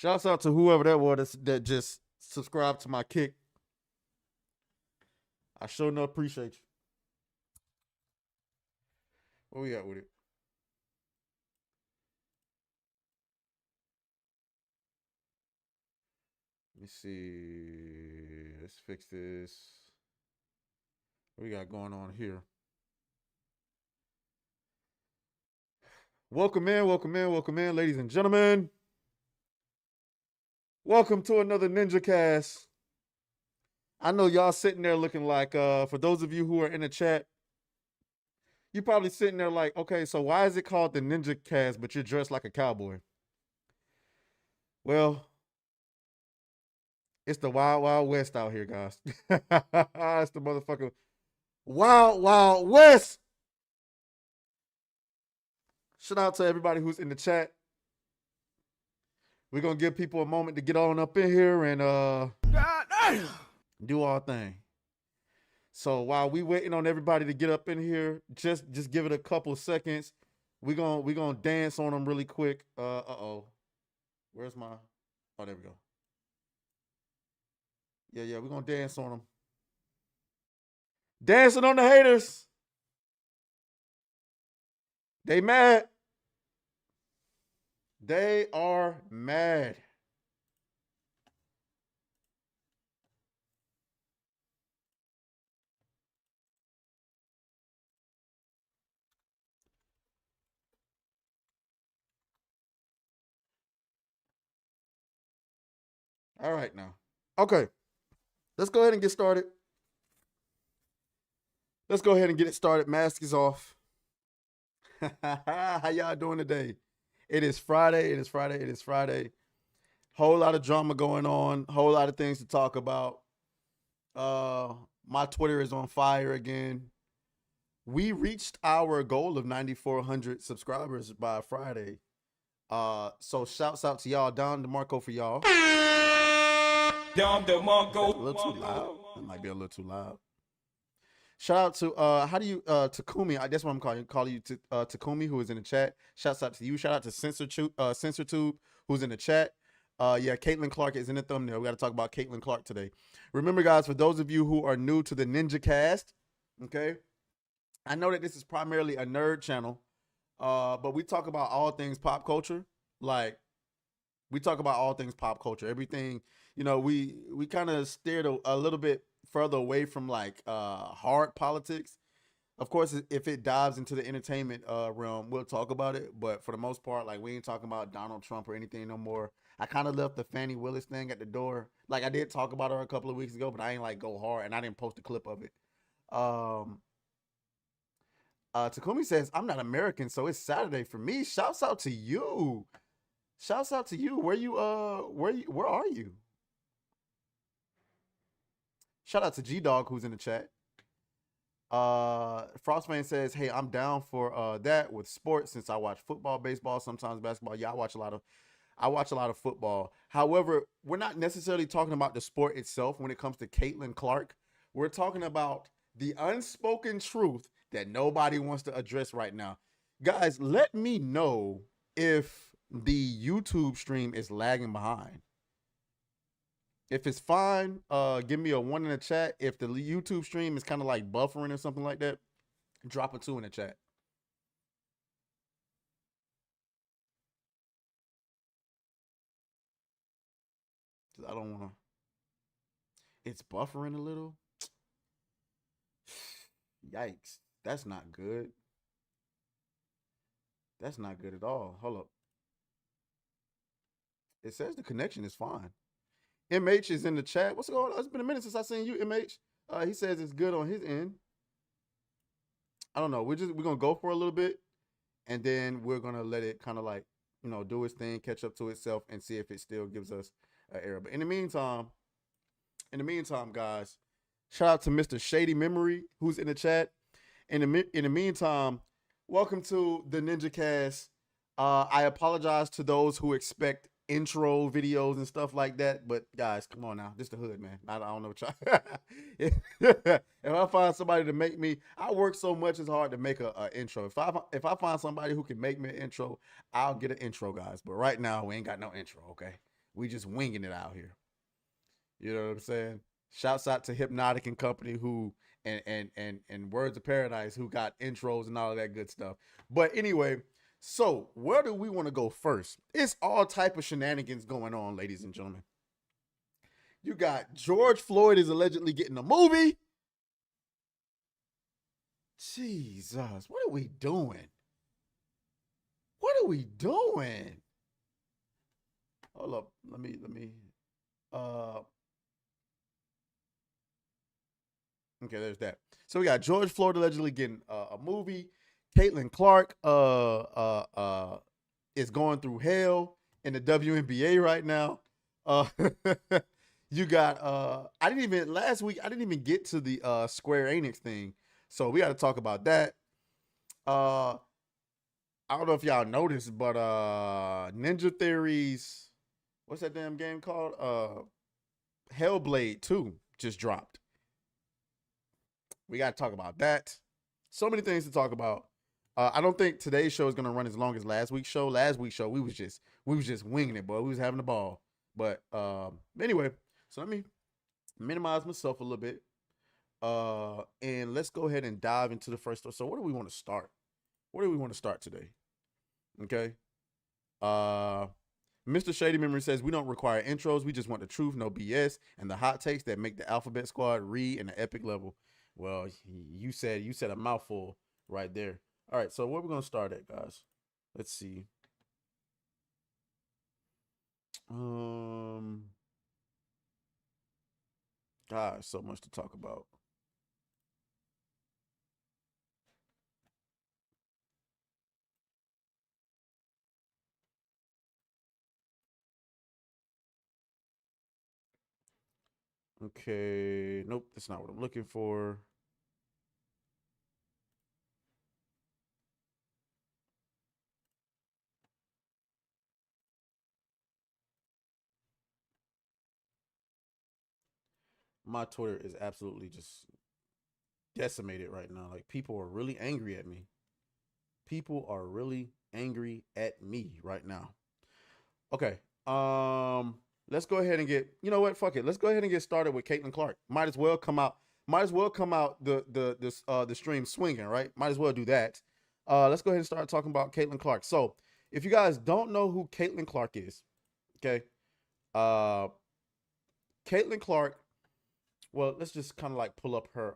Shouts out to whoever that was that just subscribed to my kick. I sure enough appreciate you. Where we at with it? Let me see. Let's fix this. What we got going on here? Welcome in, ladies and gentlemen. Welcome to another NinjaCast. I know y'all sitting there looking like, for those of you who are in the chat, you're probably sitting there like, okay, so why is it called the NinjaCast, but you're dressed like a cowboy? Well, it's the Wild Wild West out here, guys. It's the motherfucking Wild Wild West. Shout out to everybody who's in the chat. We're going to give people a moment to get on up in here and do our thing. So while we waiting on everybody to get up in here, just give it a couple seconds. We're gonna dance on them really quick. Uh-oh. Where's my... Oh, there we go. Yeah, we're going to dance on them. Dancing on the haters. They mad. They are mad. All right now. Okay. Let's go ahead and get started. Let's go ahead and get it started. Mask is off. How y'all doing today? It is Friday. It is Friday. Whole lot of drama going on. Whole lot of things to talk about. My Twitter is on fire again. We reached our goal of 9,400 subscribers by Friday. So shouts out to y'all. Don DeMarco for y'all. Don DeMarco. A little too loud. That might be a little too loud. Shout out to Takumi. That's what I'm calling you to Takumi, who is in the chat. Shouts out to you. Shout out to CensorTube, who's in the chat. Yeah, Caitlin Clark is in the thumbnail. We got to talk about Caitlin Clark today. Remember, guys, for those of you who are new to the NinjaCast, okay, I know that this is primarily a nerd channel, but we talk about all things pop culture. Like, we talk about all things pop culture. Everything, you know, we kind of steered a little bit further away from like hard politics. Of course, if it dives into the entertainment realm, we'll talk about it. But for the most part, like, we ain't talking about Donald Trump or anything no more. I kind of left the Fannie Willis thing at the door. Like, I did talk about her a couple of weeks ago, but I ain't like go hard, and I didn't post a clip of it. Takumi says, I'm not American, so it's Saturday for me. Shouts out to you. Shouts out to you. Where are you? Shout out to G-Dog, who's in the chat. Frostman says, hey, I'm down for that with sports, since I watch football, baseball, sometimes basketball. Yeah, I watch a lot of football. However, we're not necessarily talking about the sport itself when it comes to Caitlin Clark. We're talking about the unspoken truth that nobody wants to address right now. Guys, let me know if the YouTube stream is lagging behind. If it's fine, give me a 1 in the chat. If the YouTube stream is kind of like buffering or something like that, drop a 2 in the chat. I don't want to. It's buffering a little. Yikes. That's not good. That's not good at all. Hold up. It says the connection is fine. MH is in the chat. What's going on? It's been a minute since I seen you, MH. He says it's good on his end. I don't know. We're gonna go for a little bit, and then we're gonna let it kind of like, you know, do its thing, catch up to itself, and see if it still gives us an error. But in the meantime, guys, shout out to Mr. Shady Memory, who's in the chat. In the meantime, welcome to the NinjaCast. I apologize to those who expect intro videos and stuff like that, but guys, come on now, this the hood, man. I don't know what y'all. If I find somebody to make me, I work so much, it's hard to make a intro. If I find somebody who can make me an intro, I'll get an intro, guys. But right now, we ain't got no intro, okay? We just winging it out here. You know what I'm saying? Shouts out to Hypnotic and Company who and Words of Paradise who got intros and all of that good stuff. But anyway, so where do we want to go first? It's all type of shenanigans going on, ladies and gentlemen. You got George Floyd is allegedly getting a movie. Jesus, what are we doing? What are we doing? Hold up. Let me uh okay, there's that. So we got George Floyd allegedly getting a movie. Caitlin Clark is going through hell in the WNBA right now. Uh you got I didn't even get to the Square Enix thing. So we got to talk about that. I don't know if y'all noticed, but Ninja Theory's what's that damn game called? Hellblade 2 just dropped. We got to talk about that. So many things to talk about. I don't think today's show is gonna run as long as last week's show. Last week's show we was just winging it, boy. We was having a ball. But anyway, so let me minimize myself a little bit. And let's go ahead and dive into the first story. So where do we want to start? Where do we want to start today? Okay. Mr. Shady Memory says we don't require intros. We just want the truth, no BS, and the hot takes that make the Alphabet Squad read in an epic level. Well, you said a mouthful right there. All right, so where are we gonna start at, guys? Let's see. Gosh, so much to talk about. Okay, nope, that's not what I'm looking for. My Twitter is absolutely just decimated right now. Like people are really angry at me. People are really angry at me right now. Okay. Let's go ahead and you know what? Fuck it. Let's go ahead and get started with Caitlin Clark. Might as well come out the stream swinging, right? Might as well do that. Let's go ahead and start talking about Caitlin Clark. So, if you guys don't know who Caitlin Clark is, okay? Caitlin Clark, well, let's just kind of like pull up her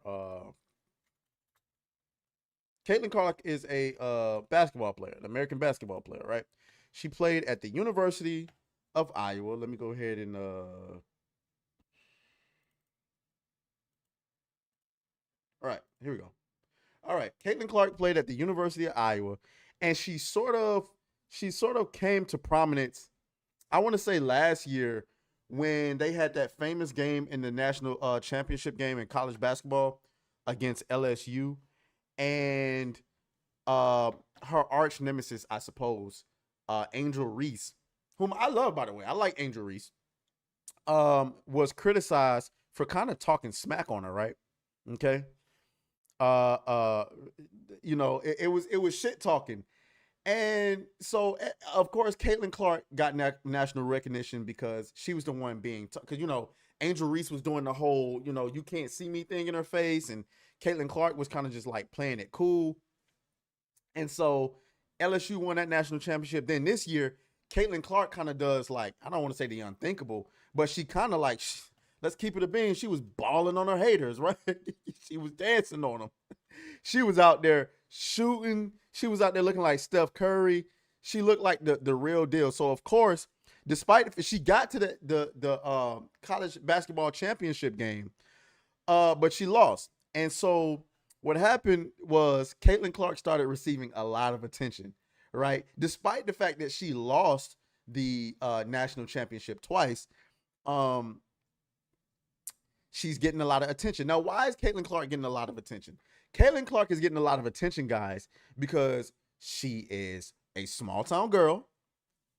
Caitlin Clark is a basketball player, an American basketball player, right? She played at the University of Iowa. Let me go ahead and all right, here we go. All right, Caitlin Clark played at the University of Iowa, and she sort of came to prominence. I want to say last year when they had that famous game in the national championship game in college basketball against LSU, and her arch nemesis, I suppose, Angel Reese, whom I love, by the way. I like Angel Reese. Was criticized for kind of talking smack on her, right? Okay. It was shit talking. And so, of course, Caitlin Clark got national recognition because she was the one being, because, Angel Reese was doing the whole, you can't see me thing in her face. And Caitlin Clark was kind of just like playing it cool. And so LSU won that national championship. Then this year, Caitlin Clark kind of does like, I don't want to say the unthinkable, but she kind of like, let's keep it a bean. She was balling on her haters, right? She was dancing on them. She was out there shooting. She was out there looking like Steph Curry. She looked like the real deal. So of course, despite she got to the college basketball championship game, but she lost. And so what happened was Caitlin Clark started receiving a lot of attention, right? Despite the fact that she lost the national championship twice, she's getting a lot of attention. Now, why is Caitlin Clark getting a lot of attention? Caitlin Clark is getting a lot of attention, guys, because she is a small town girl,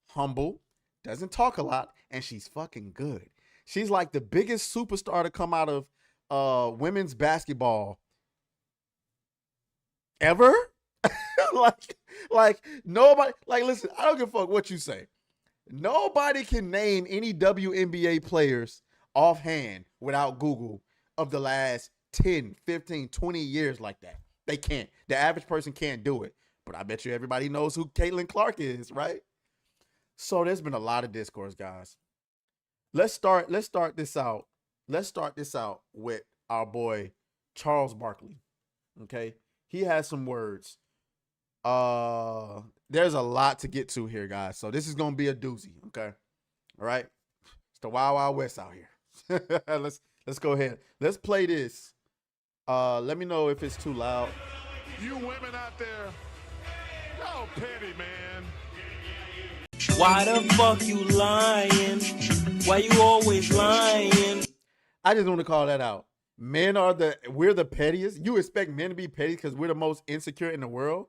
humble, doesn't talk a lot, and she's fucking good. She's like the biggest superstar to come out of women's basketball ever. like nobody, like, listen, I don't give a fuck what you say. Nobody can name any WNBA players offhand without Google of the last 10, 15, 20 years like that. They can't. The average person can't do it. But I bet you everybody knows who Caitlin Clark is, right? So there's been a lot of discourse, guys. Let's start this out. Let's start this out with our boy Charles Barkley. Okay? He has some words. There's a lot to get to here, guys. So this is gonna be a doozy, okay? All right. It's the Wild Wild West out here. let's go ahead. Let's play this. Let me know if it's too loud. You women out there, y'all petty, man. Why the fuck you lying? Why you always lying? I just want to call that out. We're the pettiest. You expect men to be petty because we're the most insecure in the world?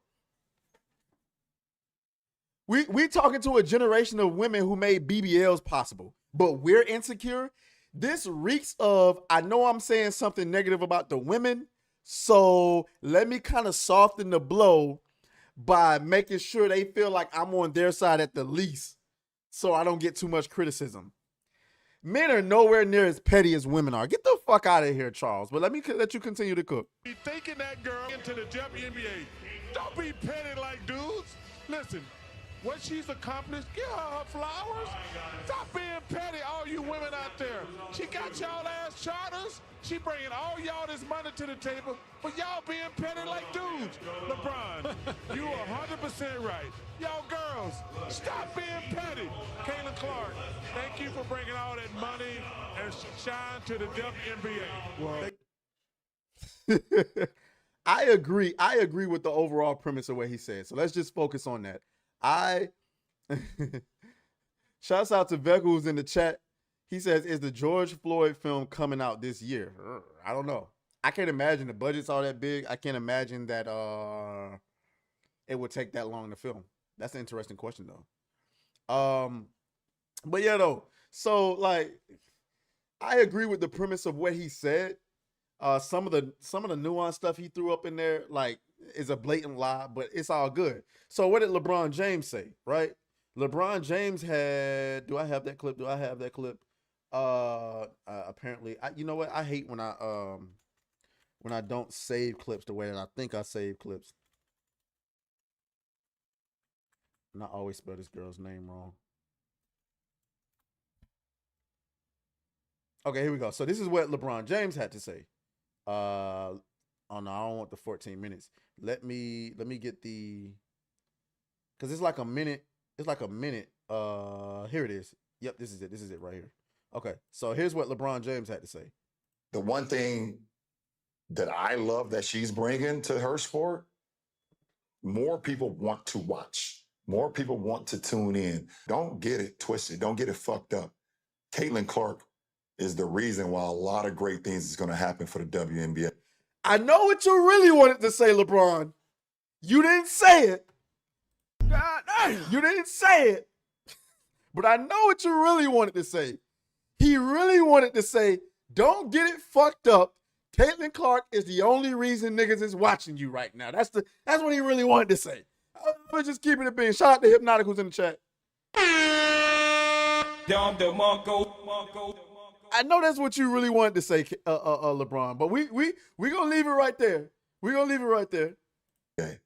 We talking to a generation of women who made BBLs possible, but we're insecure. This reeks of, I know I'm saying something negative about the women, so let me kind of soften the blow by making sure they feel like I'm on their side at the least, so I don't get too much criticism. Men are nowhere near as petty as women are. Get the fuck out of here, Charles. But let you continue to cook. Be thinking that girl into the WNBA. Don't be petty like dudes. Listen. What she's accomplished, give her flowers. Stop being petty, all you women out there. She got y'all ass charters. She bringing all y'all this money to the table, but y'all being petty like dudes. LeBron, you 100% right. Y'all girls, stop being petty. Caitlin Clark, thank you for bringing all that money and shine to the WNBA. Well, I agree with the overall premise of what he said. So let's just focus on that. Shouts out to Vega who's in the chat. He says, is the George Floyd film coming out this year? I don't know. I can't imagine the budget's all that big. I can't imagine that it would take that long to film. That's an interesting question though. But yeah though. So like I agree with the premise of what he said. Some of the nuanced stuff he threw up in there, like, is a blatant lie, but it's all good. So what did LeBron James say, right? LeBron James had, do I have that clip? Apparently, you know what? I hate when I don't save clips the way that I think I save clips. And I always spell this girl's name wrong. Okay, here we go. So this is what LeBron James had to say. Oh no, I don't want the 14 minutes. Let me get the, because it's like a minute. It's like a minute. Here it is. Yep, this is it. This is it right here. Okay, so here's what LeBron James had to say. The one thing that I love that she's bringing to her sport, more people want to watch. More people want to tune in. Don't get it twisted. Don't get it fucked up. Caitlin Clark is the reason why a lot of great things is going to happen for the WNBA. I know what you really wanted to say, LeBron. You didn't say it. God damn. You didn't say it. But I know what you really wanted to say. He really wanted to say, don't get it fucked up. Caitlin Clark is the only reason niggas is watching you right now. That's what he really wanted to say. I'm just keeping it being. Shout out to Hypnotic who's in the chat. I know that's what you really wanted to say, LeBron, but we gonna leave it right there. We're gonna leave it right there. Okay.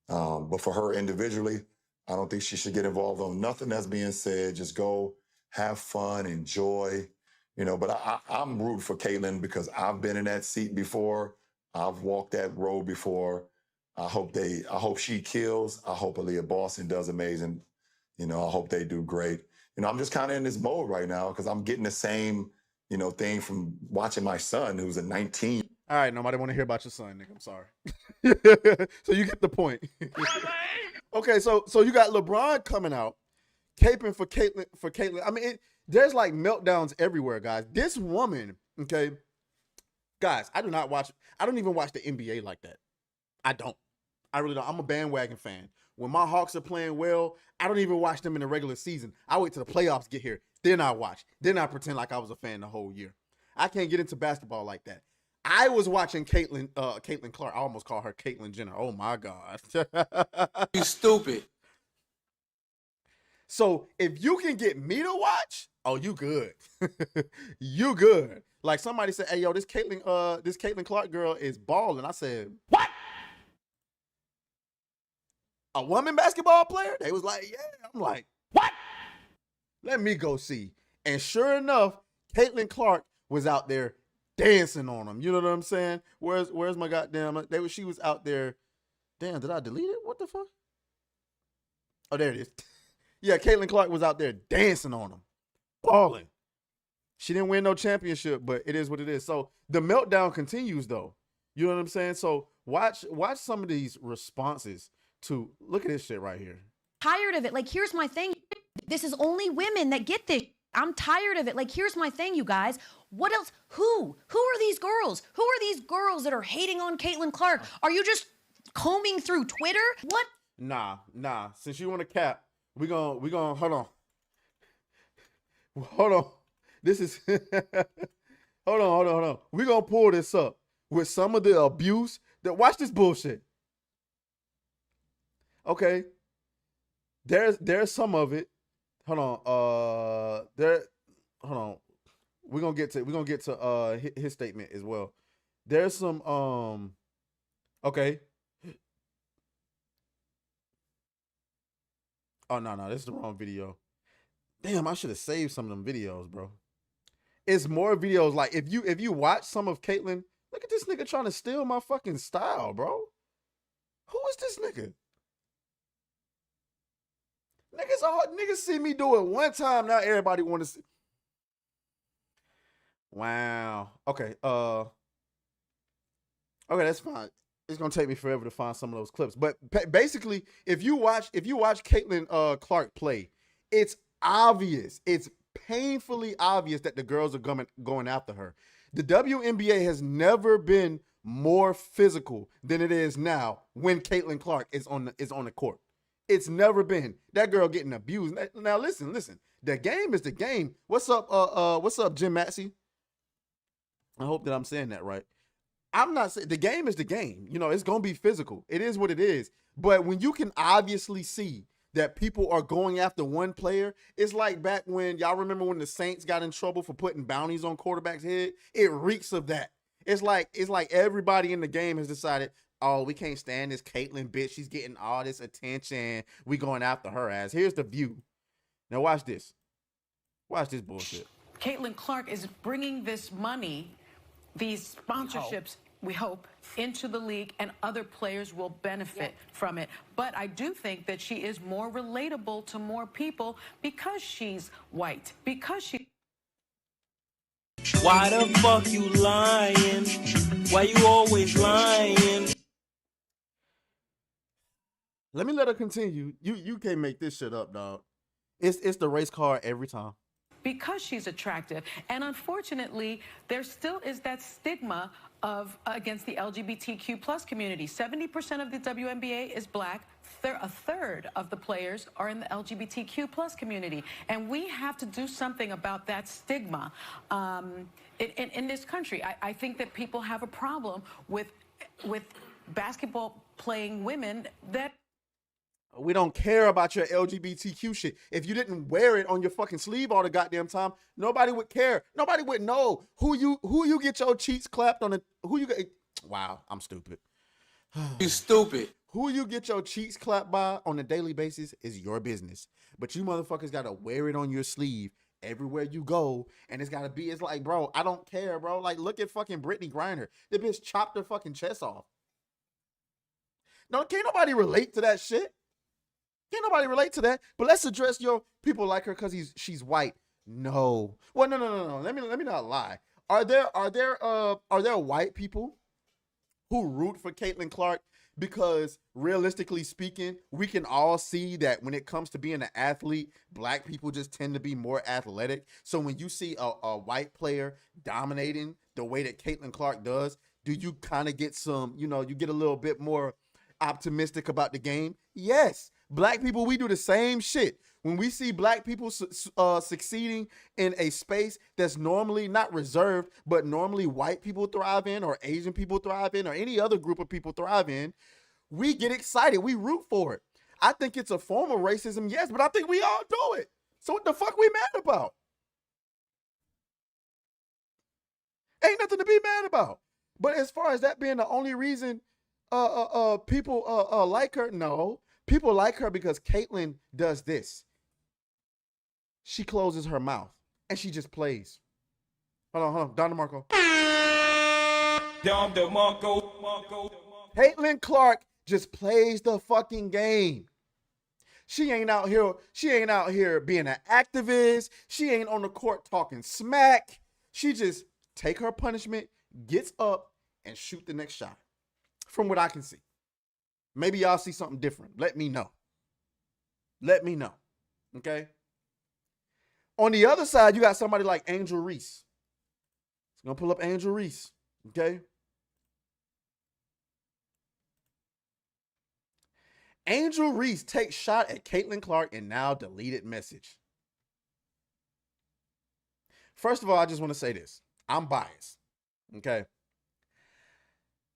But for her individually, I don't think she should get involved on nothing that's being said. Just go have fun, enjoy, but I'm rooting for Caitlin because I've been in that seat before. I've walked that road before. I hope she kills. I hope Aaliyah Boston does amazing. I hope they do great. I'm just kind of in this mode right now because I'm getting the same, thing from watching my son who's a 19. All right, nobody want to hear about your son, nigga. I'm sorry. So you get the point. Okay, so you got LeBron coming out, caping for Caitlin. I mean, there's like meltdowns everywhere, guys. This woman, okay, guys, I don't even watch the NBA like that. I don't. I really don't. I'm a bandwagon fan. When my Hawks are playing well, I don't even watch them in the regular season. I wait till the playoffs get here. Then I watch. Then I pretend like I was a fan the whole year. I can't get into basketball like that. I was watching Caitlin Clark. I almost call her Caitlyn Jenner. Oh my God. You stupid. So if you can get me to watch, oh, you good. You good. Like somebody said, hey, yo, this Caitlin Clark girl is balling. I said, what? A woman basketball player? They was like, yeah. I'm like, what? Let me go see. And sure enough, Caitlin Clark was out there dancing on them. You know what I'm saying? Where's my goddamn? She was out there. Damn, did I delete it? What the fuck? Oh, there it is. Yeah, Caitlin Clark was out there dancing on them, balling. She didn't win no championship, but it is what it is. So the meltdown continues, though. You know what I'm saying? So watch some of these responses to look at this shit right here. Tired of it. Like, here's my thing. This is only women that get this. I'm tired of it. Like, here's my thing, you guys. What else? Who are these girls? Who are these girls that are hating on Caitlin Clark? Are you just combing through Twitter? What? Nah. Since you want to cap, we gonna hold on. This is hold on. We gonna pull this up with some of the abuse that watch this bullshit. Okay. There's some of it. Hold on. Hold on. We're gonna get to his statement as well. There's some okay. Oh no, this is the wrong video. Damn, I should have saved some of them videos, bro. It's more videos. Like if you watch some of Caitlin, look at this nigga trying to steal my fucking style, bro. Who is this nigga? Niggas see me do it one time. Now everybody want to see. Wow. Okay. Okay, that's fine. It's gonna take me forever to find some of those clips. But basically, if you watch Caitlin Clark play, it's obvious. It's painfully obvious that the girls are going after her. The WNBA has never been more physical than it is now when Caitlin Clark is on the court. It's never been. That girl getting abused. Now listen. The game is the game. What's up, Jim Maxey? I hope that I'm saying that right. I'm not saying the game is the game. You know, it's gonna be physical. It is what it is. But when you can obviously see that people are going after one player, it's like back when y'all remember when the Saints got in trouble for putting bounties on quarterbacks' head. It reeks of that. It's like everybody in the game has decided, oh, we can't stand this Caitlin bitch. She's getting all this attention. We going after her ass. Here's the view. Now watch this. Watch this bullshit. Caitlin Clark is bringing this money, these sponsorships, we hope, into the league, and other players will benefit from it. But I do think that she is more relatable to more people because she's white, because she... Why the fuck you lying? Why you always lying? Let me let her continue. You can't make this shit up, dog. It's the race car every time. Because she's attractive. And unfortunately, there still is that stigma of against the LGBTQ plus community. 70% of the WNBA is black. A third of the players are in the LGBTQ plus community. And we have to do something about that stigma in this country. I think that people have a problem with basketball playing women that... We don't care about your LGBTQ shit. If you didn't wear it on your fucking sleeve all the goddamn time, nobody would care. Nobody would know who you get your cheeks clapped on. Wow, I'm stupid. You stupid. Who you get your cheeks clapped by on a daily basis is your business. But you motherfuckers gotta wear it on your sleeve everywhere you go, and it's gotta be. It's like, bro, I don't care, bro. Like, look at fucking Brittany Griner. The bitch chopped her fucking chest off. No, can't nobody relate to that shit. Can't nobody relate to that. But let's address your people like her because she's white. No. Well, no. Let me not lie. Are there white people who root for Caitlin Clark? Because realistically speaking, we can all see that when it comes to being an athlete, black people just tend to be more athletic. So when you see a white player dominating the way that Caitlin Clark does, do you kind of get some, you get a little bit more optimistic about the game? Yes. Black people, we do the same shit. When we see black people succeeding in a space that's normally not reserved, but normally white people thrive in, or Asian people thrive in, or any other group of people thrive in, we get excited. We root for it. I think it's a form of racism, yes, but I think we all do it. So what the fuck we mad about? Ain't nothing to be mad about. But as far as that being the only reason people like her, no. People like her because Caitlyn does this. She closes her mouth and she just plays. Hold on. Don DeMarco. Caitlyn Clark just plays the fucking game. She ain't out here being an activist. She ain't on the court talking smack. She just take her punishment, gets up, and shoot the next shot. From what I can see. Maybe y'all see something different. Let me know. Okay? On the other side, you got somebody like Angel Reese. It's gonna pull up Angel Reese. Okay? Angel Reese takes shot at Caitlyn Clark and now deleted message. First of all, I just want to say this. I'm biased. Okay?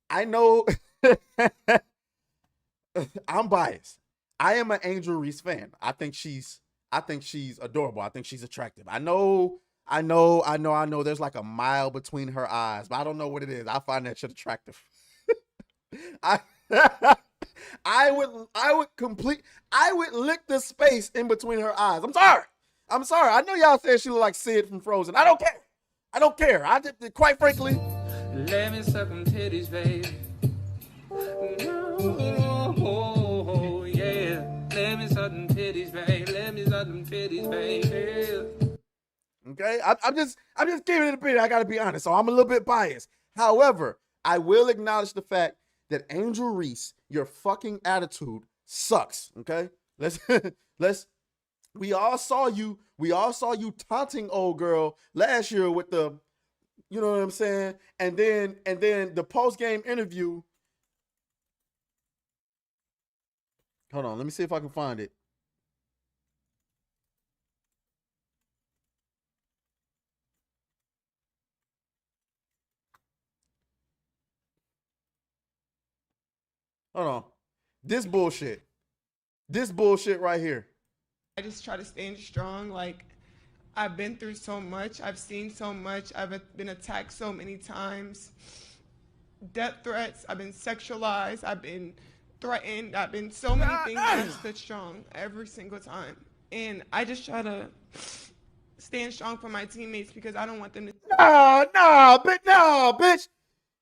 I know I'm biased. I am an Angel Reese fan. I think she's adorable. I think she's attractive. I know there's like a mile between her eyes, but I don't know what it is. I find that shit attractive. I would lick the space in between her eyes. I'm sorry. I know y'all said she look like Sid from Frozen. I don't care. I just, quite frankly. Let me suck them titties, baby. Oh, yeah. Let me suck them titties, baby. Let me suck them titties, baby. Okay, I'm just giving it a bit. I gotta be honest, so I'm a little bit biased. However, I will acknowledge the fact that Angel Reese, your fucking attitude sucks. Okay, let's. We all saw you taunting old girl last year with the, you know what I'm saying, and then the post game interview. Hold on, let me see if I can find it. Hold on. This bullshit right here. I just try to stay strong. Like, I've been through so much. I've seen so much. I've been attacked so many times. Death threats. I've been sexualized. I've been threatened. I've been so many things. I've stood strong every single time. And I just try to stand strong for my teammates because I don't want them to. Nah, bitch.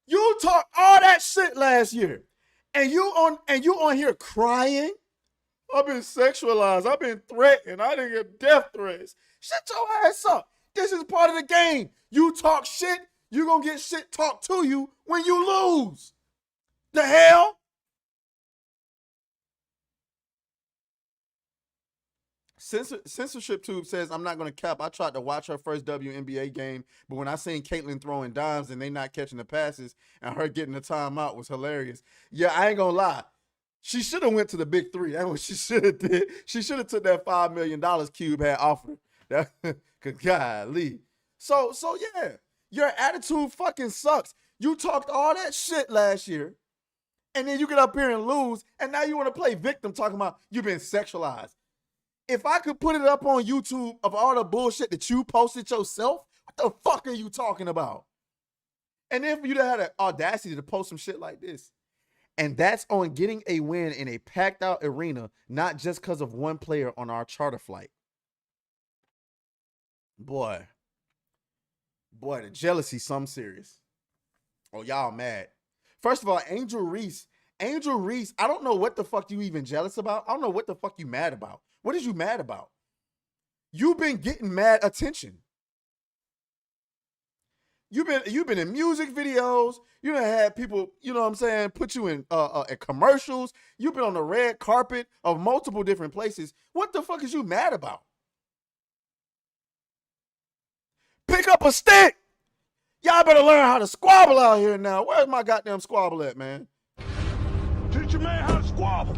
You talked all that shit last year. And you on here crying? I've been sexualized. I've been threatened. I didn't get death threats. Shut your ass up. This is part of the game. You talk shit, you're going to get shit talked to you when you lose. The hell? Censorship Tube says, I'm not going to cap. I tried to watch her first WNBA game, but when I seen Caitlyn throwing dimes and they not catching the passes and her getting the timeout was hilarious. Yeah, I ain't going to lie. She should have went to the big three. That's what she should have did. She should have took that $5 million Cube had offered. Cause golly. So yeah, your attitude fucking sucks. You talked all that shit last year, and then you get up here and lose, and now you want to play victim talking about you been sexualized. If I could put it up on YouTube of all the bullshit that you posted yourself, what the fuck are you talking about? And if you'd have had the audacity to post some shit like this, and that's on getting a win in a packed out arena, not just because of one player on our charter flight. Boy, the jealousy, something serious. Oh, y'all mad. First of all, Angel Reese, I don't know what the fuck you even jealous about. I don't know what the fuck you mad about. What is you mad about? You've been getting mad attention. You've been in music videos. You done had people, you know what I'm saying, put you in commercials. You've been on the red carpet of multiple different places. What the fuck is you mad about? Pick up a stick. Y'all better learn how to squabble out here now. Where's my goddamn squabble at, man? Teach your man how to squabble.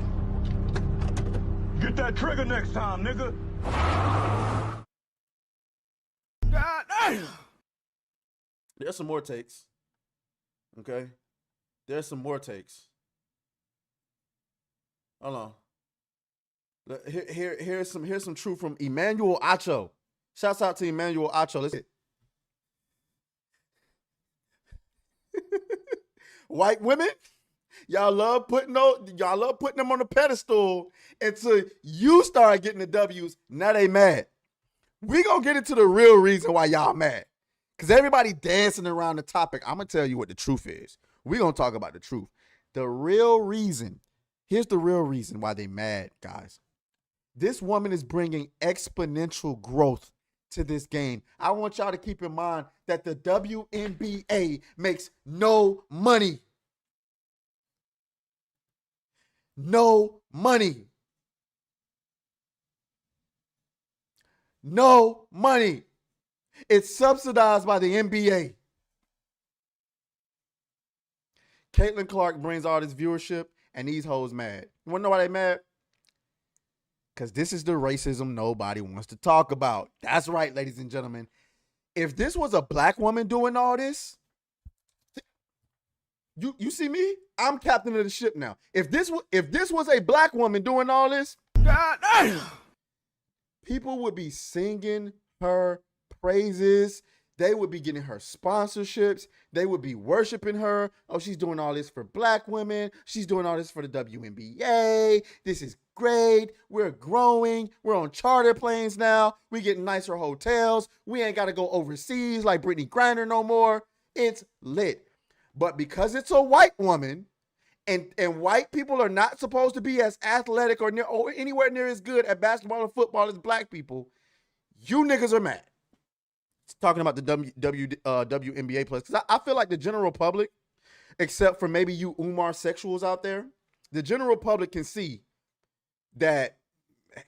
Get that trigger next time, nigga. God damn. There's some more takes. Okay? There's some more takes. Hold on. Here's some truth from Emmanuel Acho. Shouts out to Emmanuel Acho. Listen. White women, y'all love putting them on the pedestal until you start getting the W's. Now they mad. We gonna get into the real reason why y'all mad. Cause everybody dancing around the topic. I'm gonna tell you what the truth is. We gonna talk about the truth. The real reason. Here's the real reason why they mad, guys. This woman is bringing exponential growth to this game. I want y'all to keep in mind that the WNBA makes no money. No money. No money. It's subsidized by the NBA. Caitlin Clark brings all this viewership, and these hoes mad. You wanna know why they mad? Because this is the racism nobody wants to talk about. That's right, ladies and gentlemen. If this was a black woman doing all this, you see me? I'm captain of the ship now. If this was a black woman doing all this, God damn, people would be singing her praises. They would be getting her sponsorships. They would be worshiping her. Oh, she's doing all this for black women. She's doing all this for the WNBA. This is great. We're growing. We're on charter planes now. We getting nicer hotels. We ain't got to go overseas like Brittany Griner no more. It's lit. But because it's a white woman, and white people are not supposed to be as athletic or anywhere near as good at basketball or football as black people, you niggas are mad. Talking about the WNBA players, because I feel like the general public, except for maybe you Umar sexuals out there, the general public can see that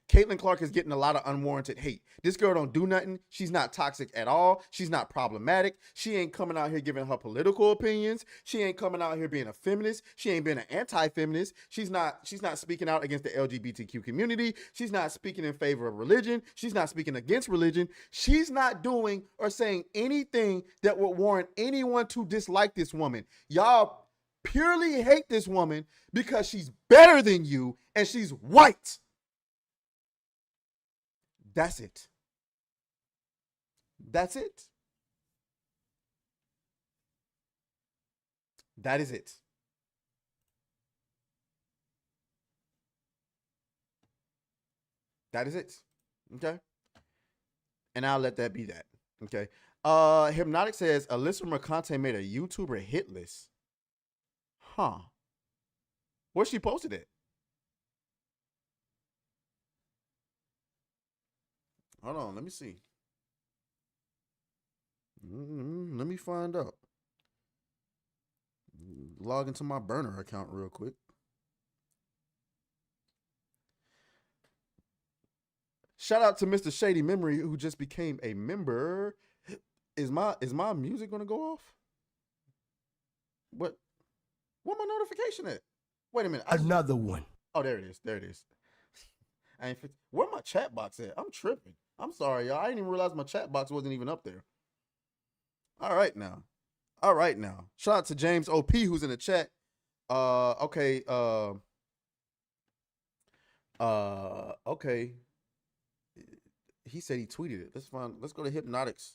Caitlin Clark is getting a lot of unwarranted hate. This girl don't do nothing. She's not toxic at all. She's not problematic. She ain't coming out here giving her political opinions. She ain't coming out here being a feminist. She ain't being an anti-feminist. She's not speaking out against the LGBTQ community. She's not speaking in favor of religion. She's not speaking against religion. She's not doing or saying anything that would warrant anyone to dislike this woman. Y'all purely hate this woman because she's better than you and she's white. That's it. That's it. That is it. That is it. Okay. And I'll let that be that. Okay. Hypnotic says Alyssa Mercante made a YouTuber hit list. Huh. Where she posted it? Hold on, let me see. Let me find out. Log into my burner account real quick. Shout out to Mr. Shady Memory who just became a member. Is my music gonna go off? Where my notification at? Wait a minute. Another one. Oh, there it is. There it is. Where my chat box at? I'm tripping. I'm sorry, y'all. I didn't even realize my chat box wasn't even up there. All right now. Shout out to James OP who's in the chat. Okay. Okay. He said he tweeted it. Let's find. Let's go to Hypnotics.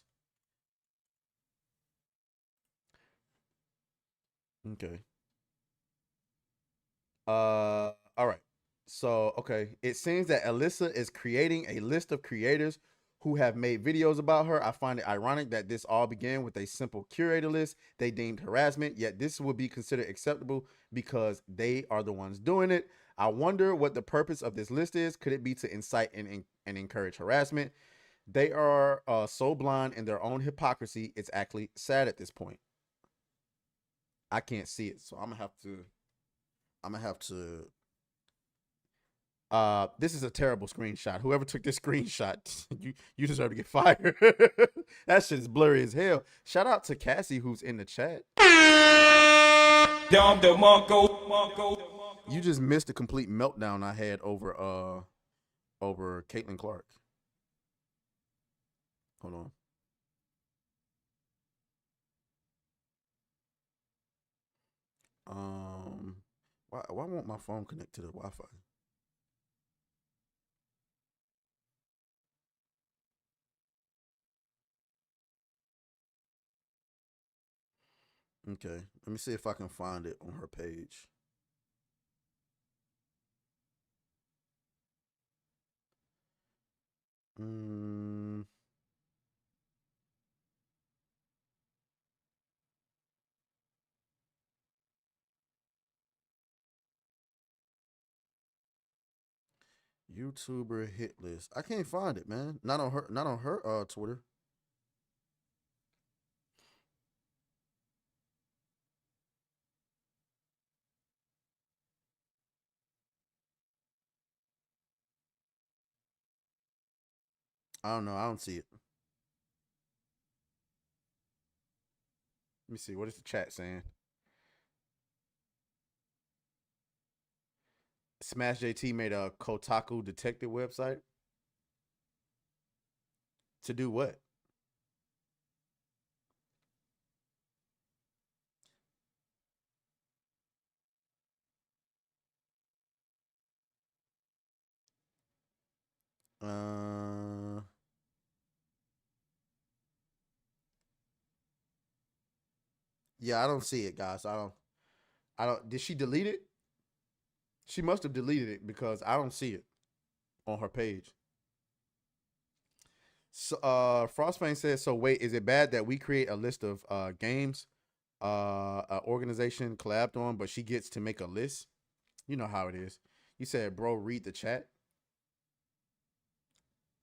Okay. All right. So, okay. It seems that Alyssa is creating a list of creators who have made videos about her. I find it ironic that this all began with a simple curator list they deemed harassment, yet this would be considered acceptable because they are the ones doing it. I wonder what the purpose of this list is. Could it be to incite and encourage harassment? They are so blind in their own hypocrisy. It's actually sad at this point. I can't see it, so I'm gonna have to. This is a terrible screenshot. Whoever took this screenshot, you deserve to get fired. That shit is blurry as hell. Shout out to Cassie who's in the chat. You just missed the complete meltdown I had over Caitlin Clark. Hold on. Why won't my phone connect to the Wi-Fi? Okay, let me see if I can find it on her page. YouTuber hit list. I can't find it, man. Not on her. Not on her Twitter. I don't know. I don't see it. Let me see. What is the chat saying? Smash JT made a Kotaku detective website. To do what? Yeah, I don't see it, guys. I don't. Did she delete it? She must have deleted it because I don't see it on her page. So, Frostbane says, so wait, is it bad that we create a list of games an organization collabed on, but she gets to make a list? You know how it is. You said, bro, read the chat.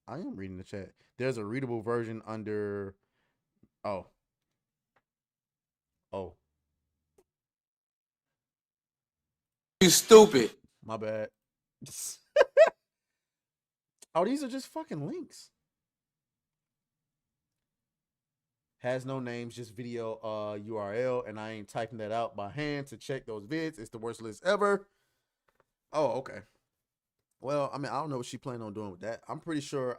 I am reading the chat. There's a readable version under. Oh. Oh. You stupid. My bad. Oh, these are just fucking links. Has no names, just video URL, and I ain't typing that out by hand to check those vids. It's the worst list ever. Oh, okay. Well, I mean, I don't know what she planning on doing with that. I'm pretty sure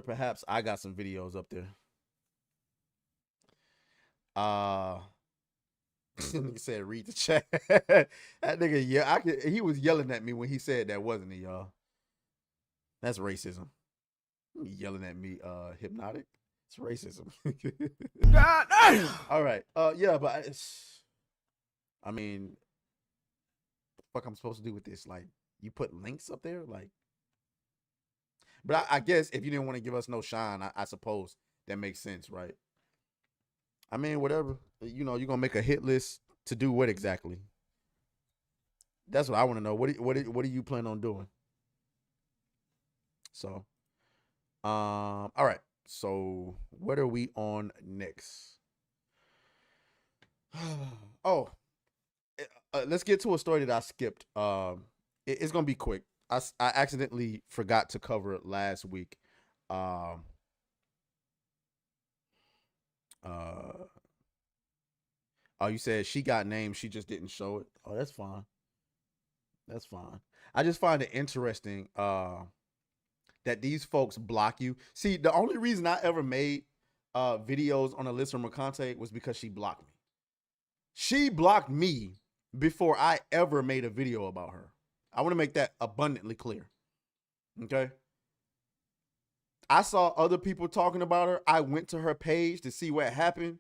perhaps I got some videos up there. Nigga said read the chat. That nigga, yeah, he was yelling at me when he said that, wasn't he, y'all? That's racism. Yelling at me, hypnotic. It's racism. God damn. All right. Yeah, but I mean, what I'm supposed to do with this? Like, you put links up there, like. But I guess if you didn't want to give us no shine, I suppose that makes sense, right? I mean, whatever. You know, you're gonna make a hit list to do what exactly? That's what I want to know. What do you plan on doing? So, all right. So, what are we on next? Oh, let's get to a story that I skipped. It's gonna be quick. I accidentally forgot to cover it last week. Oh, you said she got named, she just didn't show it. Oh, that's fine. That's fine. I just find it interesting that these folks block you. See, the only reason I ever made videos on Alyssa Mercante was because she blocked me. She blocked me before I ever made a video about her. I want to make that abundantly clear. Okay? I saw other people talking about her. I went to her page to see what happened,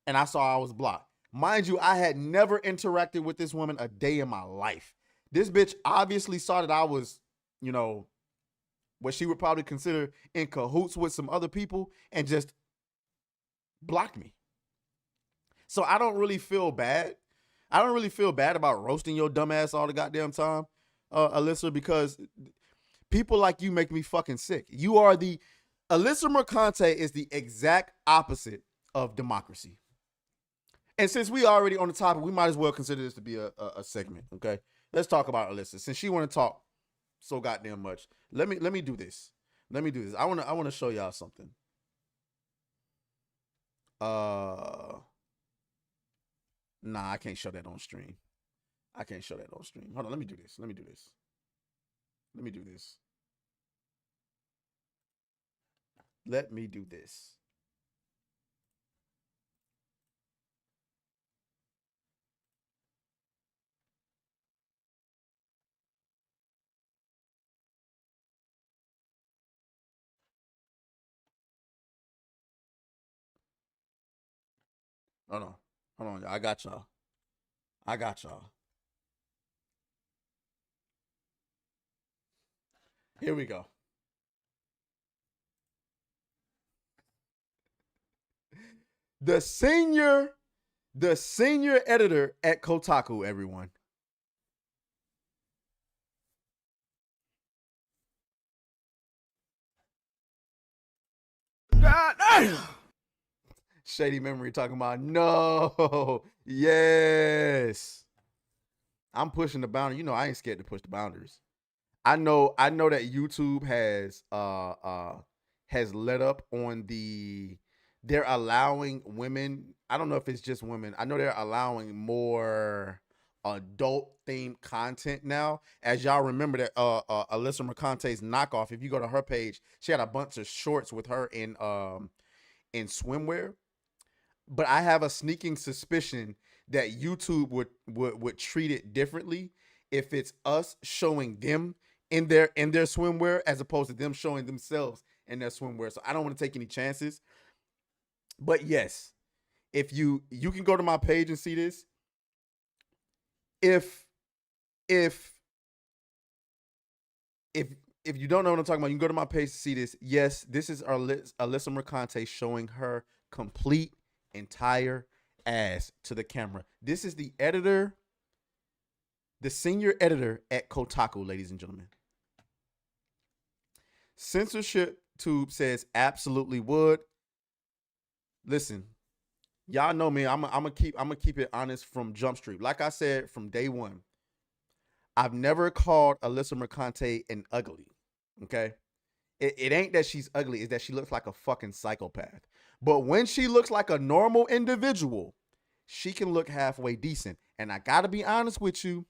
and I saw I was blocked. Mind you, I had never interacted with this woman a day in my life. This bitch obviously saw that I was, you know, what she would probably consider in cahoots with some other people and just blocked me. So I don't really feel bad. I don't really feel bad about roasting your dumb ass all the goddamn time, Alyssa, because people like you make me fucking sick. You are Alyssa Mercante is the exact opposite of democracy. And since we already on the topic, we might as well consider this to be a segment, okay? Let's talk about Alyssa. Since she want to talk so goddamn much, let me do this. Let me do this. I want to show y'all something. Nah, I can't show that on stream. I can't show that on stream. Hold on, let me do this. Let me do this. Let me do this. Let me do this. Hold on. Hold on, y'all. I got y'all. Here we go. The senior editor at Kotaku, everyone. God damn. Shady Memory talking about no. Yes. I'm pushing the boundary. You know, I ain't scared to push the boundaries. I know that YouTube has let up on they're allowing women. I don't know if it's just women. I know they're allowing more adult themed content now. As y'all remember that Alyssa Mercante's knockoff, if you go to her page, she had a bunch of shorts with her in swimwear. But I have a sneaking suspicion that YouTube would treat it differently if it's us showing them in their swimwear as opposed to them showing themselves in their swimwear. So I don't want to take any chances. But yes, if you can go to my page and see this. If you don't know what I'm talking about, you can go to my page to see this. Yes, this is Alyssa Mercante showing her complete entire ass to the camera. This is the senior editor at Kotaku, ladies and gentlemen. Censorship Tube says absolutely would. Listen, y'all know me. I'm gonna keep it honest from Jump Street. Like I said from day one, I've never called Alyssa Mercante an ugly. Okay, it ain't that she's ugly; it's that she looks like a fucking psychopath. But when she looks like a normal individual, she can look halfway decent. And I gotta be honest with you,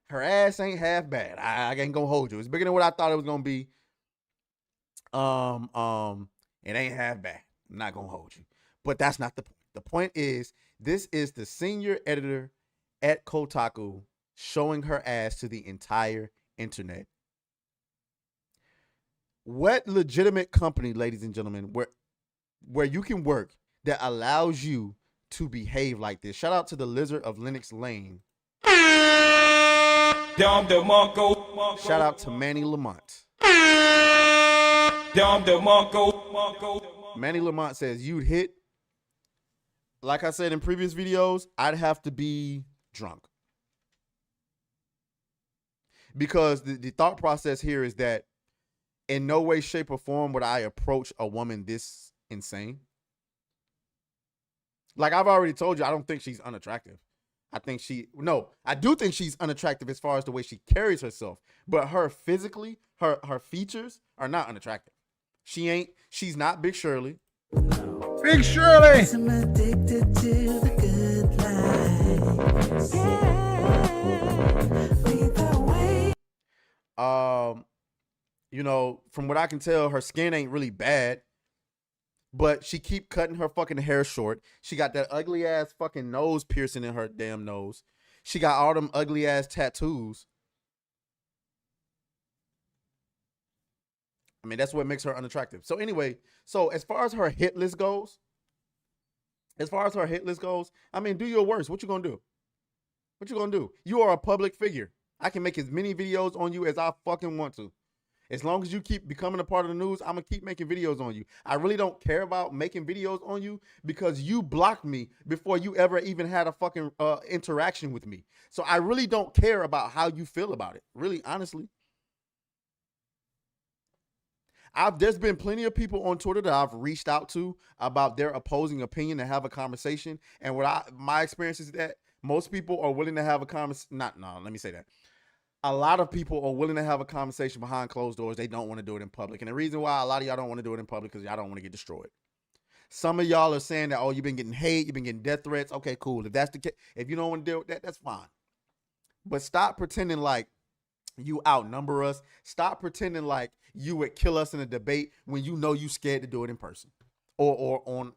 her ass ain't half bad. I ain't gonna hold you. It's bigger than what I thought it was gonna be. It ain't half bad. I'm not gonna hold you. But that's not the point. The point is, this is the senior editor at Kotaku showing her ass to the entire internet. What legitimate company, ladies and gentlemen, where you can work that allows you to behave like this? Shout out to the Lizard of Lenox Lane. Shout out to Manny Lamont. Manny Lamont says, you'd hit, like I said in previous videos, I'd have to be drunk. Because the thought process here is that in no way, shape, or form would I approach a woman this insane. Like I've already told you, I don't think she's unattractive. I do think she's unattractive as far as the way she carries herself. But her physically, her features are not unattractive. She's not Big Shirley. Big Shirley! I'm addicted to the good life. Yeah. Lead the way. From what I can tell, her skin ain't really bad. But she keep cutting her fucking hair short. She got that ugly ass fucking nose piercing in her damn nose. She got all them ugly ass tattoos. I mean, that's what makes her unattractive. So anyway, as far as her hit list goes, I mean, do your worst. What you gonna do? You are a public figure. I can make as many videos on you as I fucking want to. As long as you keep becoming a part of the news, I'm going to keep making videos on you. I really don't care about making videos on you because you blocked me before you ever even had a fucking interaction with me. So I really don't care about how you feel about it. Really, honestly. There's been plenty of people on Twitter that I've reached out to about their opposing opinion and have a conversation. And my experience is that most people are willing to have a conversation. Let me say that. A lot of people are willing to have a conversation behind closed doors. They don't want to do it in public. And the reason why a lot of y'all don't want to do it in public is y'all don't want to get destroyed. Some of y'all are saying that, you've been getting hate, you've been getting death threats. Okay, cool. If that's the case, if you don't want to deal with that, that's fine. But stop pretending like you outnumber us. Stop pretending like you would kill us in a debate when you know you scared to do it in person or on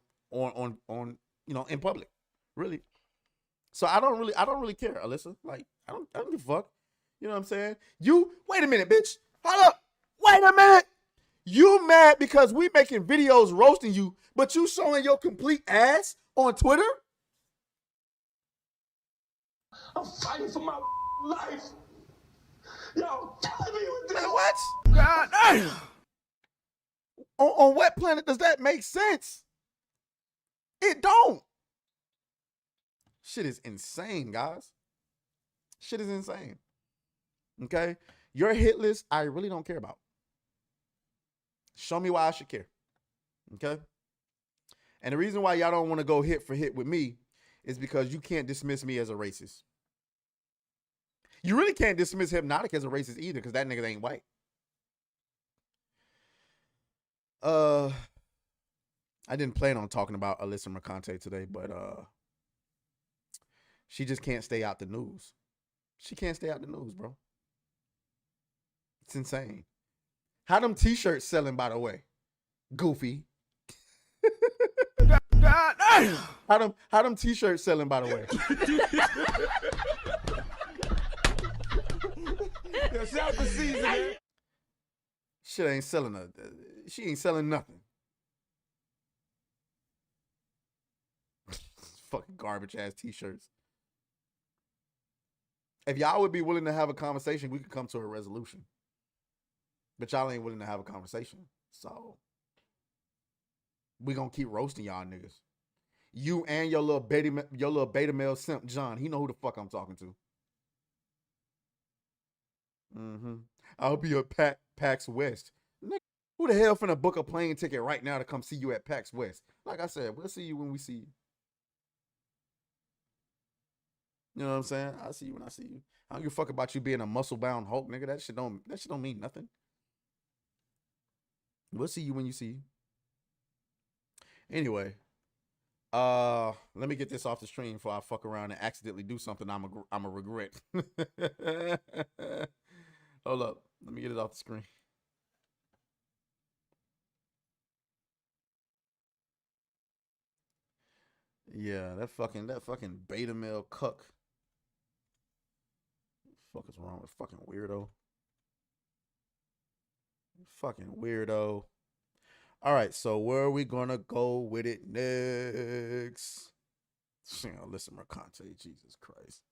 in public. Really. So I don't really care, Alyssa. Like I don't give a fuck. You know what I'm saying? Wait a minute, bitch. Hold up. Wait a minute. You mad because we making videos roasting you, but you showing your complete ass on Twitter? I'm fighting for my life. Y'all killing me with this. Man, what? God damn. On what planet does that make sense? It don't. Shit is insane, guys. Shit is insane. Okay? Your hit list, I really don't care about. Show me why I should care. Okay? And the reason why y'all don't want to go hit for hit with me is because you can't dismiss me as a racist. You really can't dismiss Hypnotic as a racist either, because that nigga ain't white. I didn't plan on talking about Alyssa Mercante today, but she just can't stay out the news. She can't stay out the news, bro. It's insane. How them t-shirts selling, by the way? Goofy. God damn. How them t-shirts selling, by the way? Shout the season, man. Shit ain't selling she ain't selling nothing. Fucking garbage ass t-shirts. If y'all would be willing to have a conversation, we could come to a resolution. But y'all ain't willing to have a conversation. So we gonna keep roasting y'all niggas. You and your little beta male simp John. He know who the fuck I'm talking to. I'll be at PAX West. Nigga, who the hell finna book a plane ticket right now to come see you at PAX West? Like I said, we'll see you when we see you. You know what I'm saying? I'll see you when I see you. I don't give a fuck about you being a muscle-bound Hulk, nigga. That shit don't mean nothing. We'll see you when you see you. Anyway, let me get this off the stream before I fuck around and accidentally do something I'm a regret. Hold up. Let me get it off the screen. Yeah, that fucking beta male cuck. What the fuck is wrong with fucking weirdo? Fucking weirdo. All right, so where are we gonna go with it next? Listen, Mercante, Jesus Christ.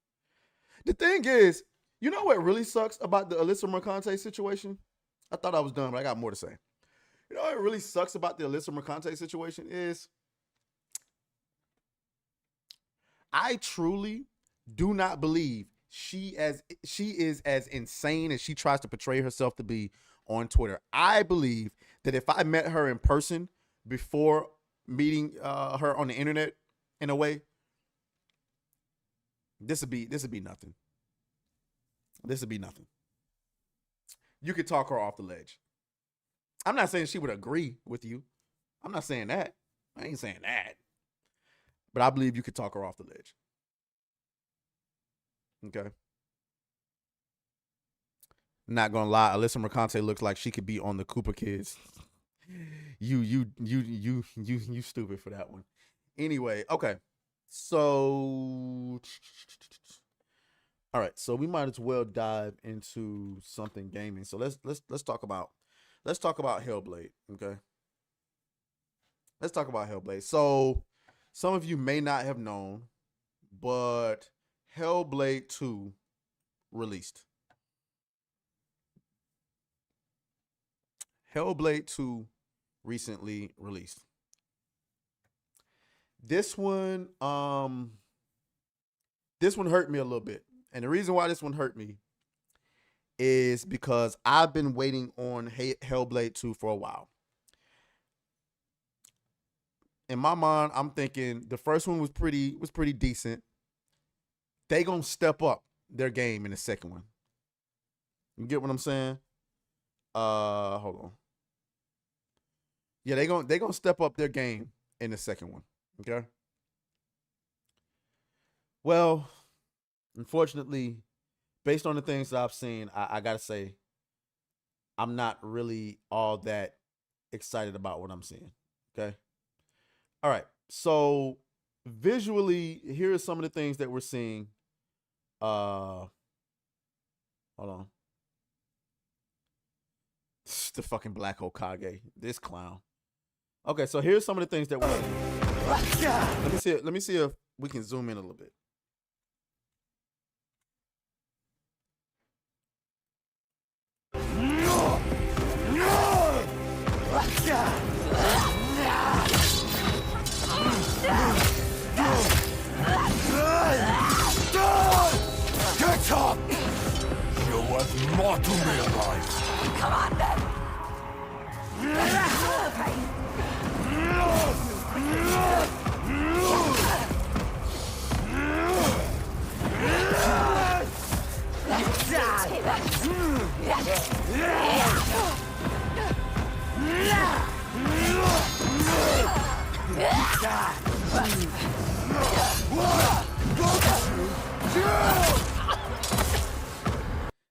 The thing is, you know what really sucks about the Alyssa Mercante situation? I thought I was done, but I got more to say. You know what really sucks about the Alyssa Mercante situation is I truly do not believe she is as insane as she tries to portray herself to be on Twitter. I believe that if I met her in person before meeting her on the internet, in a way, this would be nothing. This would be nothing. You could talk her off the ledge. I'm not saying she would agree with you. I'm not saying that. I ain't saying that. But I believe you could talk her off the ledge. Okay. Not gonna lie, Alyssa Mercante looks like she could be on the Cooper Kids. You stupid for that one. Anyway, okay. So, all right. So we might as well dive into something gaming. So let's talk about Hellblade. Okay. Let's talk about Hellblade. So some of you may not have known, but Hellblade 2 released. Hellblade 2 recently released. This one hurt me a little bit. And the reason why this one hurt me is because I've been waiting on Hellblade 2 for a while. In my mind, I'm thinking the first one was pretty decent. They gonna step up their game in the second one. You get what I'm saying? Hold on. Yeah, they gonna step up their game in the second one. Okay. Well, unfortunately, based on the things that I've seen, I gotta say, I'm not really all that excited about what I'm seeing. Okay. All right. So visually, here are some of the things that we're seeing. Hold on. The fucking Black Hokage. This clown. Okay, so here's some of the things that we're seeing. Let me see if we can zoom in a little bit. What to realize? Come on then.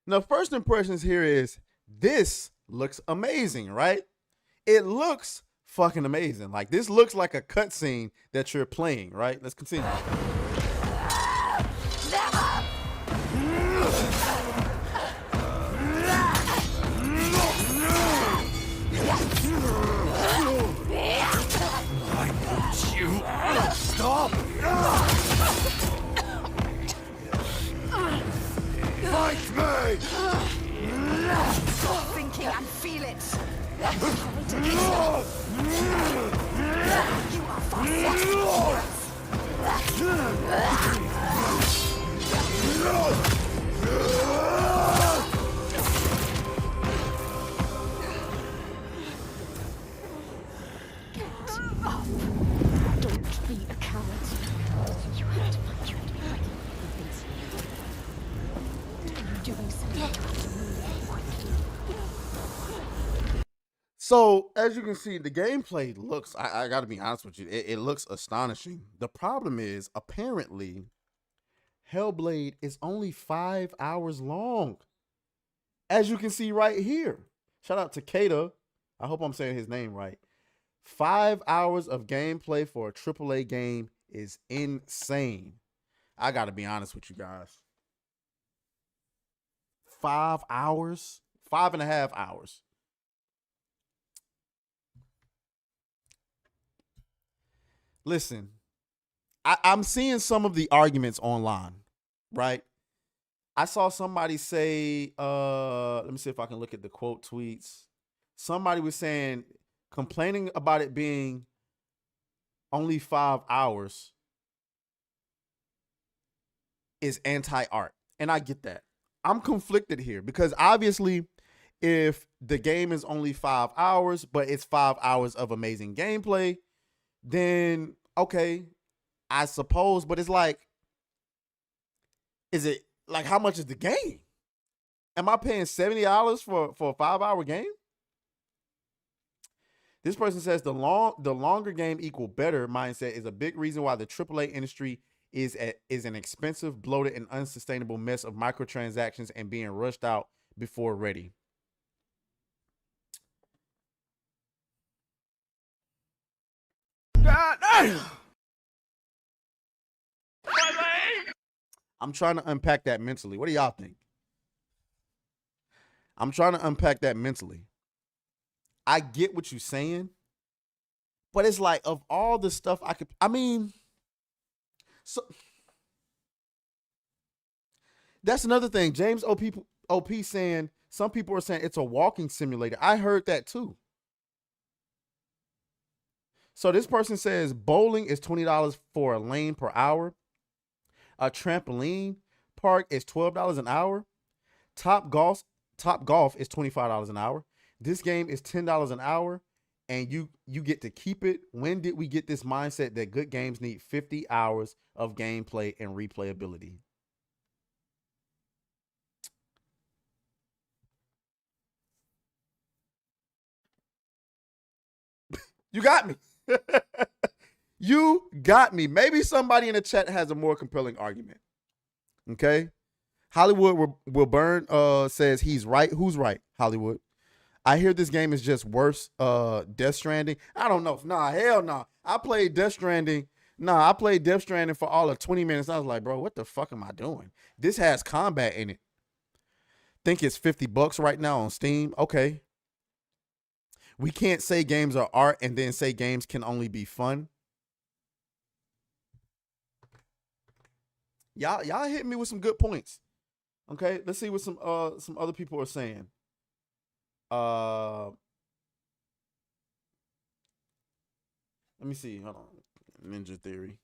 Now, first impressions here is this looks amazing, right? It looks fucking amazing. Like this looks like a cutscene that you're playing, right? Let's continue. You stop! Fight me! Stop thinking and feel it. You are Don't be a coward. You have to find your way. Doing something. So as you can see, the gameplay looks, I gotta be honest with you, it looks astonishing. The problem is apparently Hellblade is only 5 hours long. As you can see right here. Shout out to Kata. I hope I'm saying his name right. 5 hours of gameplay for a AAA game is insane. I gotta be honest with you guys. 5 hours? 5.5 hours. Listen, I'm seeing some of the arguments online, right? I saw somebody say, let me see if I can look at the quote tweets. Somebody was saying, complaining about it being only 5 hours is anti-art. And I get that. I'm conflicted here because obviously if the game is only 5 hours, but it's 5 hours of amazing gameplay, then okay, I suppose, but it's like, is it like, how much is the game? Am I paying $70 for a 5-hour game? This person says the longer game equal better mindset is a big reason why the AAA industry is an expensive, bloated, and unsustainable mess of microtransactions and being rushed out before ready. I'm trying to unpack that mentally. What do y'all think? I'm trying to unpack that mentally. I get what you're saying, but it's like, of all the stuff so that's another thing. James OP saying, some people are saying it's a walking simulator. I heard that too. So this person says bowling is $20 for a lane per hour. A trampoline park is $12 an hour. Top golf is $25 an hour. This game is $10 an hour, and you get to keep it. When did we get this mindset that good games need 50 hours of gameplay and replayability? You got me. You got me. Maybe somebody in the chat has a more compelling argument. Okay. Hollywood will burn says he's right. Who's right? Hollywood. I hear this game is just worse. Death Stranding. I don't know. Nah, hell no. Nah. I played Death Stranding for all of 20 minutes. I was like, bro, what the fuck am I doing? This has combat in it. Think it's $50 right now on Steam. Okay. We can't say games are art and then say games can only be fun. Y'all hit me with some good points. Okay, let's see what some other people are saying. Let me see. Hold on. Ninja Theory.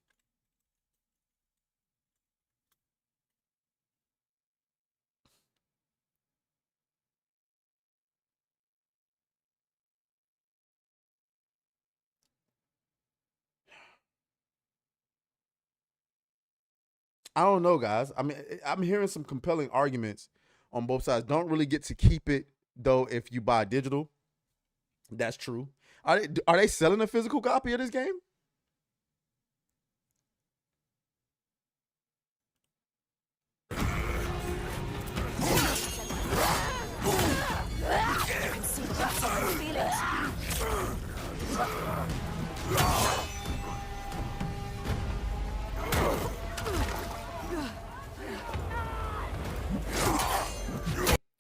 I don't know, guys. I mean, I'm hearing some compelling arguments on both sides. Don't really get to keep it though if you buy digital. That's true. Are they selling a physical copy of this game?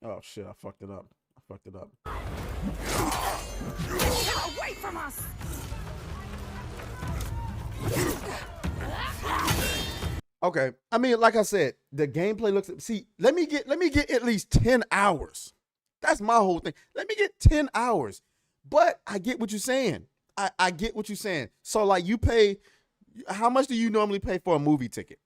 Oh shit! I fucked it up. Get away from us! Okay. I mean, like I said, the gameplay looks. See, let me get at least 10 hours. That's my whole thing. Let me get 10 hours. But I get what you're saying. I get what you're saying. So like, you pay. How much do you normally pay for a movie ticket?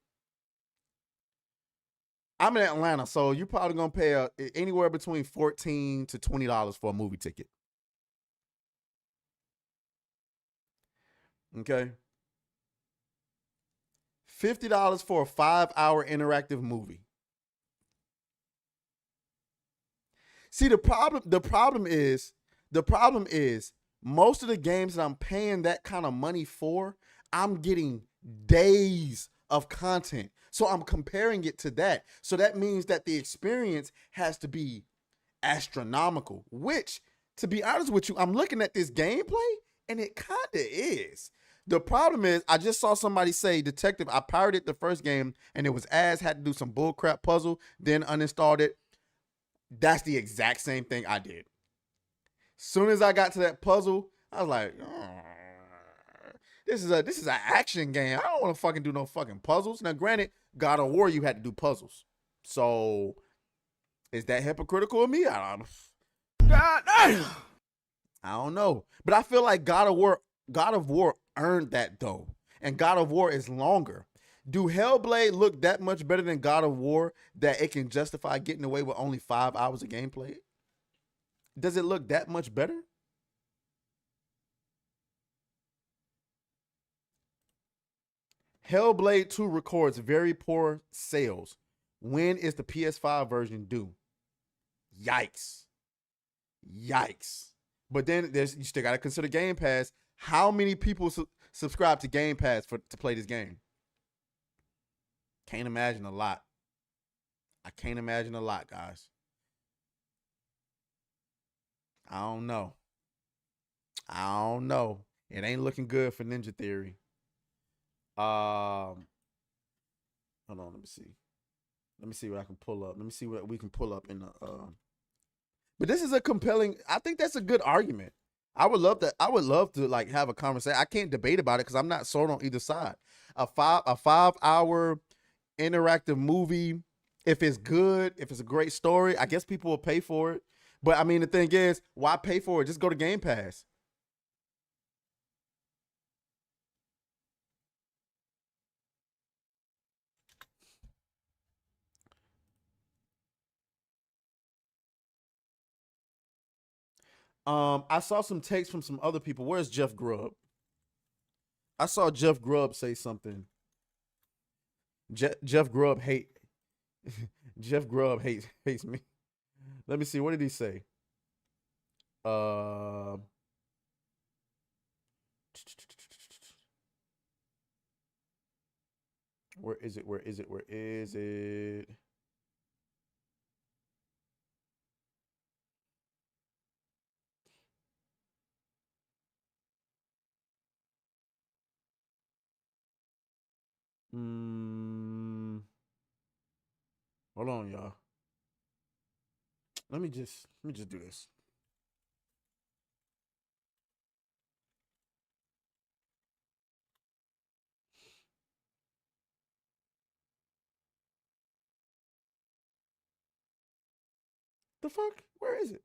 I'm in Atlanta, so you're probably gonna pay anywhere between $14 to $20 for a movie ticket. Okay. $50 for a 5-hour interactive movie. See, the problem is most of the games that I'm paying that kind of money for, I'm getting days of content. So I'm comparing it to that. So that means that the experience has to be astronomical, which, to be honest with you, I'm looking at this gameplay and it kind of is. The problem is, I just saw somebody say, Detective, I pirated the first game and it was ass, had to do some bullcrap puzzle, then uninstalled it. That's the exact same thing I did. Soon as I got to that puzzle, I was like, this is an action game. I don't want to fucking do no fucking puzzles. Now, granted, God of War, you had to do puzzles. So, is that hypocritical of me? I don't know. But I feel like God of War earned that though. And God of War is longer. Do Hellblade look that much better than God of War that it can justify getting away with only 5 hours of gameplay? Does it look that much better? Hellblade 2 records very poor sales. When is the PS5 version due? Yikes. But then you still got to consider Game Pass. How many people subscribe to Game Pass to play this game? Can't imagine a lot. I can't imagine a lot, guys. I don't know. It ain't looking good for Ninja Theory. Hold on, let me see what I can pull up. Let me see what we can pull up in the But this is a compelling, I think that's a good argument. I would love to like have a conversation. I can't debate about it because I'm not sold on either side. A 5-hour interactive movie, if it's good, if it's a great story, I guess people will pay for it. But I mean, the thing is, why pay for it? Just go to Game Pass. I saw some takes from some other people. Where's Jeff Grubb? I saw Jeff Grubb say something. Jeff Grubb Jeff Grubb hates me. Let me see. What did he say? Where is it? Hold on, y'all. Let me just do this. The fuck? Where is it?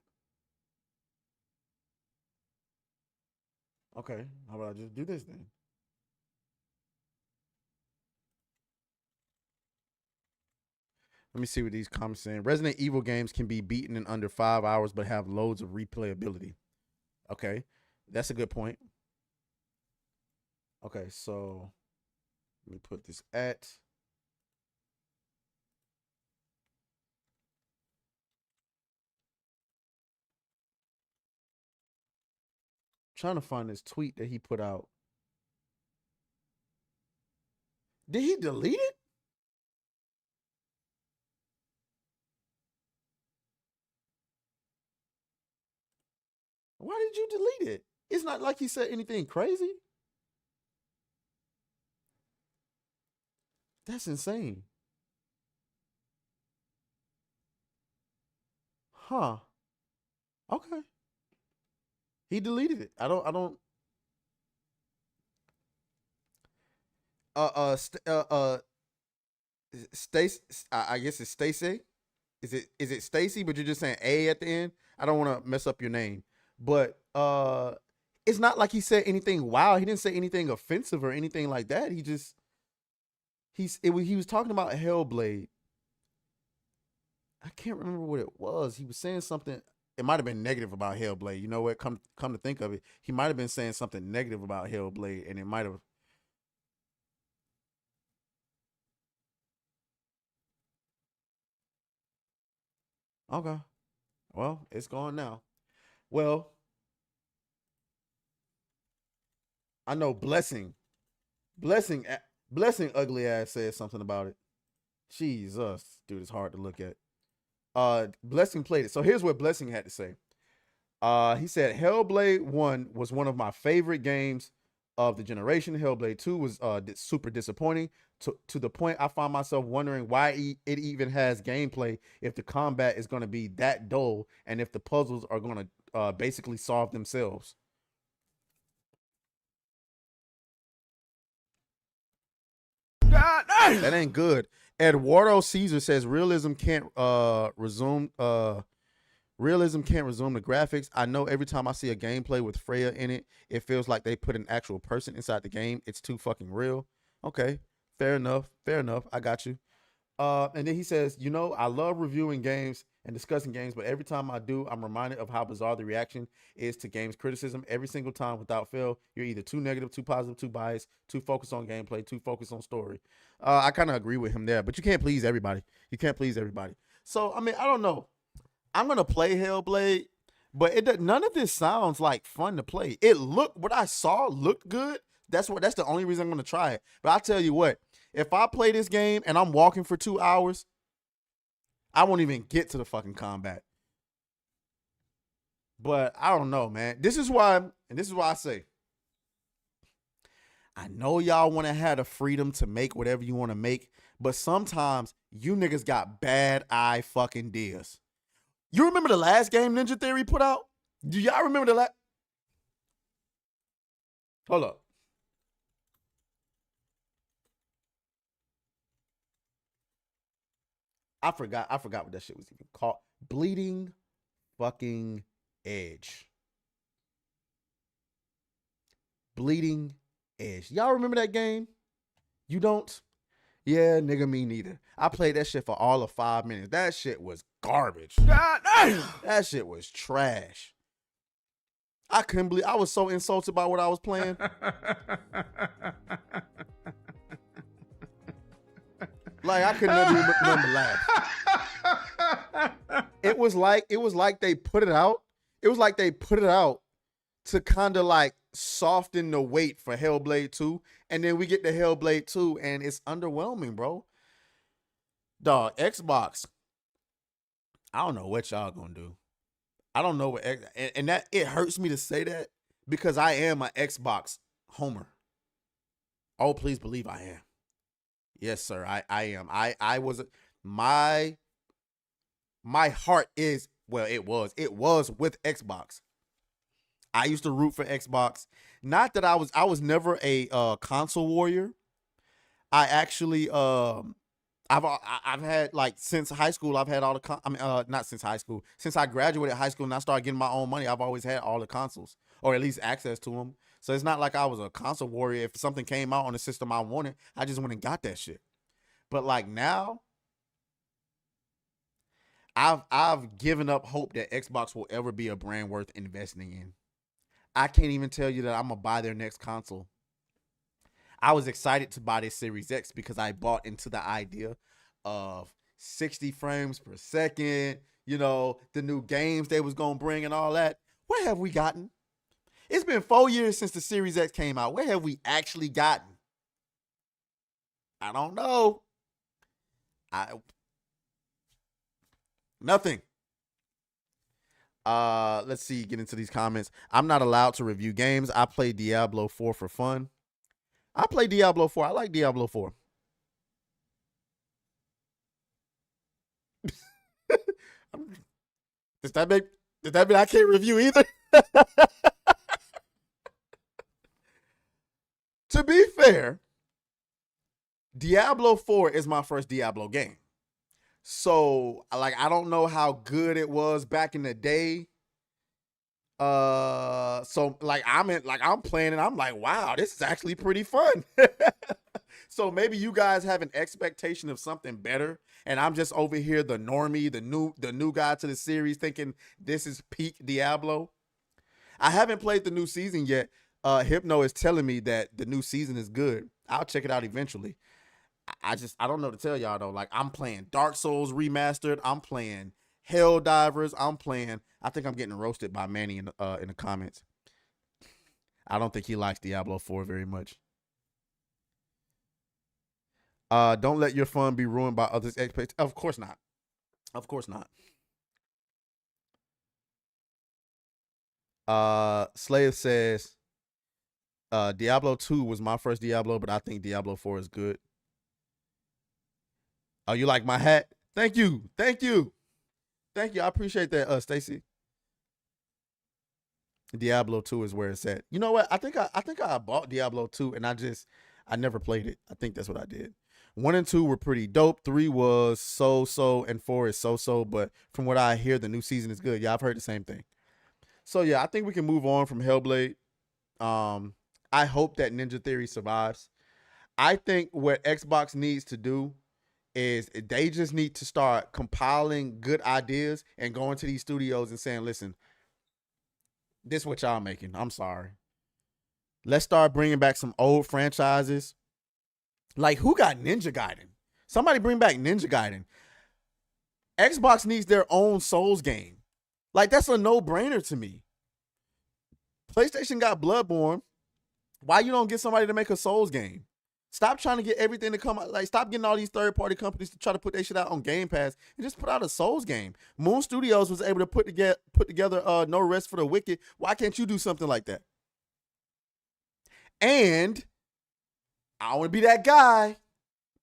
Okay, how about I just do this then? Let me see what these comments saying. Resident Evil games can be beaten in under 5 hours, but have loads of replayability. Okay, that's a good point. Okay, so let me put this at. trying to find this tweet that he put out. Did he delete it? Why did you delete it? It's not like he said anything crazy. That's insane. Huh. Okay. He deleted it. I don't Stacy, I guess it's Stacy. Is it Stacy, but you're just saying A at the end? I don't want to mess up your name. But it's not like he said anything wild. He didn't say anything offensive or anything like that. He was talking about Hellblade. I can't remember what it was. He was saying something. It might have been negative about Hellblade. You know what? Come to think of it, he might have been saying something negative about Hellblade, and it might have. Okay. Well, it's gone now. Well, I know Blessing, ugly ass said something about it. Jesus, dude, it's hard to look at. Blessing played it. So here's what Blessing had to say. He said Hellblade 1 was one of my favorite games of the generation. Hellblade 2 was super disappointing to the point I find myself wondering why it even has gameplay if the combat is going to be that dull and if the puzzles are going to basically solve themselves. That ain't good. Eduardo Caesar says realism can't resume the graphics. I know every time I see a gameplay with Freya in it, it feels like they put an actual person inside the game. It's too fucking real. Okay, fair enough. I got you. And then he says, I love reviewing games and discussing games, but every time I do, I'm reminded of how bizarre the reaction is to games criticism. Every single time, without fail, you're either too negative, too positive, too biased, too focused on gameplay, too focused on story. I kind of agree with him there, but you can't please everybody. So, I mean, I don't know. I'm going to play Hellblade, but none of this sounds like fun to play. What I saw looked good. That's the only reason I'm going to try it. But I'll tell you what, if I play this game and I'm walking for 2 hours, I won't even get to the fucking combat. But I don't know, man. This is why I say, I know y'all want to have the freedom to make whatever you want to make, but sometimes you niggas got bad eye fucking ideas. You remember the last game Ninja Theory put out? Do y'all remember the last? Hold up. I forgot what that shit was even called. Bleeding fucking Edge. Bleeding Edge. Y'all remember that game? You don't? Yeah, nigga, me neither. I played that shit for all of 5 minutes. That shit was garbage. God damn. That shit was trash. I couldn't believe I was so insulted by what I was playing. Like I could never remember laugh. It was like they put it out. It was like they put it out to kind of like soften the weight for Hellblade 2. And then we get to Hellblade 2 and it's underwhelming, bro. Dog, Xbox. I don't know what y'all gonna do. I don't know what, and that it hurts me to say that because I am an Xbox homer. Oh, please believe I am. Yes, sir. I am. I was my heart is it was with Xbox. I used to root for Xbox. Not that I was never a console warrior. I actually I've had like since high school I've had all the not since high school. Since I graduated high school and I started getting my own money, I've always had all the consoles or at least access to them. So it's not like I was a console warrior. If something came out on the system I wanted, I just went and got that shit. But like now, I've given up hope that Xbox will ever be a brand worth investing in. I can't even tell you that I'm gonna buy their next console. I was excited to buy this Series X because I bought into the idea of 60 frames per second, the new games they was gonna bring and all that. What have we gotten? It's been 4 years since the Series X came out. Where have we actually gotten? I don't know. Nothing. Let's see, get into these comments. I'm not allowed to review games. I play Diablo 4 for fun. I play Diablo 4. I like Diablo 4. Does that mean I can't review either? To be fair, Diablo 4 is my first Diablo game. So, like, I don't know how good it was back in the day. So like I'm playing and I'm like, wow, this is actually pretty fun. So maybe you guys have an expectation of something better, and I'm just over here, the normie, the new guy to the series, thinking this is peak Diablo. I haven't played the new season yet. Hypno is telling me that the new season is good. I'll check it out eventually. I don't know to tell y'all though. Like, I'm playing Dark Souls Remastered. I'm playing Helldivers. I think I'm getting roasted by Manny in the comments. I don't think he likes Diablo 4 very much. Don't let your fun be ruined by others' expectations. Of course not. Of course not. Slave says, Diablo 2 was my first Diablo, but I think Diablo 4 is good. Oh, you like my hat? Thank you. Thank you. Thank you. I appreciate that, Stacy. Diablo 2 is where it's at. You know what? I think I bought Diablo 2 and I never played it. I think that's what I did. 1 and 2 were pretty dope. 3 was so, and 4 is so. But from what I hear, the new season is good. Yeah, I've heard the same thing. So yeah, I think we can move on from Hellblade. I hope that Ninja Theory survives. I think what Xbox needs to do is they just need to start compiling good ideas and going to these studios and saying, listen, this is what y'all making. I'm sorry. Let's start bringing back some old franchises. Like, who got Ninja Gaiden? Somebody bring back Ninja Gaiden. Xbox needs their own Souls game. Like, that's a no-brainer to me. PlayStation got Bloodborne. Why you don't get somebody to make a Souls game? Stop trying to get everything to come out. Like, stop getting all these third-party companies to try to put their shit out on Game Pass and just put out a Souls game. Moon Studios was able to put together No Rest for the Wicked. Why can't you do something like that? And I don't want to be that guy,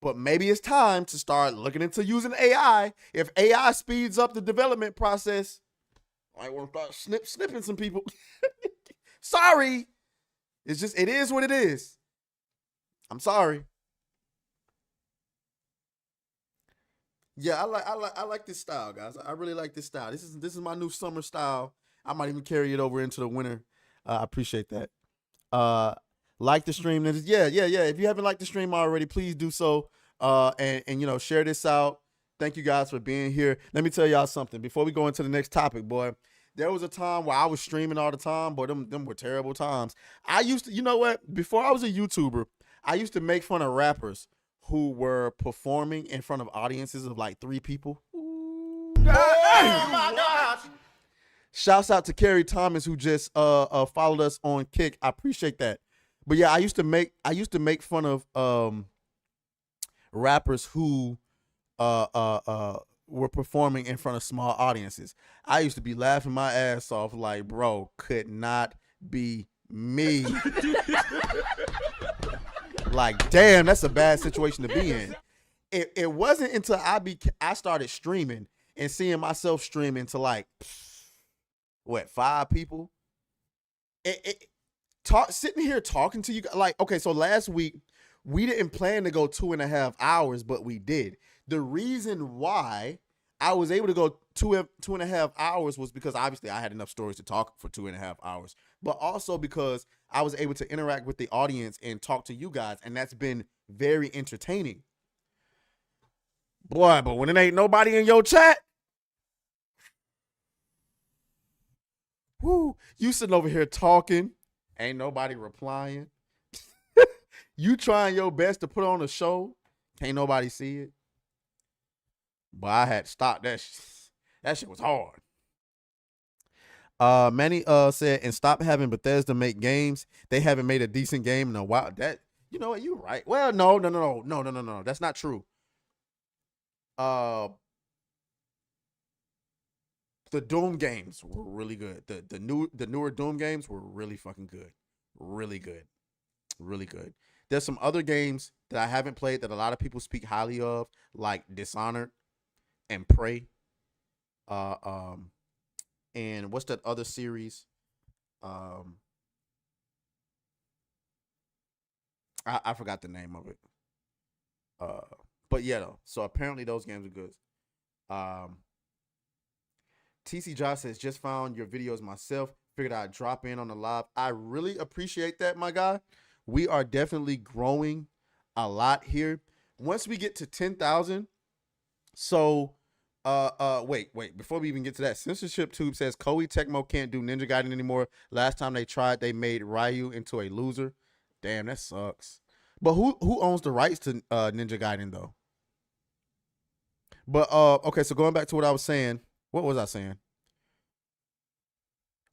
but maybe it's time to start looking into using AI. If AI speeds up the development process, I want to start snipping some people. Sorry. It is what it is. I'm sorry. Yeah, I like this style, guys. I really like this style. This is my new summer style. I might even carry it over into the winter. I appreciate that. Like the stream, ninjas. Yeah. If you haven't liked the stream already, please do so. And share this out. Thank you guys for being here. Let me tell y'all something before we go into the next topic, boy. There was a time where I was streaming all the time, but them were terrible times. I used to, you know what? Before I was a YouTuber, I used to make fun of rappers who were performing in front of audiences of like 3 people. Oh my gosh. Shouts out to Kerry Thomas, who just followed us on Kick. I appreciate that. But yeah, I used to make fun of rappers who were performing in front of small audiences. I used to be laughing my ass off like, bro, could not be me. Like, damn, that's a bad situation to be in. It wasn't until I started streaming and seeing myself streaming to like, 5 people? Sitting here talking to you, like, okay, so last week, we didn't plan to go 2.5 hours, but we did. The reason why I was able to go 2.5 hours was because obviously I had enough stories to talk for 2.5 hours, but also because I was able to interact with the audience and talk to you guys, and that's been very entertaining. Boy, but when it ain't nobody in your chat, whoo, you sitting over here talking, ain't nobody replying. You trying your best to put on a show, can't nobody see it. But I had to stop that. That shit was hard. Manny said, and stop having Bethesda make games. They haven't made a decent game in a while. That, you know what, you're right. Well, no. That's not true. The Doom games were really good. The newer Doom games were really fucking good. Really good. Really good. There's some other games that I haven't played that a lot of people speak highly of, like Dishonored and Prey. And what's that other series? I forgot the name of it. But yeah, though. So apparently those games are good. TC Josh says, just found your videos myself. Figured I'd drop in on the live. I really appreciate that, my guy. We are definitely growing a lot here. Once we get to 10,000, so wait, before we even get to that, Censorship Tube says Koei Tecmo can't do Ninja Gaiden anymore. Last time they tried, they made Ryu into a loser. Damn, that sucks. But who owns the rights to Ninja Gaiden though? But okay, so going back to what I was saying, what was I saying?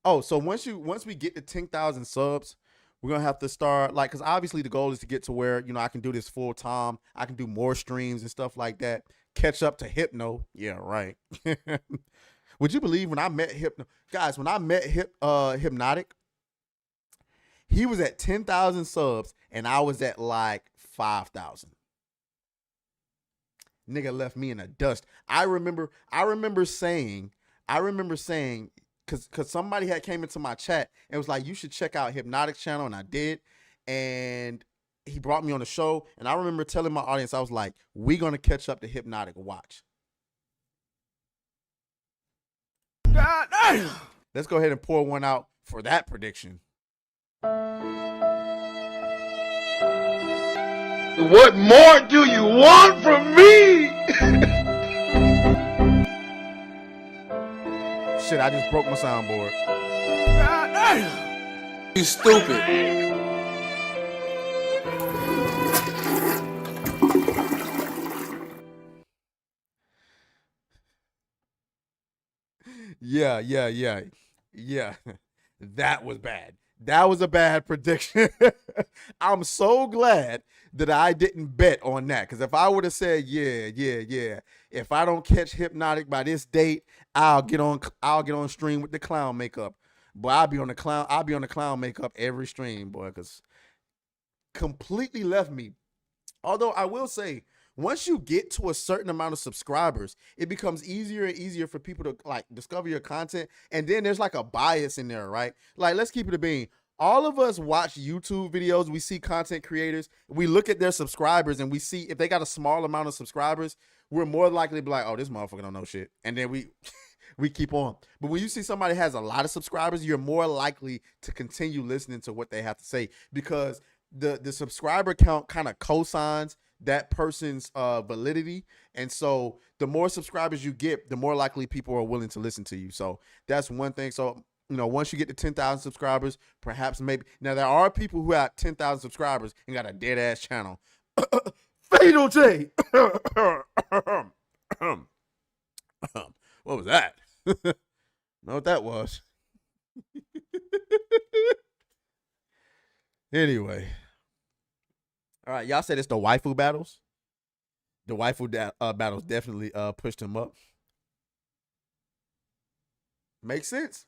Oh, so once we get to 10,000 subs, we're gonna have to start, like, because obviously the goal is to get to where, you know, I can do this full time. I can do more streams and stuff like that. Catch up to Hypno. Yeah, right. Would you believe when I met Hypno, guys? When I met Hypnotic, he was at 10,000 subs and I was at like 5,000. Nigga left me in the dust. I remember saying, because somebody had came into my chat and was like, you should check out Hypnotic's channel, and I did, and he brought me on the show, and I remember telling my audience, I was like, we gonna catch up to Hypnotic. Watch. God damn. Let's go ahead and pour one out for that prediction. What more do you want from me? Shit, I just broke my soundboard. God damn. You stupid. Yeah. That was bad. That was a bad prediction. I'm so glad that I didn't bet on that, because if I would have said, yeah, if I don't catch Hypnotic by this date, I'll get on stream with the clown makeup. Boy, I'll be on the clown makeup every stream, boy, because completely left me. Although I will say, once you get to a certain amount of subscribers, it becomes easier and easier for people to like discover your content. And then there's like a bias in there, right? Like, let's keep it a bean. All of us watch YouTube videos. We see content creators. We look at their subscribers and we see if they got a small amount of subscribers, we're more likely to be like, oh, this motherfucker don't know shit. And then we keep on. But when you see somebody has a lot of subscribers, you're more likely to continue listening to what they have to say, because the subscriber count kind of cosigns that person's validity. And so the more subscribers you get, the more likely people are willing to listen to you. So that's one thing. So, you know, once you get to 10,000 subscribers, perhaps maybe, now there are people who have 10,000 subscribers and got a dead ass channel. Fatal J. What was that? Know what that was. Anyway. All right, y'all said it's the waifu battles. The waifu battles definitely pushed him up. Makes sense.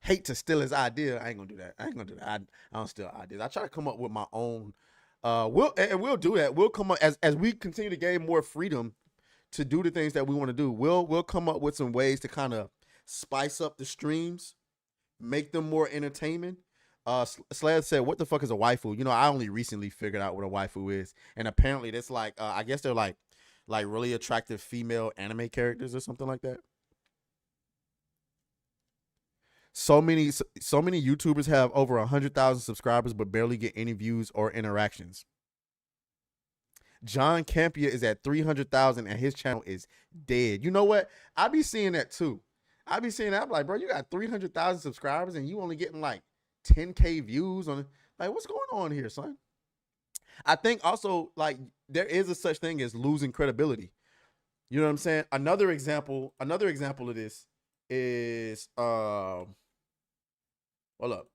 Hate to steal his idea. I ain't gonna do that. I don't steal ideas. I try to come up with my own. We'll do that. We'll come up as we continue to gain more freedom to do the things that we want to do. We'll come up with some ways to kind of spice up the streams, make them more entertaining. Sled said, what the fuck is a waifu? You know, I only recently figured out what a waifu is. And apparently that's like, I guess they're like really attractive female anime characters or something like that. So many YouTubers have over 100,000 subscribers, but barely get any views or interactions. John Campia is at 300,000 and his channel is dead. You know what? I be seeing that too. I be seeing that. I'm like, bro, you got 300,000 subscribers and you only getting like 10K views on it. Like, what's going on here, son? I think also, like, there is a such thing as losing credibility. You know what I'm saying? Another example of this is hold up.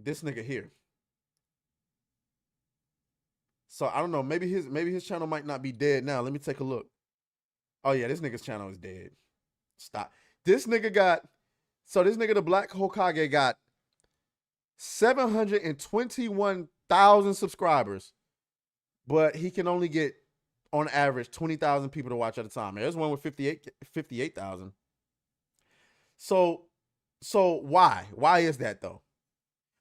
This nigga here. So I don't know. Maybe his channel might not be dead now. Let me take a look. Oh yeah, this nigga's channel is dead. Stop. This nigga the Black Hokage got 721,000 subscribers, but he can only get on average 20,000 people to watch at a time. There's one with 58,000. So why is that though?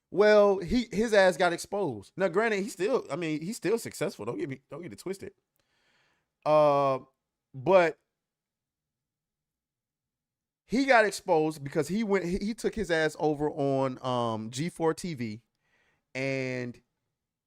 Well, his ass got exposed. Now, granted, he's still successful. Don't get it twisted. But he got exposed because he took his ass over on G4 TV, and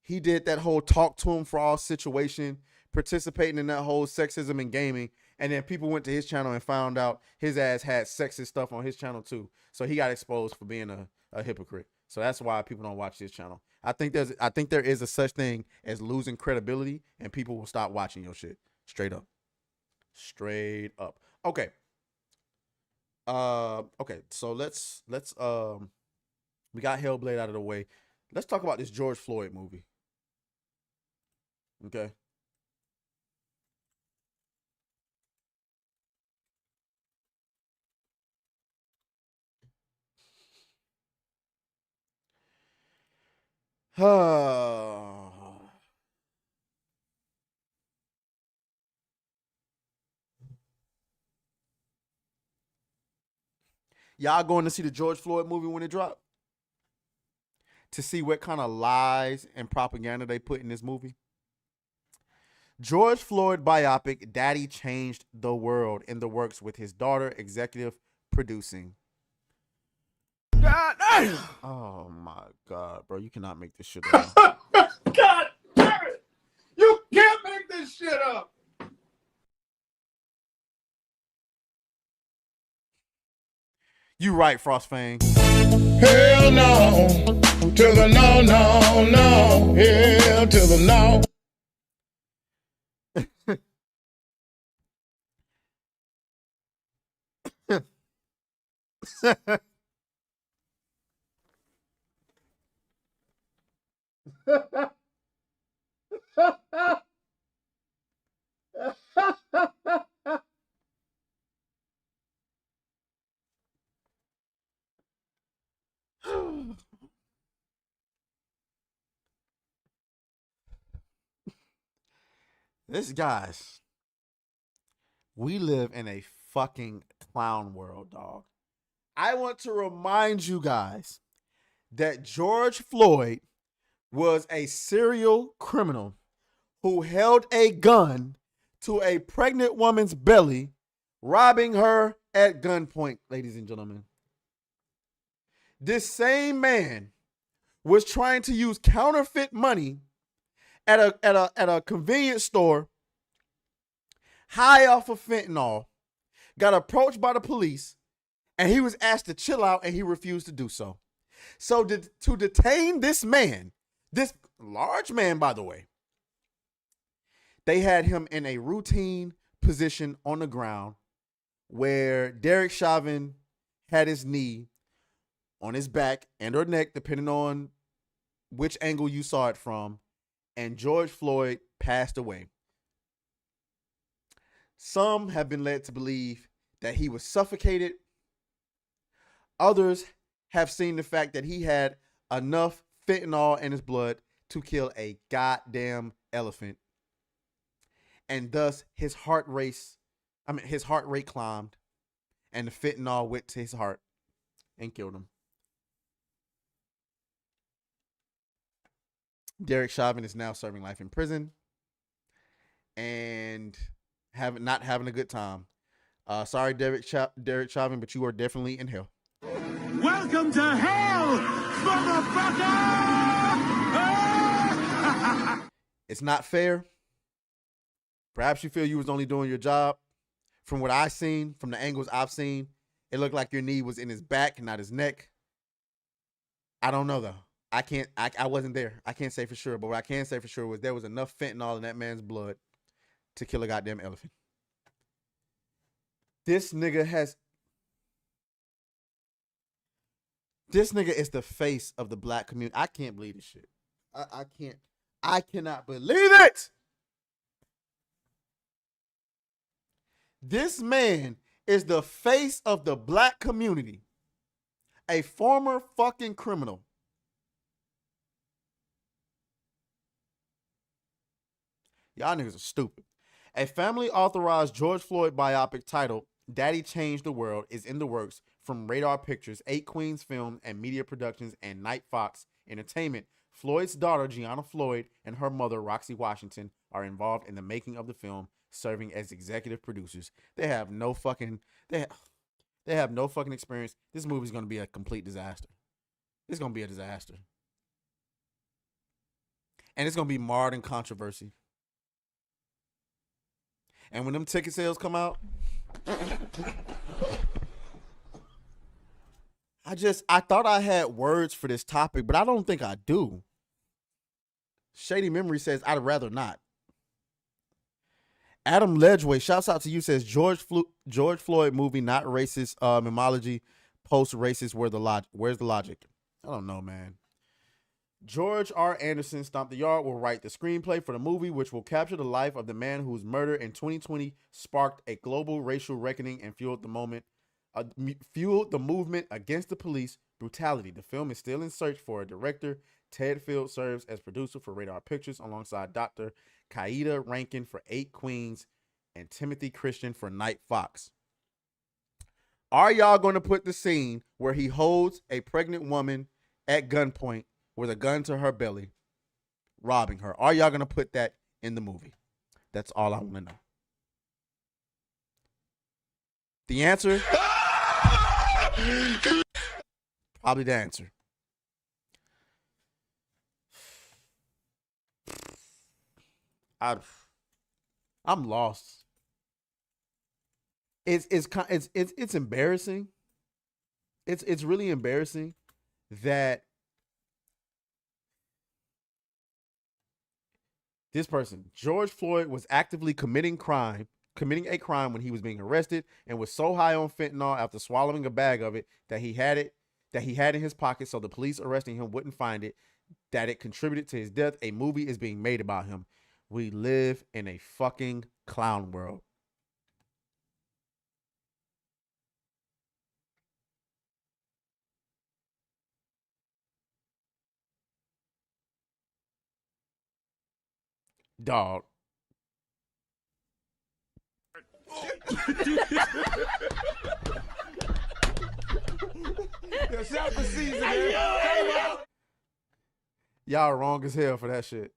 he did that whole talk to him for all situation, participating in that whole sexism in gaming. And then people went to his channel and found out his ass had sexist stuff on his channel too. So he got exposed for being a hypocrite. So that's why people don't watch this channel. I think there is a such thing as losing credibility, and people will stop watching your shit. Straight up. Okay. Okay. So let's we got Hellblade out of the way. Let's talk about this George Floyd movie. Okay. Y'all going to see the George Floyd movie when it dropped? To see what kind of lies and propaganda they put in this movie? George Floyd biopic Daddy Changed the World in the works with his daughter executive producing. God damn! Oh my God, bro. You cannot make this shit up. God damn it! You can't make this shit up! You right, Frostfang. Hell no! To the no, no, no! Hell to the no! Guys, we live in a fucking clown world, dog. I want to remind you guys that George Floyd was a serial criminal who held a gun to a pregnant woman's belly, robbing her at gunpoint, ladies and gentlemen. This same man was trying to use counterfeit money at a convenience store, high off of fentanyl, got approached by the police, and he was asked to chill out, and he refused to do so. So to detain this man, this large man, by the way, they had him in a routine position on the ground where Derek Chauvin had his knee on his back and or neck, depending on which angle you saw it from, and George Floyd passed away. Some have been led to believe that he was suffocated. Others have seen the fact that he had enough fentanyl in his blood to kill a goddamn elephant. And thus his heart rate climbed, and the fentanyl went to his heart and killed him. Derek Chauvin is now serving life in prison and not having a good time. Sorry, Derek Chauvin, but you are definitely in hell. Welcome to hell, motherfucker! It's not fair. Perhaps you feel you was only doing your job. from what I've seen, from the angles I've seen, it looked like your knee was in his back, not his neck. I don't know though. I wasn't there. I can't say for sure, but what I can say for sure was there was enough fentanyl in that man's blood to kill a goddamn elephant. This nigga is the face of the black community. I can't believe this shit. I cannot believe it. This man is the face of the black community. A former fucking criminal. Y'all niggas are stupid. A family-authorized George Floyd biopic titled Daddy Changed the World is in the works from Radar Pictures, 8 Queens Film and Media Productions, and Night Fox Entertainment. Floyd's daughter, Gianna Floyd, and her mother, Roxy Washington, are involved in the making of the film, serving as executive producers. They have no fucking experience. This movie's going to be a complete disaster. It's going to be a disaster. And it's going to be marred in controversy. And when them ticket sales come out, I thought I had words for this topic, but I don't think I do. Shady Memory says, I'd rather not. Adam Ledgeway, shouts out to you, says, George Floyd movie, not racist, memology, post-racist, where's the logic? I don't know, man. George R. Anderson, Stomp the Yard, will write the screenplay for the movie, which will capture the life of the man whose murder in 2020 sparked a global racial reckoning and fueled the movement against the police brutality. The film is still in search for a director. Ted Field serves as producer for Radar Pictures alongside Dr. Kaida Rankin for 8 Queens and Timothy Christian for Night Fox. Are y'all going to put the scene where he holds a pregnant woman at gunpoint with a gun to her belly, robbing her? Are y'all going to put that in the movie? That's all I want to know. The answer? Probably the answer. I'm lost. It's embarrassing. It's really embarrassing that this person, George Floyd, was actively committing a crime when he was being arrested and was so high on fentanyl after swallowing a bag of it that he had in his pocket so the police arresting him wouldn't find it, that it contributed to his death. A movie is being made about him. We live in a fucking clown world. Dog. Y'all wrong as hell for that shit.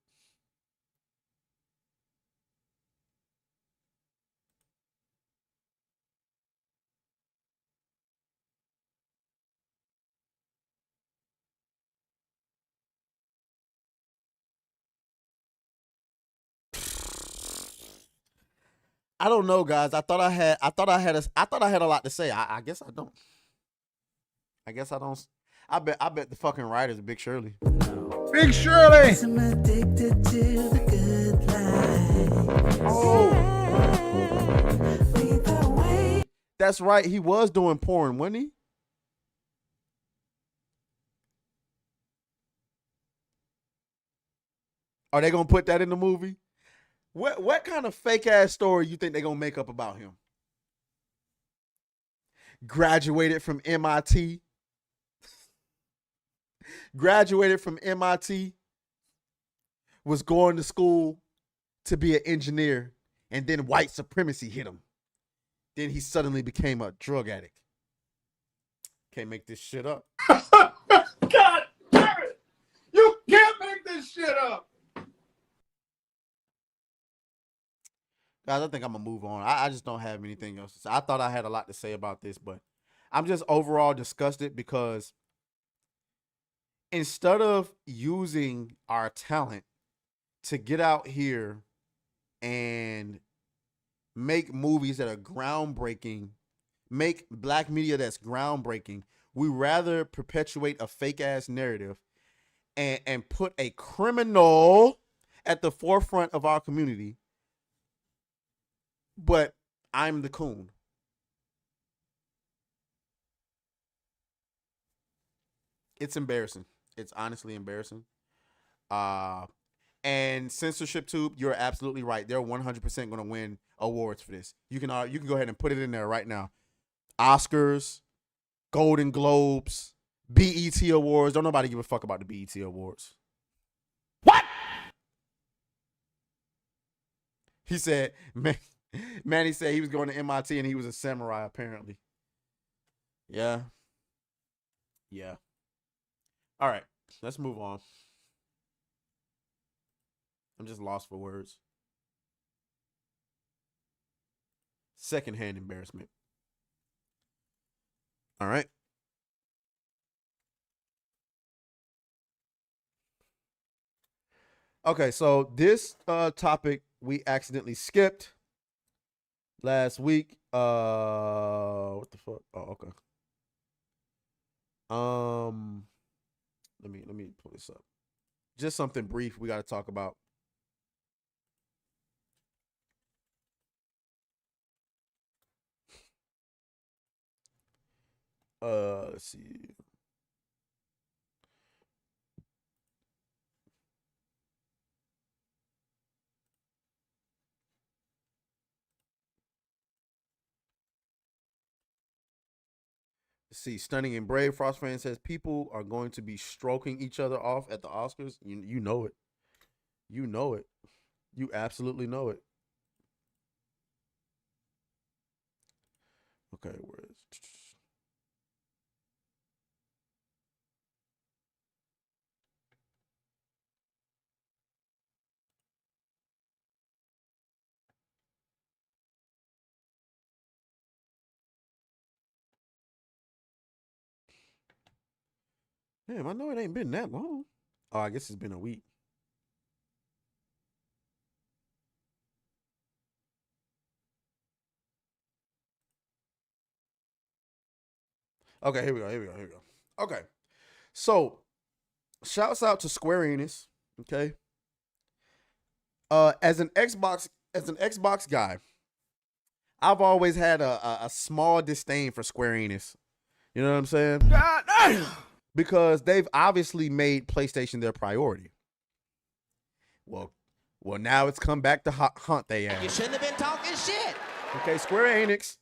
I don't know, guys. I thought I had a lot to say. I guess I don't. I bet the fucking writer's Big Shirley. Big Shirley! I'm addicted to the good life. Oh. Lead the way. That's right. He was doing porn, wasn't he? Are they gonna put that in the movie? What kind of fake ass story you think they're gonna make up about him? Graduated from MIT. Was going to school to be an engineer, and then white supremacy hit him. Then he suddenly became a drug addict. Can't make this shit up. God damn it! You can't make this shit up! Guys, I think I'm going to move on. I just don't have anything else to say. I thought I had a lot to say about this, but I'm just overall disgusted because instead of using our talent to get out here and make movies that are groundbreaking, make black media that's groundbreaking. We rather perpetuate a fake ass narrative and put a criminal at the forefront of our community. But I'm the coon. It's embarrassing. It's honestly embarrassing. And censorship tube, you're absolutely right. They're 100% going to win awards for this. You can go ahead and put it in there right now. Oscars, Golden Globes, BET Awards. Don't nobody give a fuck about the BET Awards. What? He said, Manny said he was going to MIT and he was a samurai, apparently. Yeah. Yeah. All right. Let's move on. I'm just lost for words. Secondhand embarrassment. All right. Okay, so this topic we accidentally skipped last week. What the fuck? Oh, okay. Let me pull this up. Just something brief we got to talk about. Let's see. Stunning and Brave. Frost fan says people are going to be stroking each other off at the Oscars. You know it. You know it. You absolutely know it. Okay, where is it? Damn, I know it ain't been that long. Oh, I guess it's been a week. Okay, here we go. Okay. So, shouts out to Square Enix, okay? As an Xbox guy, I've always had a small disdain for Square Enix. You know what I'm saying? God damn! Because they've obviously made PlayStation their priority. Well, now it's come back to haunt they ass. You shouldn't have been talking shit. Okay, Square Enix,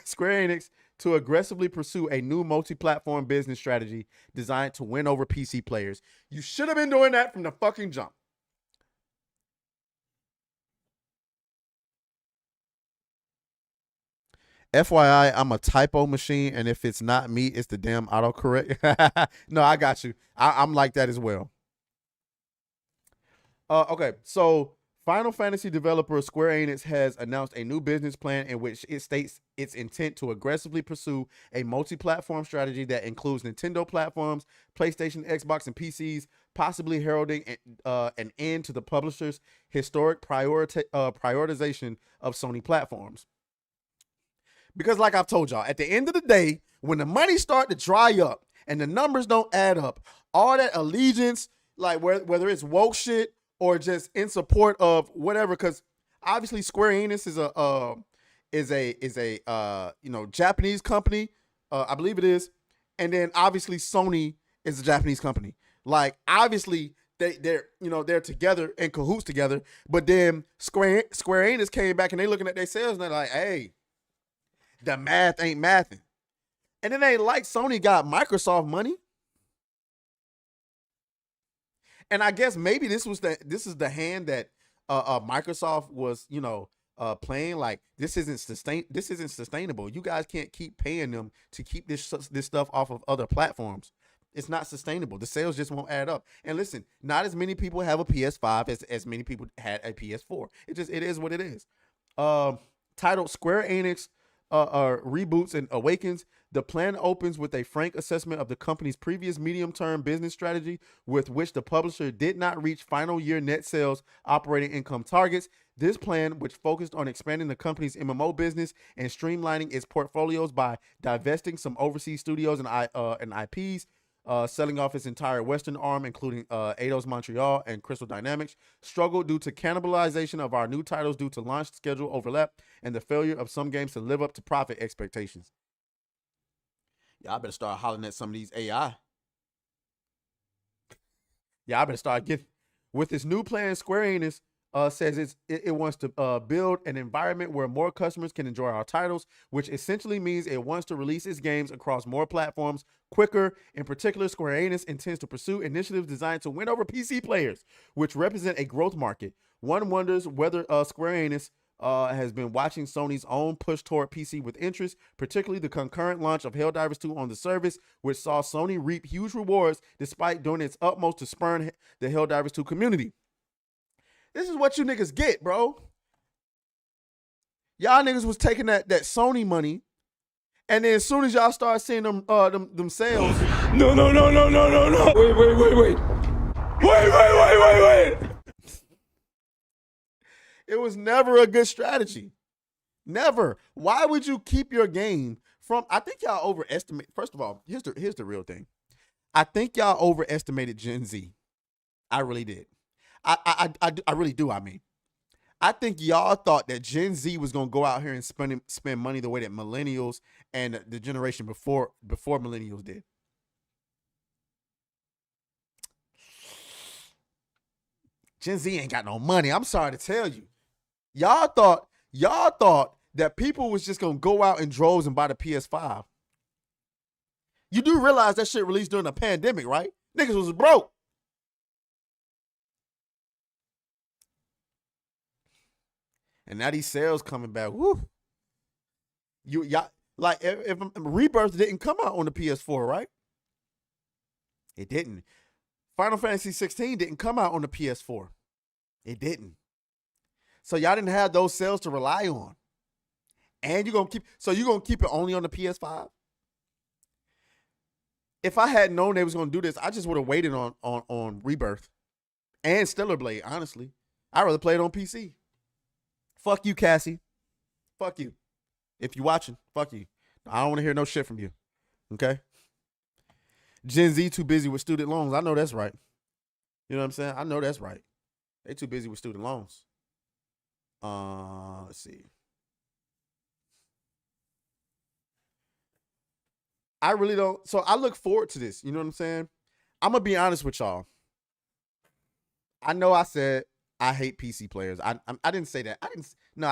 Square Enix to aggressively pursue a new multi-platform business strategy designed to win over PC players. You should have been doing that from the fucking jump. FYI, I'm a typo machine, and if it's not me, it's the damn autocorrect. No, I got you. I'm like that as well. Okay, so Final Fantasy developer Square Enix has announced a new business plan in which it states its intent to aggressively pursue a multi-platform strategy that includes Nintendo platforms, PlayStation, Xbox, and PCs, possibly heralding an end to the publisher's historic prioritization of Sony platforms. Because like I've told y'all, at the end of the day, when the money start to dry up and the numbers don't add up, all that allegiance, like whether it's woke shit or just in support of whatever, because obviously Square Enix is a Japanese company, I believe it is, and then obviously Sony is a Japanese company. Like obviously they're together in cahoots together, but then Square Enix came back and they looking at their sales and they're like, hey, the math ain't mathing. And it ain't like Sony got Microsoft money. And I guess maybe this is the hand that Microsoft was, playing. Like this isn't sustainable. You guys can't keep paying them to keep this stuff off of other platforms. It's not sustainable. The sales just won't add up. And listen, not as many people have a PS5 as many people had a PS4. It is what it is. Titled Square Enix reboots and awakens, The plan opens with a frank assessment of the company's previous medium-term business strategy, with which the publisher did not reach final year net sales operating income targets. This plan, which focused on expanding the company's MMO business and streamlining its portfolios by divesting some overseas studios and IPs, selling off its entire Western arm, including Eidos Montreal and Crystal Dynamics, struggled due to cannibalization of our new titles due to launch schedule overlap and the failure of some games to live up to profit expectations. Yeah, I better start hollering at some of these AI. Yeah, I better start getting with this new plan. Square Enix says it wants to build an environment where more customers can enjoy our titles, which essentially means it wants to release its games across more platforms quicker. In particular, Square Enix intends to pursue initiatives designed to win over PC players, which represent a growth market. One wonders whether Square Enix has been watching Sony's own push toward PC with interest, particularly the concurrent launch of Helldivers 2 on the service, which saw Sony reap huge rewards despite doing its utmost to spurn the Helldivers 2 community. This is what you niggas get, bro. Y'all niggas was taking that Sony money, and then as soon as y'all start seeing them sales. No. Wait. It was never a good strategy. Never. Why would you keep your game from? I think y'all overestimate. First of all, here's the real thing. I think y'all overestimated Gen Z. I really did. I really do. I mean, I think y'all thought that Gen Z was gonna go out here and spend money the way that millennials and the generation before millennials did. Gen Z ain't got no money. I'm sorry to tell you. Y'all thought that people was just gonna go out in droves and buy the PS5. You do realize that shit released during a pandemic, right? Niggas was broke. And now these sales coming back. Woo. Y'all like if Rebirth didn't come out on the PS4, right? It didn't. Final Fantasy 16 didn't come out on the PS4. It didn't. So y'all didn't have those sales to rely on. And you're gonna keep it only on the PS5? If I had known they was gonna do this, I just would have waited on Rebirth and Stellar Blade, honestly. I'd rather play it on PC. Fuck you, Cassie. Fuck you. If you watching, fuck you. I don't want to hear no shit from you. Okay? Gen Z too busy with student loans. I know that's right. You know what I'm saying? I know that's right. They too busy with student loans. Let's see. I really don't. So I look forward to this. You know what I'm saying? I'm going to be honest with y'all. I know I said I hate PC players. I didn't say that. I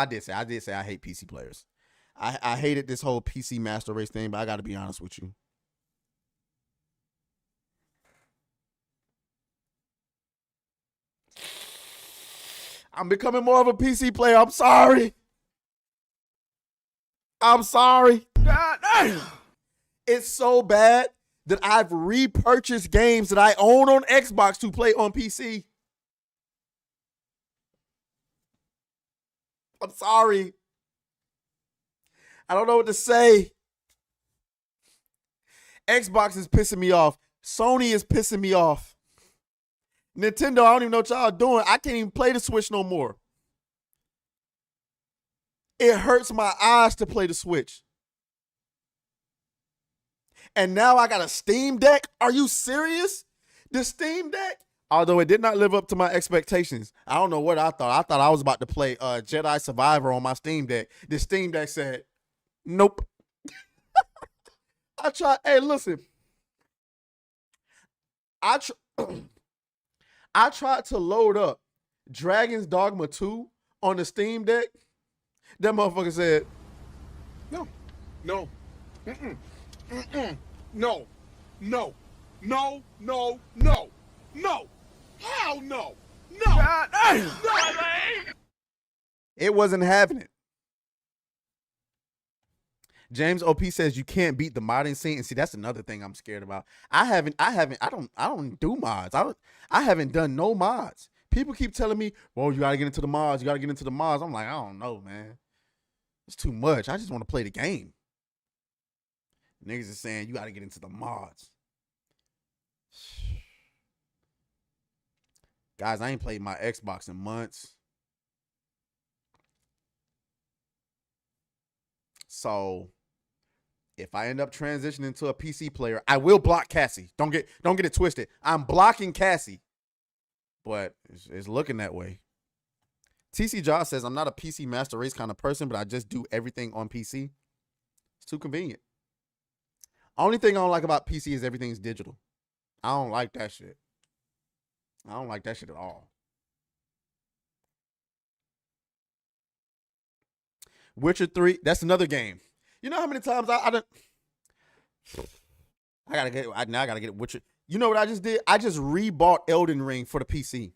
did say I hate PC players. I hated this whole PC master race thing, but I got to be honest with you. I'm becoming more of a PC player. I'm sorry. God damn. It's so bad that I've repurchased games that I own on Xbox to play on PC. I'm sorry. I don't know what to say. Xbox is pissing me off. Sony is pissing me off. Nintendo, I don't even know what y'all doing. I can't even play the Switch no more. It hurts my eyes to play the Switch. And now I got a Steam Deck? Are you serious? The Steam Deck? Although it did not live up to my expectations. I don't know what I thought. I thought I was about to play Jedi Survivor on my Steam Deck. The Steam Deck said, nope. I tried. Hey, listen. I tried to load up Dragon's Dogma 2 on the Steam Deck. That motherfucker said, No. No. Hell no. No. it wasn't having it. James OP says you can't beat the modding scene, and see that's another thing I'm scared about. I don't do mods. I haven't done no mods. People keep telling me, "Well, you gotta get into the mods. You gotta get into the mods." I'm like, I don't know, man. It's too much. I just want to play the game. Niggas is saying you got to get into the mods. Guys, I ain't played my Xbox in months. So if I end up transitioning to a PC player, I will block Cassie. Don't get it twisted. I'm blocking Cassie. But it's looking that way. TC Josh says, I'm not a PC master race kind of person, but I just do everything on PC. It's too convenient. Only thing I don't like about PC is everything's digital. I don't like that shit. I don't like that shit at all. Witcher 3, that's another game. You know how many times I gotta get Witcher. You know what I just did? I just rebought Elden Ring for the PC.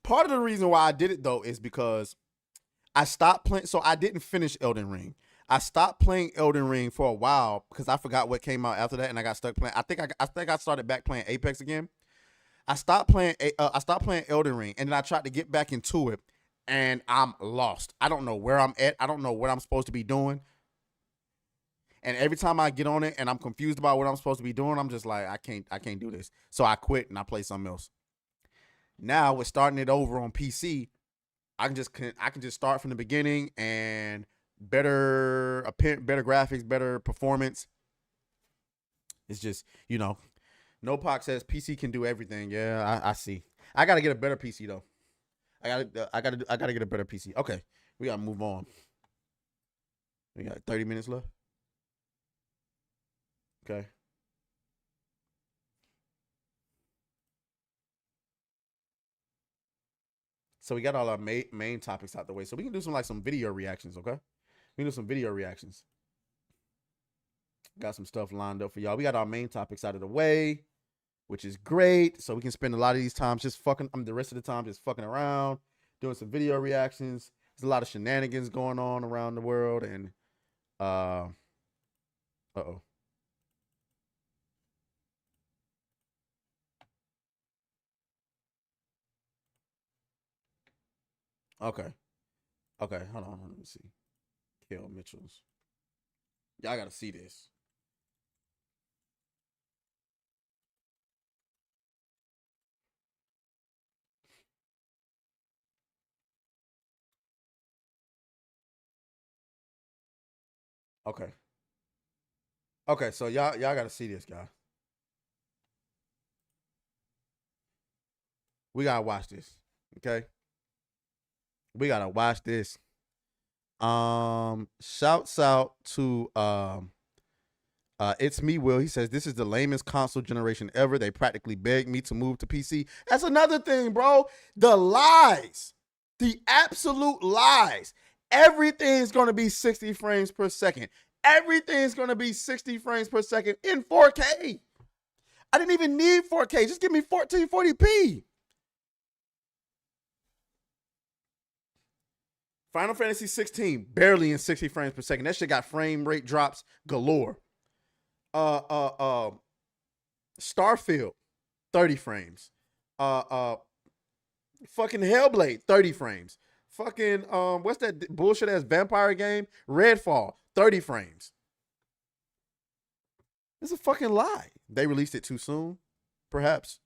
Part of the reason why I did it though is because I stopped playing. So I didn't finish Elden Ring. I stopped playing Elden Ring for a while because I forgot what came out after that, and I got stuck playing. I think I started back playing Apex again. I stopped playing Elden Ring, and then I tried to get back into it, and I'm lost. I don't know where I'm at. I don't know what I'm supposed to be doing. And every time I get on it and I'm confused about what I'm supposed to be doing, I'm just like, I can't do this. So I quit and I play something else. Now with starting it over on PC, I can just start from the beginning and better graphics, better performance. It's just, you know, No Poc says PC can do everything. Yeah, I see. I gotta get a better PC though. I gotta get a better PC. Okay, we gotta move on. We got 30 minutes left. Okay. So we got all our main topics out the way. So we can do some video reactions, okay? We can do some video reactions. Got some stuff lined up for y'all. We got our main topics out of the way, which is great. So we can spend a lot of these times just the rest of the time just fucking around, doing some video reactions. There's a lot of shenanigans going on around the world, and uh-oh. Okay, hold on, let me see. Kel Mitchell's. Y'all gotta see this. Okay, so y'all gotta see this, guys. We gotta watch this, okay? We gotta watch this. Shouts out to It's Me Will. He says, this is the lamest console generation ever. They practically begged me to move to PC. That's another thing, bro. The lies. The absolute lies. Everything's gonna be 60 frames per second. Everything's gonna be 60 frames per second in 4K. I didn't even need 4K. Just give me 1440p. Final Fantasy 16, barely in 60 frames per second. That shit got frame rate drops galore. Starfield, 30 frames. Fucking Hellblade, 30 frames. Fucking, what's that bullshit ass vampire game? Redfall, 30 frames. It's a fucking lie. They released it too soon. Perhaps.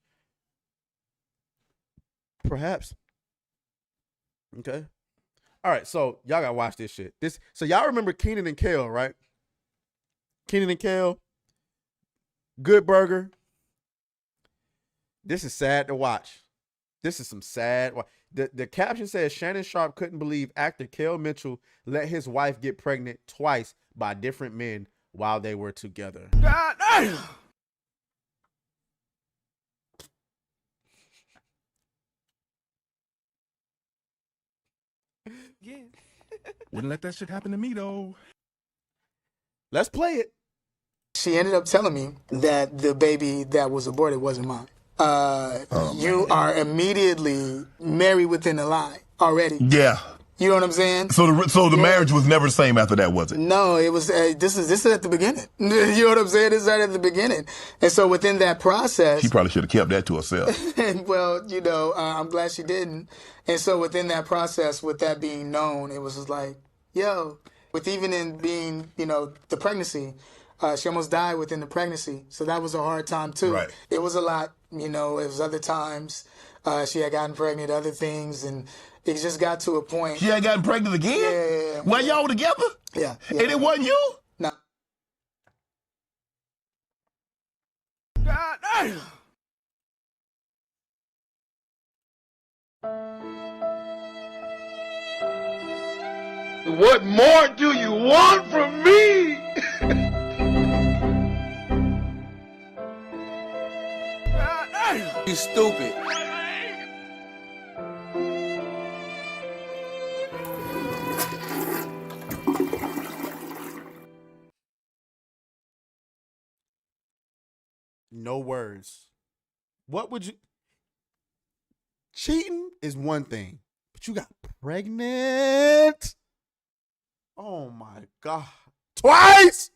Okay. All right, so y'all gotta watch this shit. So y'all remember Kenan and Kel, right? Kenan and Kel, Good Burger. This is sad to watch. This is some sad. The caption says Shannon Sharp couldn't believe actor Kel Mitchell let his wife get pregnant twice by different men while they were together. God damn! Yeah. Wouldn't let that shit happen to me though. Let's play it. She ended up telling me that the baby that was aborted wasn't mine. You are immediately married within a lie already. Yeah. You know what I'm saying? So the marriage was never the same after that, was it? No, it was. This is at the beginning. You know what I'm saying? This is right at the beginning. And so within that process, She probably should have kept that to herself. and well, you know, I'm glad she didn't. And so within that process, with that being known, it was just like, yo, With even in being, the pregnancy, she almost died within the pregnancy. So that was a hard time too. Right. It was a lot, it was other times. She had gotten pregnant, other things, and it just got to a point. She had gotten pregnant again? Yeah. While y'all were together? Yeah. And it wasn't you? No. God damn. What more do you want from me? God damn. You stupid. No words. What would you? Cheating is one thing, but you got pregnant. Oh my God. Twice?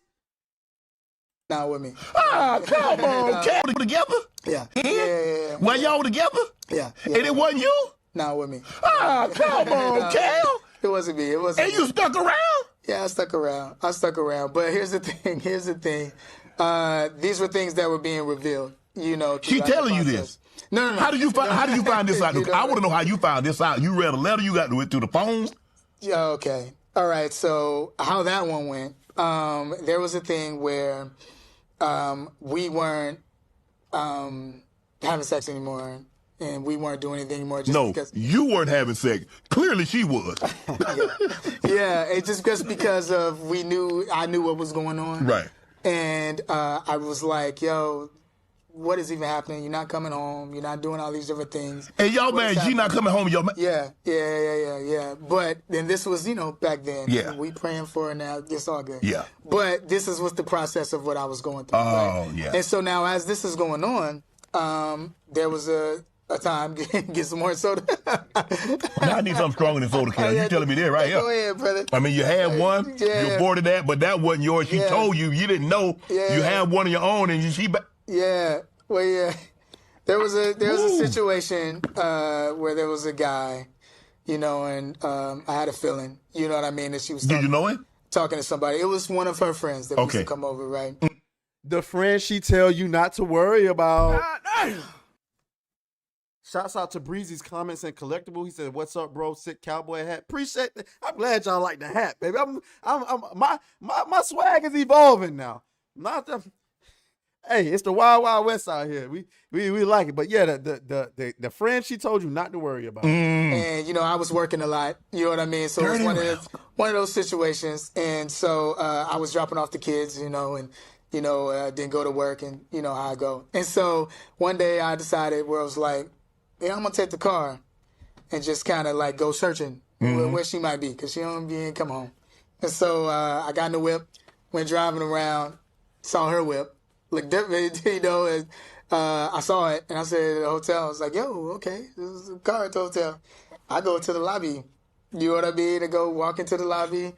Not with me. Ah, come on, Cat. Together? Yeah. Yeah. While y'all were together? Yeah. And it wasn't you? Not with me. Ah, come on, Cal. It wasn't me. It wasn't And me. you stuck around? Yeah, I stuck around. But here's the thing. These were things that were being revealed, She telling you this? No. How did you find this out? I want to know how you found this out. You read a letter, you got to it through the phone? Yeah, okay. All right, so how that one went, there was a thing where we weren't having sex anymore, and we weren't doing anything anymore because... you weren't having sex. Clearly she was. Yeah, it's just because of I knew what was going on. Right. And I was like, yo, what is even happening? You're not coming home. You're not doing all these different things. And y'all man, she not coming home. Yeah. But then this was, back then. Yeah. We praying for her now. It's all good. Yeah. But this is what the process of what I was going through. Oh, right? yeah. And so now as this is going on, there was a time, get some more soda. Now I need something stronger than soda can. You telling me that right here. Go ahead, brother. I mean, you had one, you aborted that, but that wasn't yours. She told you, you didn't know you had one of your own, and Yeah, well, yeah. There was a situation where there was a guy, and I had a feeling, you know what I mean, that she was Did you know him? Talking to somebody. It was one of her friends that used to come over, right? The friend she tell you not to worry about. Shouts out to Breezy's comments and collectible. He said, "What's up, bro? Sick cowboy hat. Appreciate that. I'm glad y'all like the hat, baby. My swag is evolving now. Not the Hey, it's the Wild Wild West out here. We like it. But yeah, the friend she told you not to worry about. And I was working a lot. You know what I mean? So it was one of those situations. And so I was dropping off the kids, and didn't go to work, and you know how I go. And so one day I decided where I was like, I'm gonna take the car and just kind of like go searching where she might be, because she ain't come home. And so I got in the whip, went driving around, saw her whip, looked different, and I saw it, and I said at the hotel, I was like, yo, okay, this is a car at the hotel. I go to the lobby, you know what I mean? I go walk into the lobby.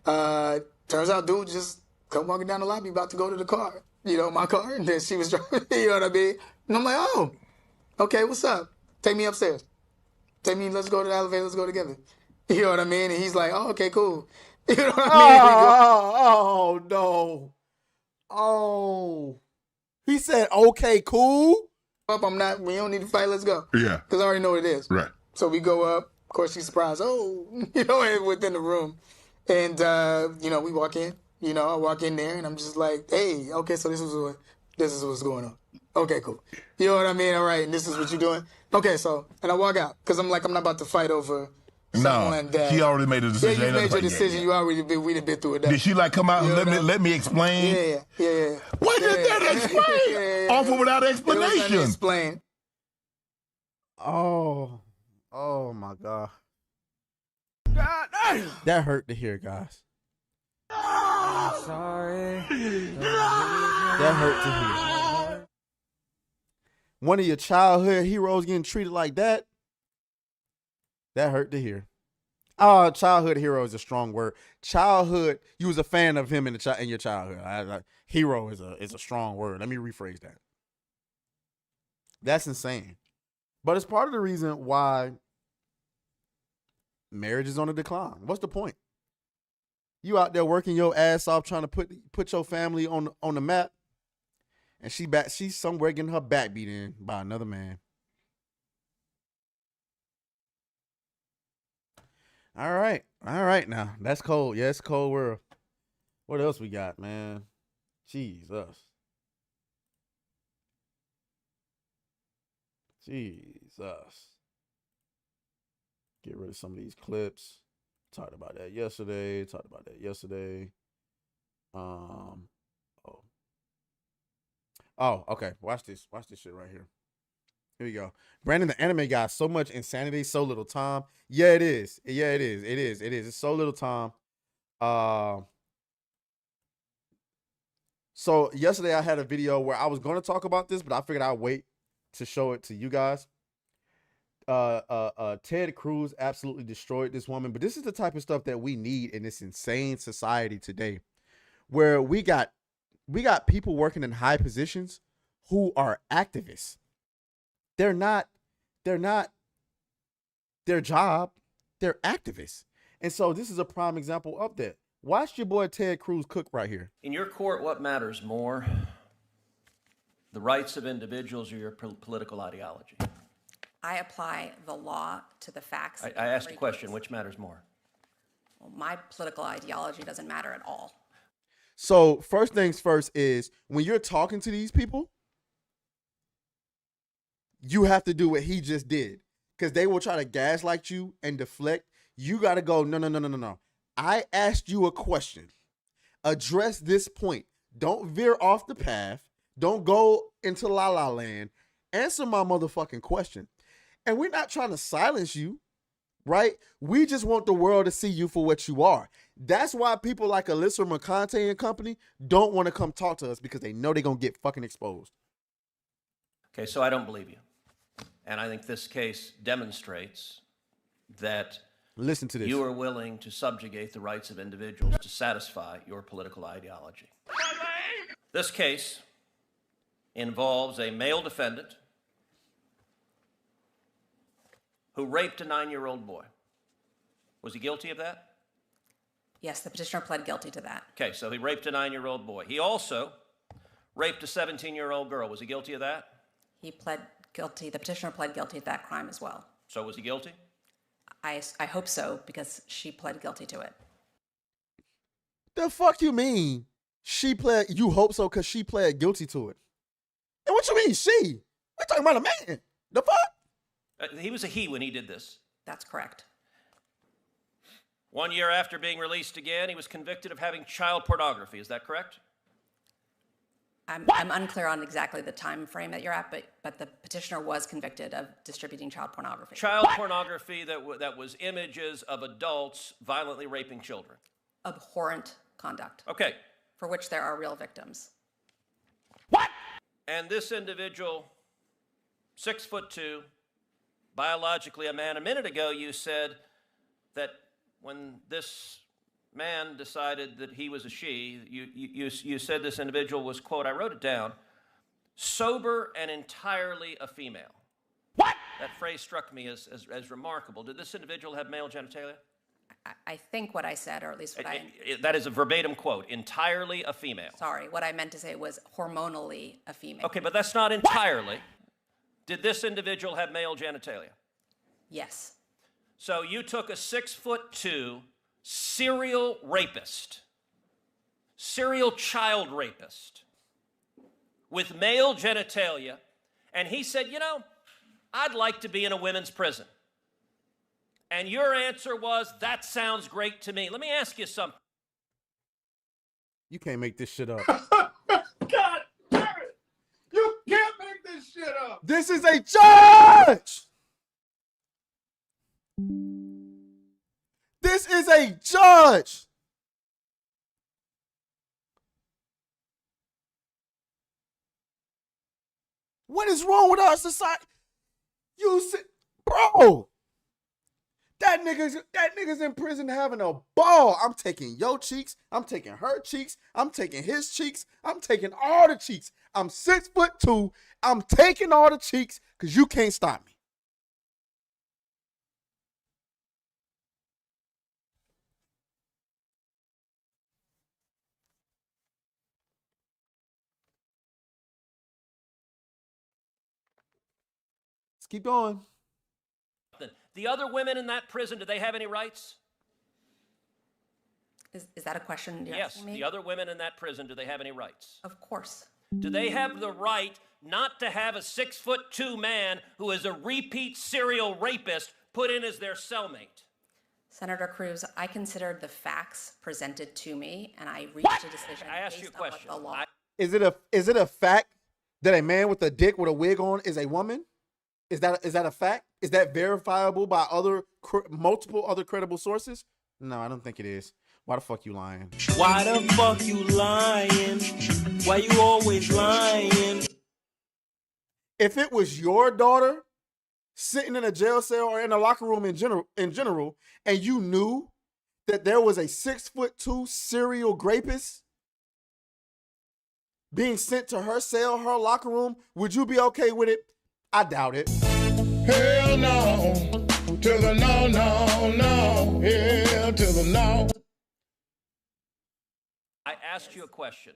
Turns out dude just come walking down the lobby about to go to the car, my car, and then she was driving, you know what I mean? And I'm like, oh, okay, what's up? Take me upstairs. Let's go to the elevator, let's go together. You know what I mean? And he's like, oh, okay, cool. You know what I Oh, mean? no. Oh. He said, okay, cool. We don't need to fight, let's go. Yeah. Because I already know what it is. Right. So we go up. Of course, she's surprised. Oh, within the room. And, we walk in. I walk in there, and I'm just like, hey, okay, so this is what's going on. Okay, cool. You know what I mean? All right, and this is what you're doing? Okay, so, and I walk out, because I'm like, I'm not about to fight over someone that... she already made a decision. Yeah, you made your decision. We done been through it. Did she come out and let me explain? Yeah. What did that explain? Offer without explanation. Explain. Oh my God. God damn. That hurt to hear, guys. I'm sorry. That hurt to hear. One of your childhood heroes getting treated like that. That hurt to hear. Oh, childhood hero is a strong word. Childhood, you was a fan of him in your childhood. Hero is a strong word. Let me rephrase that. That's insane. But it's part of the reason why marriage is on a decline. What's the point? You out there working your ass off trying to put your family on the map, and she's somewhere getting her back beat in by another man. All right now. That's cold. Yeah, it's cold world. What else we got, man? Jesus. Get rid of some of these clips. Talked about that yesterday. Okay. Watch this shit right here. Here we go. Brandon, the anime guy, so much insanity, so little time. Yeah, it is. It's so little time. So yesterday I had a video where I was going to talk about this, but I figured I'd wait to show it to you guys. Ted Cruz absolutely destroyed this woman, but this is the type of stuff that we need in this insane society today, where we got people working in high positions who are activists. They're not their job, they're activists. And so this is a prime example of that. Watch your boy Ted Cruz cook right here. In your court, what matters more? The rights of individuals or your political ideology? I apply the law to the facts. I asked a question, which matters more? Well, my political ideology doesn't matter at all. So first things first is when you're talking to these people, you have to do what he just did, because they will try to gaslight you and deflect. You got to go, no. I asked you a question. Address this point. Don't veer off the path. Don't go into la la land. Answer my motherfucking question. And we're not trying to silence you, right? We just want the world to see you for what you are. That's why people like Alyssa McConaughey and company don't want to come talk to us, because they know they're going to get fucking exposed. Okay, so I don't believe you. And I think this case demonstrates that listen to this. You are willing to subjugate the rights of individuals to satisfy your political ideology. This case involves a male defendant who raped a 9-year-old boy. Was he guilty of that? Yes, the petitioner pled guilty to that. Okay, so he raped a 9-year-old boy. He also raped a 17-year-old girl. Was he guilty of that? He pled guilty. The petitioner pled guilty to that crime as well. So was he guilty? I hope so, because she pled guilty to it. The fuck you mean? You hope so because she pled guilty to it. And what you mean she? We're talking about a man. The fuck? He was a he when he did this. That's correct. 1 year after being released again, he was convicted of having child pornography. Is that correct? I'm unclear on exactly the time frame that you're at, but the petitioner was convicted of distributing child pornography. Child pornography that was images of adults violently raping children. Abhorrent conduct. Okay. For which there are real victims. What? And this individual, 6'2", biologically a man. A minute ago you said that when this man decided that he was a she, you said this individual was, quote, I wrote it down, sober and entirely a female. What? That phrase struck me as remarkable. Did this individual have male genitalia? I think what I said, or at least what that is a verbatim quote, entirely a female. Sorry, what I meant to say was hormonally a female. Okay, but that's not entirely. What? Did this individual have male genitalia? Yes. So you took a 6'2" serial rapist, serial child rapist with male genitalia, and he said, you know, I'd like to be in a women's prison. And your answer was, that sounds great to me. Let me ask you something. You can't make this shit up. God damn it! You can't make this shit up! This is a judge! This is a judge! What is wrong with our society? Bro! That nigga's in prison having a ball. I'm taking your cheeks. I'm taking her cheeks. I'm taking his cheeks. I'm taking all the cheeks. I'm 6'2". I'm taking all the cheeks because you can't stop me. Let's keep going. The other women in that prison, do they have any rights? Is that a question you're Yes, asking me? the other women in that prison, do they have any rights? Of course. Do they have the right not to have a 6'2" man who is a repeat serial rapist put in as their cellmate? Senator Cruz, I considered the facts presented to me, and I reached a decision I asked you a based on what question. the law. Is it a fact that a man with a dick with a wig on is a woman? Is that a fact? Is that verifiable by multiple other credible sources? No, I don't think it is. Why the fuck you lying? Why the fuck you lying? Why you always lying? If it was your daughter sitting in a jail cell or in a locker room in general, and you knew that there was a 6'2" serial rapist being sent to her cell, her locker room, would you be okay with it? I doubt it. Hell no. To the no, no, no. Hell to the no. I asked you a question.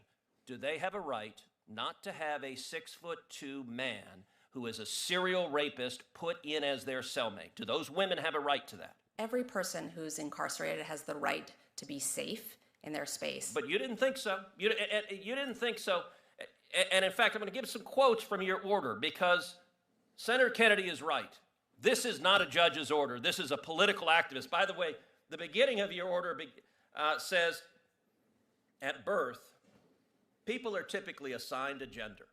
Do they have a right not to have a 6'2" man who is a serial rapist put in as their cellmate? Do those women have a right to that? Every person who's incarcerated has the right to be safe in their space. But you didn't think so. You didn't think so. And in fact, I'm going to give some quotes from your order because Senator Kennedy is right. This is not a judge's order. This is a political activist. By the way, the beginning of your order says, at birth, people are typically assigned a gender.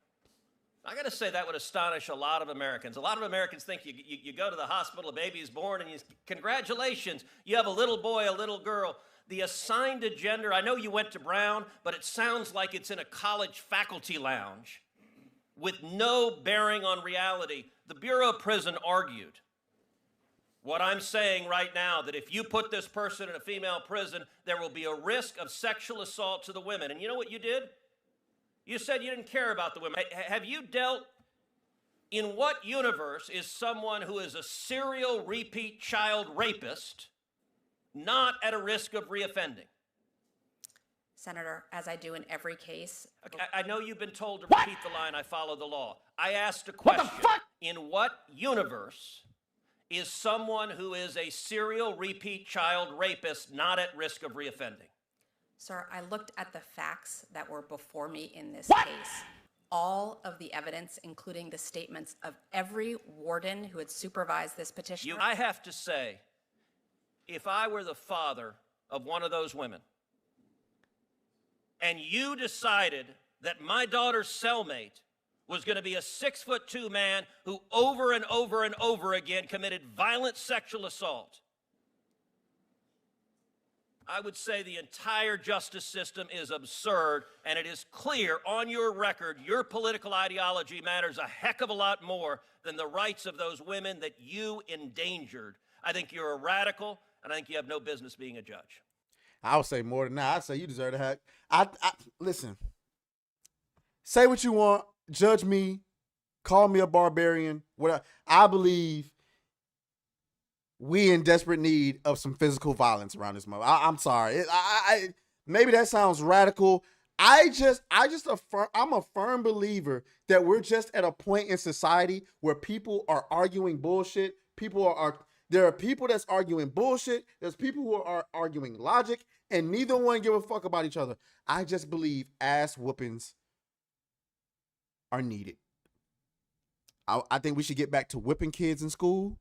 I got to say that would astonish a lot of Americans. A lot of Americans think you go to the hospital, a baby is born, and congratulations, you have a little boy, a little girl. The assigned a gender, I know you went to Brown, but it sounds like it's in a college faculty lounge with no bearing on reality. The Bureau of Prison argued what I'm saying right now, that if you put this person in a female prison, there will be a risk of sexual assault to the women. And you know what you did? You said you didn't care about the women. Have you dealt in what universe is someone who is a serial repeat child rapist not at a risk of reoffending? Senator, as I do in every case. Okay, I know you've been told to repeat the line, I follow the law. I asked a question. What the fuck? In what universe is someone who is a serial repeat child rapist not at risk of reoffending? Sir, I looked at the facts that were before me in this case. All of the evidence, including the statements of every warden who had supervised this petitioner. I have to say, if I were the father of one of those women, and you decided that my daughter's cellmate was going to be a 6'2" man who over and over and over again committed violent sexual assault, I would say the entire justice system is absurd, and it is clear on your record your political ideology matters a heck of a lot more than the rights of those women that you endangered. I think you're a radical, and I think you have no business being a judge. I would say more than that. I'd say you deserve to have. Listen. Say what you want. Judge me. Call me a barbarian. Whatever. I believe we in desperate need of some physical violence around this mother. I'm sorry. Maybe that sounds radical. I'm a firm believer that we're just at a point in society where people are arguing bullshit. There are people that's arguing bullshit. There's people who are arguing logic, and neither one give a fuck about each other. I just believe ass whoopings are needed. I think we should get back to whipping kids in school.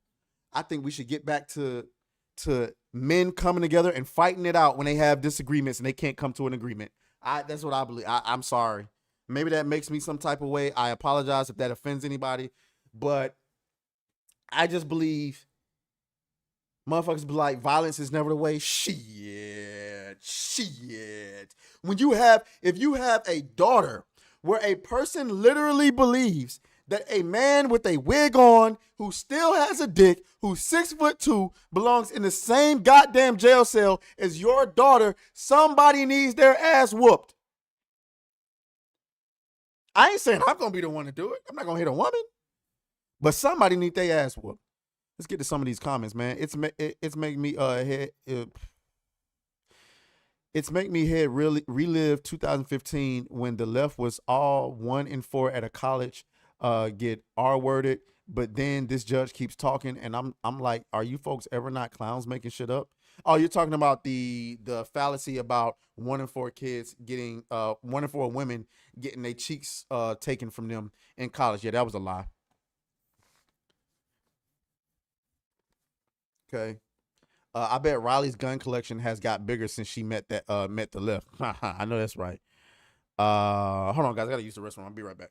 I think we should get back to men coming together and fighting it out when they have disagreements and they can't come to an agreement. That's what I believe. I'm sorry. Maybe that makes me some type of way. I apologize if that offends anybody, but I just believe motherfuckers be like, violence is never the way. Shit. If you have a daughter where a person literally believes that a man with a wig on who still has a dick, who's 6'2", belongs in the same goddamn jail cell as your daughter, somebody needs their ass whooped. I ain't saying I'm going to be the one to do it. I'm not going to hit a woman. But somebody needs their ass whooped. Let's get to some of these comments, man. It's making me relive 2015 when the left was all 1 in 4 at a college get R-worded But then this judge keeps talking, and I'm like, are you folks ever not clowns making shit up? Oh, you're talking about the fallacy about 1 in 4 kids getting 1 in 4 women getting their cheeks taken from them in college. Yeah, that was a lie. Okay. I bet Riley's gun collection has got bigger since she met the left. I know that's right. Hold on, guys. I gotta use the restroom. I'll be right back.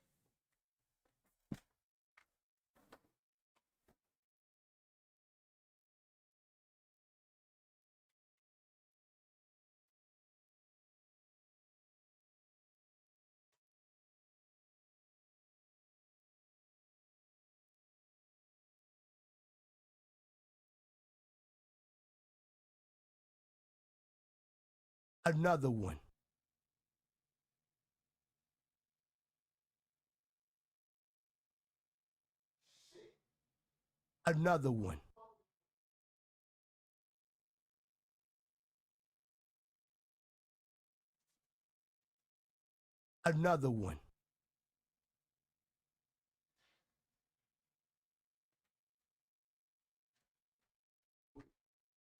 Another one. Another one. Another one.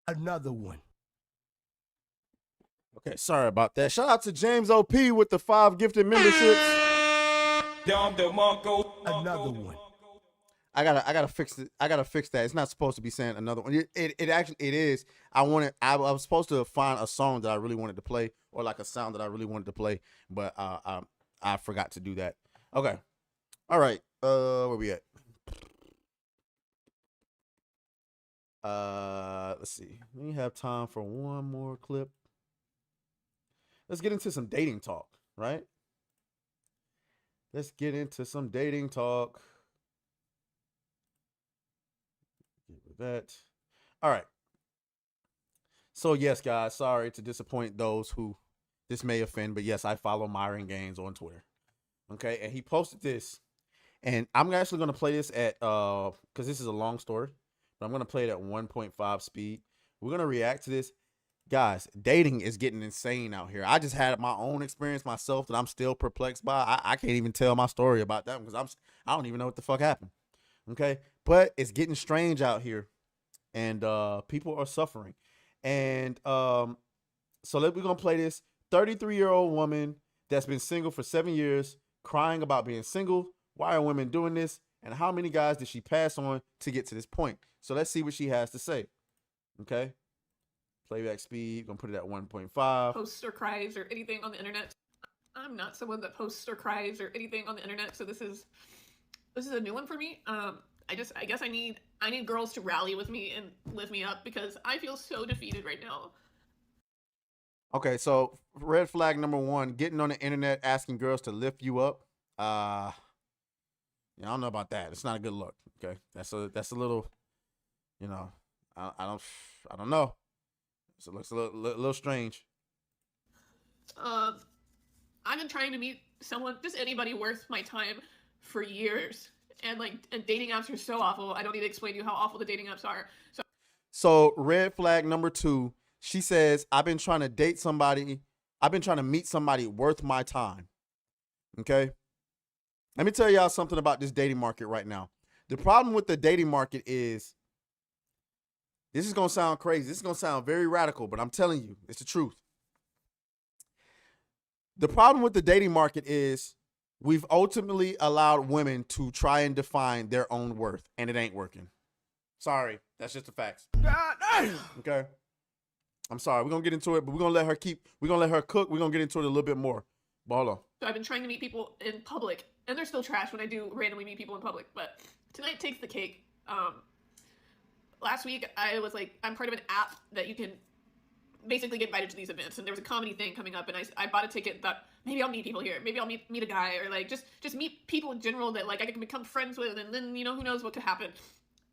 Another one. Okay, sorry about that. Shout out to James OP with the 5 gifted memberships. Another one. I gotta fix it. I gotta fix that. It's not supposed to be saying another one. It actually is. I was supposed to find a song that I really wanted to play, or like a sound that I really wanted to play, but I forgot to do that. Okay. All right. Where we at? Let's see. We have time for one more clip. Let's get into some dating talk, right? Let's get into some dating talk. Get with that. All right. So yes, guys, sorry to disappoint those who this may offend, but yes, I follow Myron Gaines on Twitter. Okay, and he posted this, and I'm actually gonna play this at because this is a long story, but I'm gonna play it at 1.5 speed. We're gonna react to this. Guys, dating is getting insane out here. I just had my own experience myself that I'm still perplexed by. I can't even tell my story about that because I don't even know what the fuck happened. Okay, but it's getting strange out here, and people are suffering. And so we're gonna play this 33-year-old woman that's been single for 7 years, crying about being single. Why are women doing this? And how many guys did she pass on to get to this point? So let's see what she has to say. Okay. Playback speed, gonna put it at 1.5. Posts or cries or anything on the internet. I'm not someone that posts or cries or anything on the internet, so this is a new one for me. I guess I need girls to rally with me and lift me up because I feel so defeated right now. Okay, so red flag number 1, getting on the internet asking girls to lift you up. I don't know about that. It's not a good look. Okay, that's a little, I don't know. So it looks a little strange. I've been trying to meet someone, just anybody worth my time for years. And dating apps are so awful. I don't need to explain to you how awful the dating apps are. So red flag number 2, she says, I've been trying to date somebody. I've been trying to meet somebody worth my time. Okay. Let me tell y'all something about this dating market right now. The problem with the dating market is, this is going to sound crazy. This is going to sound very radical, but I'm telling you, it's the truth. The problem with the dating market is we've ultimately allowed women to try and define their own worth, and it ain't working. Sorry. That's just the facts. Okay. I'm sorry. We're going to get into it, but we're going to let her cook. We're going to get into it a little bit more. But hold on. So I've been trying to meet people in public, and they're still trash when I do randomly meet people in public, but tonight takes the cake. Last week, I was like, I'm part of an app that you can basically get invited to these events. And there was a comedy thing coming up, and I bought a ticket that maybe I'll meet people here. Maybe I'll meet a guy, or just meet people in general that I can become friends with, and then, who knows what could happen.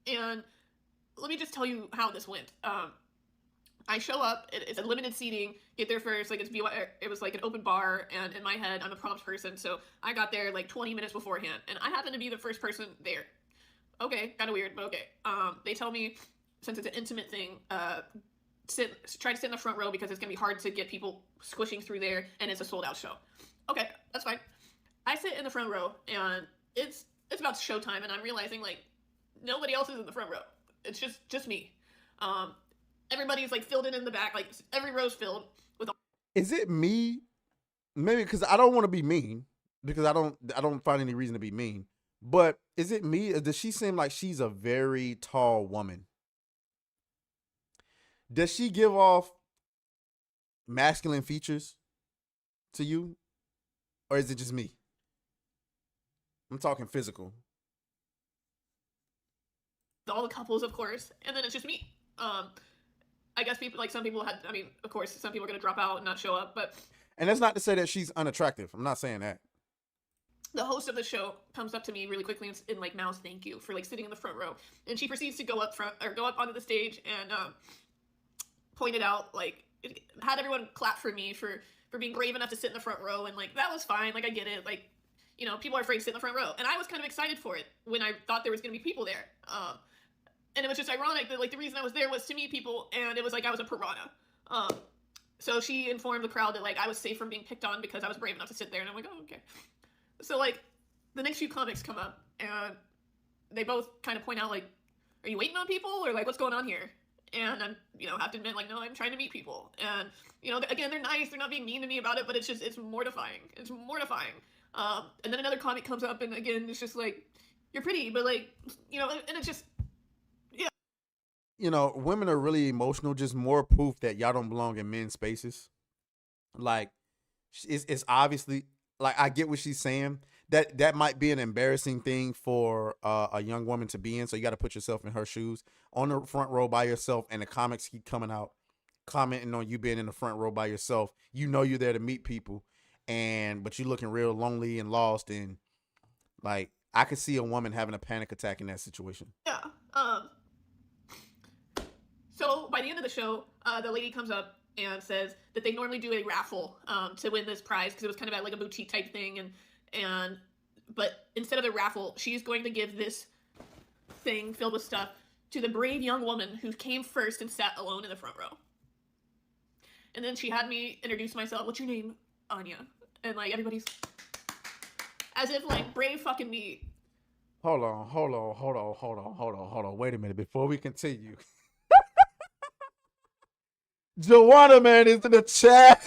And let me just tell you how this went. I show up, it's a limited seating, get there first, it was like an open bar, and in my head, I'm a prompt person, so I got there 20 minutes beforehand, and I happened to be the first person there. Okay, kind of weird, but okay. They tell me, since it's an intimate thing, try to sit in the front row because it's gonna be hard to get people squishing through there, and it's a sold out show. Okay, that's fine. I sit in the front row, and it's about showtime, and I'm realizing Nobody else is in the front row. It's just me. Everybody's like filled in the back. Like every row's filled with. Is it me? Maybe because I don't want to be mean, because I don't find any reason to be mean. But is it me? Or does she seem like she's a very tall woman? Does she give off masculine features to you? Or is it just me? I'm talking physical. All the couples, of course, and then it's just me. I guess people, like some people had, I mean, of course, some people are going to drop out and not show up, but. And that's not to say that she's unattractive. I'm not saying that. The host of the show comes up to me really quickly and like mouths thank you for like sitting in the front row, and she proceeds to go up onto the stage and pointed out, like, had everyone clap for me for being brave enough to sit in the front row, and like that was fine. Like I get it. Like, you know, people are afraid to sit in the front row, and I was kind of excited for it when I thought there was going to be people there. And it was just ironic that like the reason I was there was to meet people, and it was like I was a piranha. So she informed the crowd that like I was safe from being picked on because I was brave enough to sit there, and I'm like, oh, okay. So like the next few comics come up, and they both kind of point out like, are you waiting on people, or like what's going on here? And I'm, you know, have to admit, like, no, I'm trying to meet people. And, you know, again, they're nice, they're not being mean to me about it, but it's just, it's mortifying. It's mortifying. And then another comic comes up, and again, it's just like, you're pretty, but like, you know, and it's just, yeah. You know, women are really emotional, just more proof that y'all don't belong in men's spaces. Like, it's obviously, like, I get what she's saying. That might be an embarrassing thing for a young woman to be in, so you got to put yourself in her shoes. On the front row by yourself, and the comics keep coming out, commenting on you being in the front row by yourself. You know you're there to meet people, but you're looking real lonely and lost, and like I could see a woman having a panic attack in that situation. Yeah. So by the end of the show, the lady comes up and says that they normally do a raffle to win this prize, because it was kind of at like a boutique type thing, but instead of a raffle, she's going to give this thing filled with stuff to the brave young woman who came first and sat alone in the front row. And then she had me introduce myself. What's your name? Anya. And like everybody's as if like brave fucking me. Hold on. Wait a minute before we continue. Joanna man is in the chat.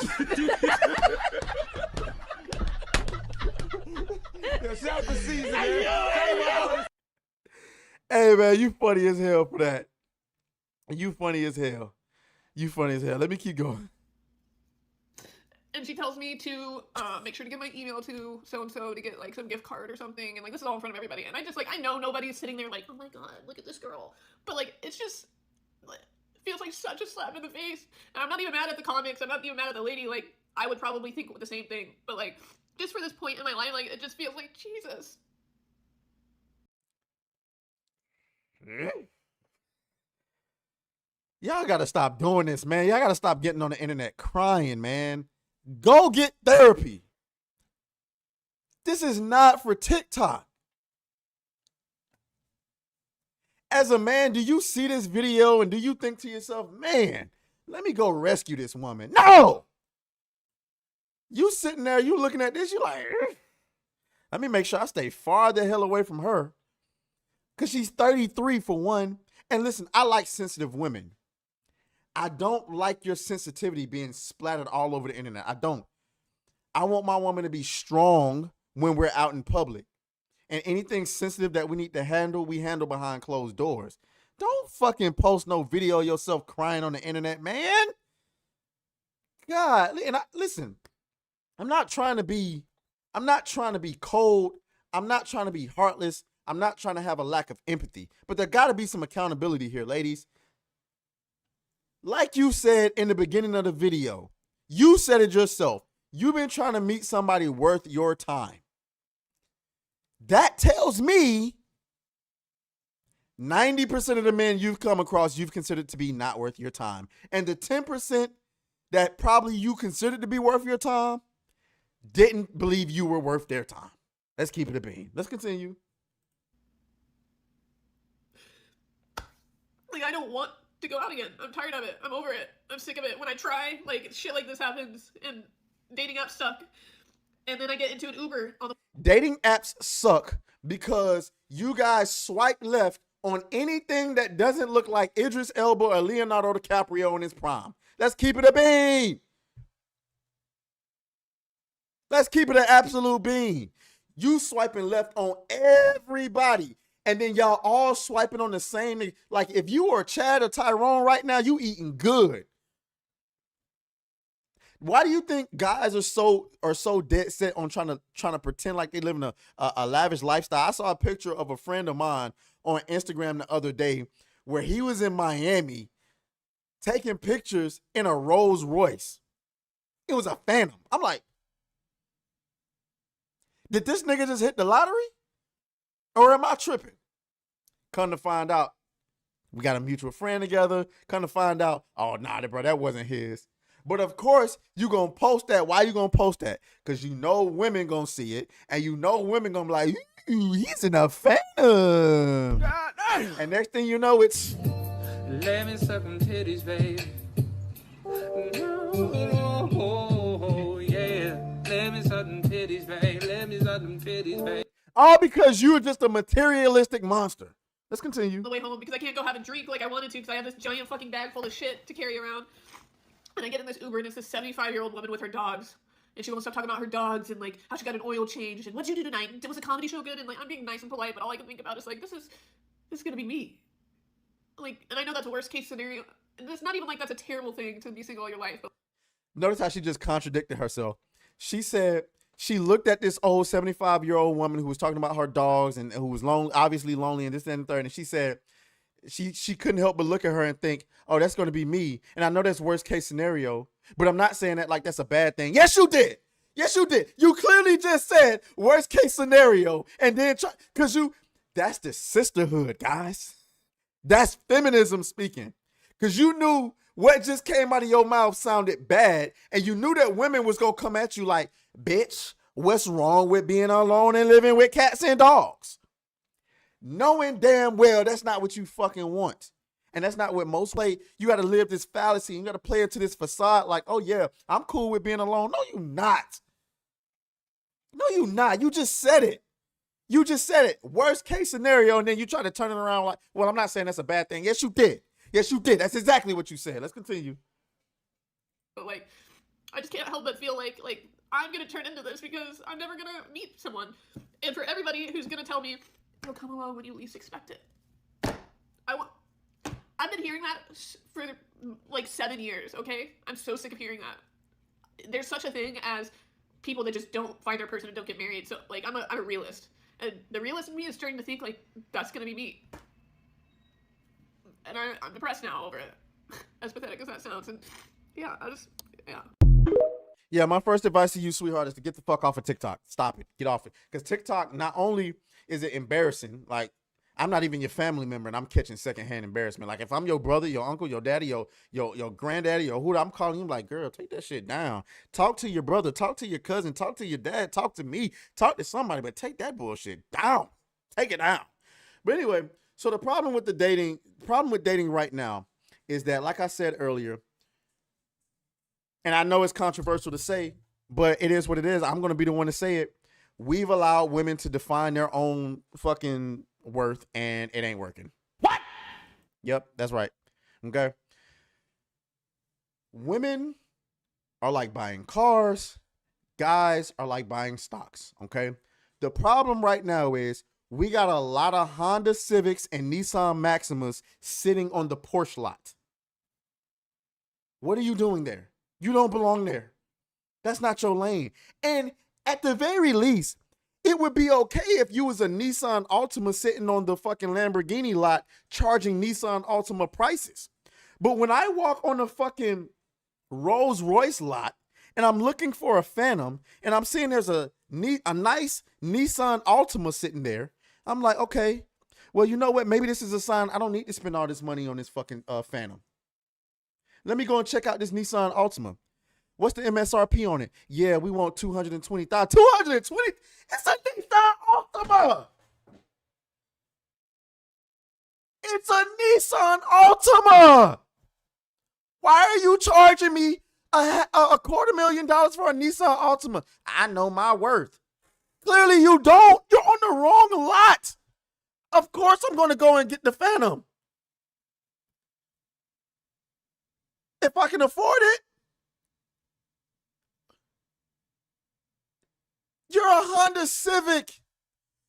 Shout the season, man. Hey man, you funny as hell for that. You funny as hell. Let me keep going. And she tells me to make sure to give my email to so-and-so to get like some gift card or something. And like, this is all in front of everybody. And I just like, I know nobody's sitting there like, oh my God, look at this girl. But like, it's just, it feels like such a slap in the face. And I'm not even mad at the comics. I'm not even mad at the lady. Like, I would probably think the same thing. But like, just for this point in my life, like, it just feels like, Jesus. Y'all gotta stop doing this, man. Y'all gotta stop getting on the internet crying, man. Go get therapy. This is not for TikTok. As a man, do you see this video and do you think to yourself, man, let me go rescue this woman? No! You sitting there, you looking at this, you like, let me make sure I stay far the hell away from her. Because she's 33 for one. And listen, I like sensitive women. I don't like your sensitivity being splattered all over the internet. I don't. I want my woman to be strong when we're out in public. And anything sensitive that we need to handle, we handle behind closed doors. Don't fucking post no video of yourself crying on the internet, man. God, and listen, I'm not trying to be cold. I'm not trying to be heartless. I'm not trying to have a lack of empathy, but there got to be some accountability here, ladies. Like you said in the beginning of the video, you said it yourself. You've been trying to meet somebody worth your time. That tells me 90% of the men you've come across, you've considered to be not worth your time. And the 10% that probably you considered to be worth your time didn't believe you were worth their time. Let's keep it a bean. Let's continue. Like, I don't want to go out again. I'm tired of it. I'm over it. I'm sick of it. When I try, like, shit like this happens and dating apps suck. And then I get into an Uber on the... Dating apps suck because you guys swipe left on anything that doesn't look like Idris Elba or Leonardo DiCaprio in his prime. Let's keep it a bean. Let's keep it an absolute bean. You swiping left on everybody, and then y'all all swiping on the same. Like if you are Chad or Tyrone right now, you eating good. Why do you think guys are so dead set on trying to pretend like they live in a lavish lifestyle? I saw a picture of a friend of mine on Instagram the other day where he was in Miami taking pictures in a Rolls Royce. It was a Phantom. I'm like, did this nigga just hit the lottery? Or am I tripping? Come to find out, we got a mutual friend together. Come to find out, oh, nah, bro, that wasn't his. But of course, you going to post that. Why you going to post that? Because you know women going to see it. And you know women going to be like, ooh, he's in a Phantom. And next thing you know, it's... Let me suck them titties, baby. Oh, yeah. Let me suck them titties, baby. Let me suck them titties, baby. All because you're just a materialistic monster. Let's continue. The way home because I can't go have a drink like I wanted to because I have this giant fucking bag full of shit to carry around. And I get in this Uber and it's this 75-year-old woman with her dogs. And she wants to stop talking about her dogs and like how she got an oil change and what'd you do tonight? Was the comedy show good? And like I'm being nice and polite, but all I can think about is like this is gonna be me. Like, and I know that's a worst case scenario. And it's not even like that's a terrible thing to be single all your life. But notice how she just contradicted herself. She said she looked at this old 75-year-old woman who was talking about her dogs and who was obviously lonely and this and the third. And she said she couldn't help but look at her and think, oh, that's going to be me. And I know that's worst case scenario, but I'm not saying that like that's a bad thing. Yes, you did. Yes, you did. You clearly just said worst case scenario. And then that's the sisterhood, guys. That's feminism speaking. Because you knew what just came out of your mouth sounded bad. And you knew that women was going to come at you like, bitch, what's wrong with being alone and living with cats and dogs? Knowing damn well that's not what you fucking want. And that's not what most play. You got to live this fallacy. You got to play into this facade like, oh yeah, I'm cool with being alone. No, you not. No, you not. You just said it. You just said it. Worst case scenario. And then you try to turn it around like, well, I'm not saying that's a bad thing. Yes, you did. Yes, you did. That's exactly what you said. Let's continue. But like, I just can't help but feel like I'm going to turn into this because I'm never going to meet someone. And for everybody who's going to tell me, it'll come along when you least expect it. I've been hearing that for like 7 years, okay? I'm so sick of hearing that. There's such a thing as people that just don't find their person and don't get married. So like, I'm a realist. And the realist in me is starting to think like, that's going to be me. And I'm depressed now over it. As pathetic as that sounds. And yeah, Yeah, my first advice to you, sweetheart, is to get the fuck off of TikTok. Stop it. Get off it. Because TikTok, not only is it embarrassing, like, I'm not even your family member and I'm catching secondhand embarrassment. Like, if I'm your brother, your uncle, your daddy, your granddaddy, or who I'm calling you, like, girl, take that shit down. Talk to your brother. Talk to your cousin. Talk to your dad. Talk to me. Talk to somebody, but take that bullshit down. Take it down. But anyway, so the problem with dating right now is that, like I said earlier, and I know it's controversial to say, but it is what it is. I'm going to be the one to say it. We've allowed women to define their own fucking worth, and it ain't working. What? Yep, that's right. Okay. Women are like buying cars. Guys are like buying stocks. Okay. The problem right now is we got a lot of Honda Civics and Nissan Maximas sitting on the Porsche lot. What are you doing there? You don't belong there. That's not your lane. And at the very least, it would be okay if you was a Nissan Altima sitting on the fucking Lamborghini lot charging Nissan Altima prices. But when I walk on a fucking Rolls Royce lot and I'm looking for a Phantom and I'm seeing there's a nice Nissan Altima sitting there, I'm like, okay, well, you know what? Maybe this is a sign I don't need to spend all this money on this fucking Phantom. Let me go and check out this Nissan Altima. What's the MSRP on it? Yeah, we want $220,000. $220? It's a Nissan Altima. It's a Nissan Altima. Why are you charging me a $250,000 for a Nissan Altima? I know my worth. Clearly you don't. You're on the wrong lot. Of course I'm going to go and get the Phantom. If I can afford it. You're a Honda Civic.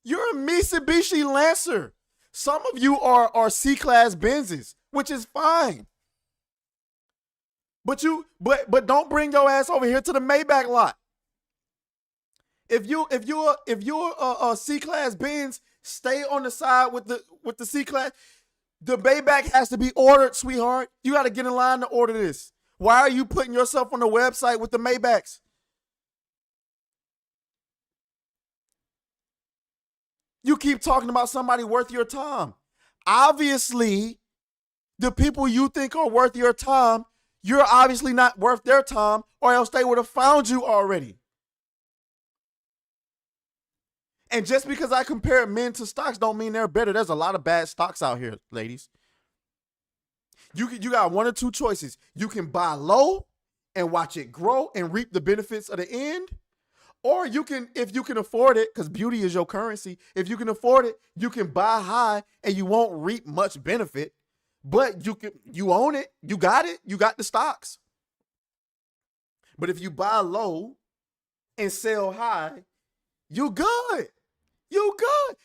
You're a Mitsubishi Lancer. Some of you are C-Class Benzes, which is fine. But don't bring your ass over here to the Maybach lot. If you're a C-Class Benz, stay on the side with the C-Class. The Maybach has to be ordered, sweetheart. You got to get in line to order this. Why are you putting yourself on the website with the Maybachs? You keep talking about somebody worth your time. Obviously, the people you think are worth your time, you're obviously not worth their time, or else they would have found you already. And just because I compare men to stocks don't mean they're better. There's a lot of bad stocks out here, ladies. You got one or two choices. You can buy low and watch it grow and reap the benefits of the end. Or you can, if you can afford it, because beauty is your currency, if you can afford it, you can buy high and you won't reap much benefit, but you own it, you got the stocks. But if you buy low and sell high, you good.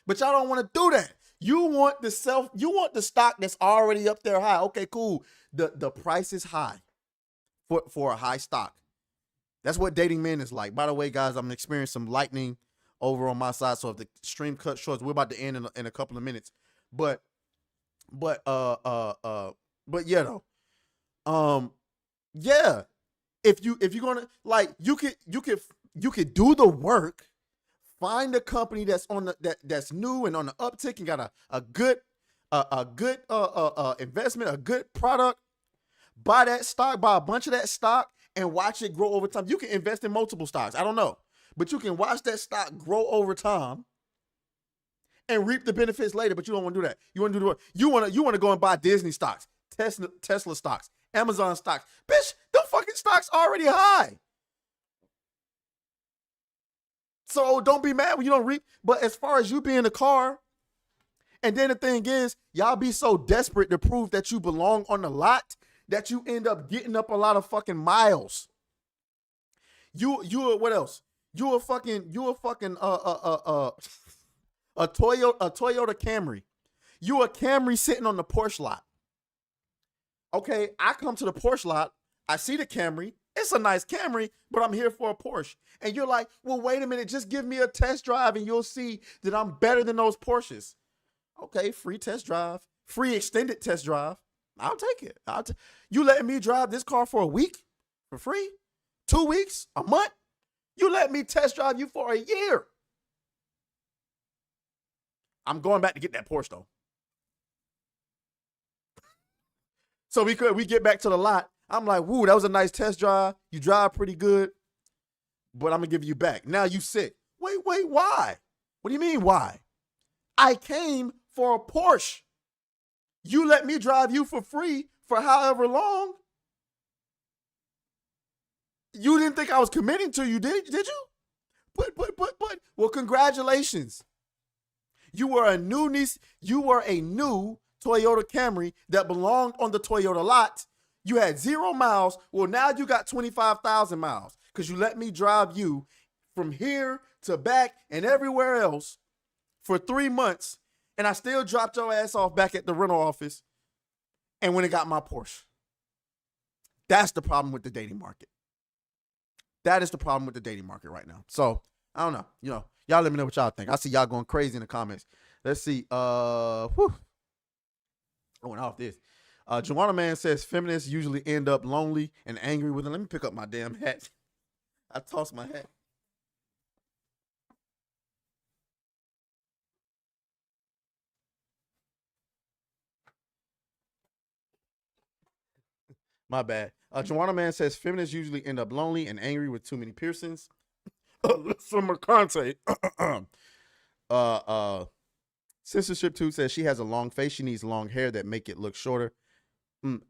But y'all don't want to do that. You want the stock that's already up there high. Okay, cool. The price is high for a high stock. That's what dating men is like. By the way, guys, I'm experiencing some lightning over on my side. So if the stream cuts short, we're about to end in a couple of minutes. But yeah, though. Yeah. If you're gonna like, you could do the work, find a company that's that's new and on the uptick and got a good investment, a good product. Buy that stock, buy a bunch of that stock, and watch it grow over time. You can invest in multiple stocks. I don't know. But you can watch that stock grow over time and reap the benefits later, but you don't want to do that. You want to do the work. You want to go and buy Disney stocks, Tesla stocks, Amazon stocks. Bitch, them fucking stocks already high. So don't be mad when you don't reap. But as far as you be in the car, and then the thing is, y'all be so desperate to prove that you belong on the lot that you end up getting up a lot of fucking miles. You what else? You a Toyota Camry. You a Camry sitting on the Porsche lot. Okay, I come to the Porsche lot. I see the Camry. It's a nice Camry, but I'm here for a Porsche. And you're like, well, wait a minute. Just give me a test drive and you'll see that I'm better than those Porsches. Okay, free test drive. Free extended test drive. I'll take it. You letting me drive this car for a week for free? 2 weeks? A month? You let me test drive you for a year. I'm going back to get that Porsche though. So we get back to the lot. I'm like, woo, that was a nice test drive. You drive pretty good, but I'm gonna give you back. Now you sick. Wait, why? What do you mean why? I came for a Porsche. You let me drive you for free for however long. You didn't think I was committing to you, did you? But. Well, congratulations. You were a new Toyota Camry that belonged on the Toyota lot. You had 0 miles. Well, now you got 25,000 miles because you let me drive you from here to back and everywhere else for 3 months. And I still dropped your ass off back at the rental office and when it got my Porsche. That's the problem with the dating market. That is the problem with the dating market right now. So, I don't know. Y'all let me know what y'all think. I see y'all going crazy in the comments. Let's see. I went off this. Joanna Man says feminists usually end up lonely and angry with them. Let me pick up my damn hat. I tossed my hat. My bad. Joanna Man says feminists usually end up lonely and angry with too many piercings. Alyssa Mercante. Censorship 2 says she has a long face. She needs long hair that make it look shorter. And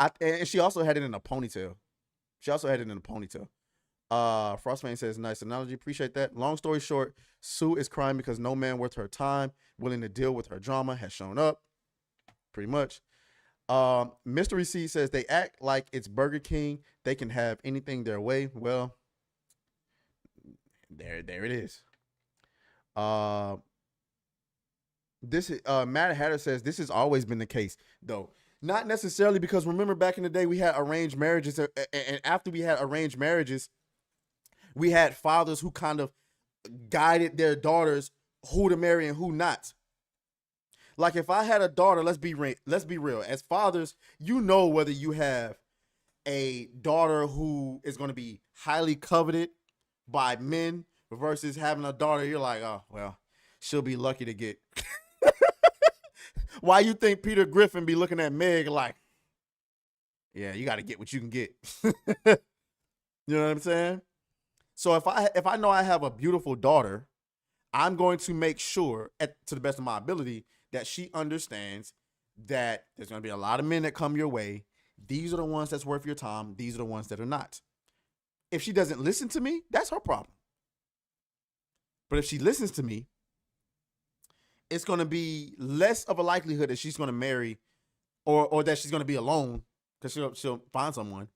she also had it in a ponytail. Frostfang says, nice analogy. Appreciate that. Long story short, Sue is crying because no man worth her time, willing to deal with her drama, has shown up. Pretty much. Mystery C says they act like it's Burger King. They can have anything their way. Well, there it is. This Matt Hatter says this has always been the case, though. Not necessarily, because remember back in the day we had arranged marriages, and after we had arranged marriages, we had fathers who kind of guided their daughters who to marry and who not. Like if I had a daughter, let's be real. As fathers, you know whether you have a daughter who is going to be highly coveted by men versus having a daughter you're like, oh, well, she'll be lucky to get. Why you think Peter Griffin be looking at Meg like, yeah, you got to get what you can get. You know what I'm saying? So if I know I have a beautiful daughter, I'm going to make sure, to the best of my ability, that she understands that there's going to be a lot of men that come your way. These are the ones that's worth your time. These are the ones that are not. If she doesn't listen to me, that's her problem. But if she listens to me, it's going to be less of a likelihood that she's going to marry or that she's going to be alone, because she'll find someone.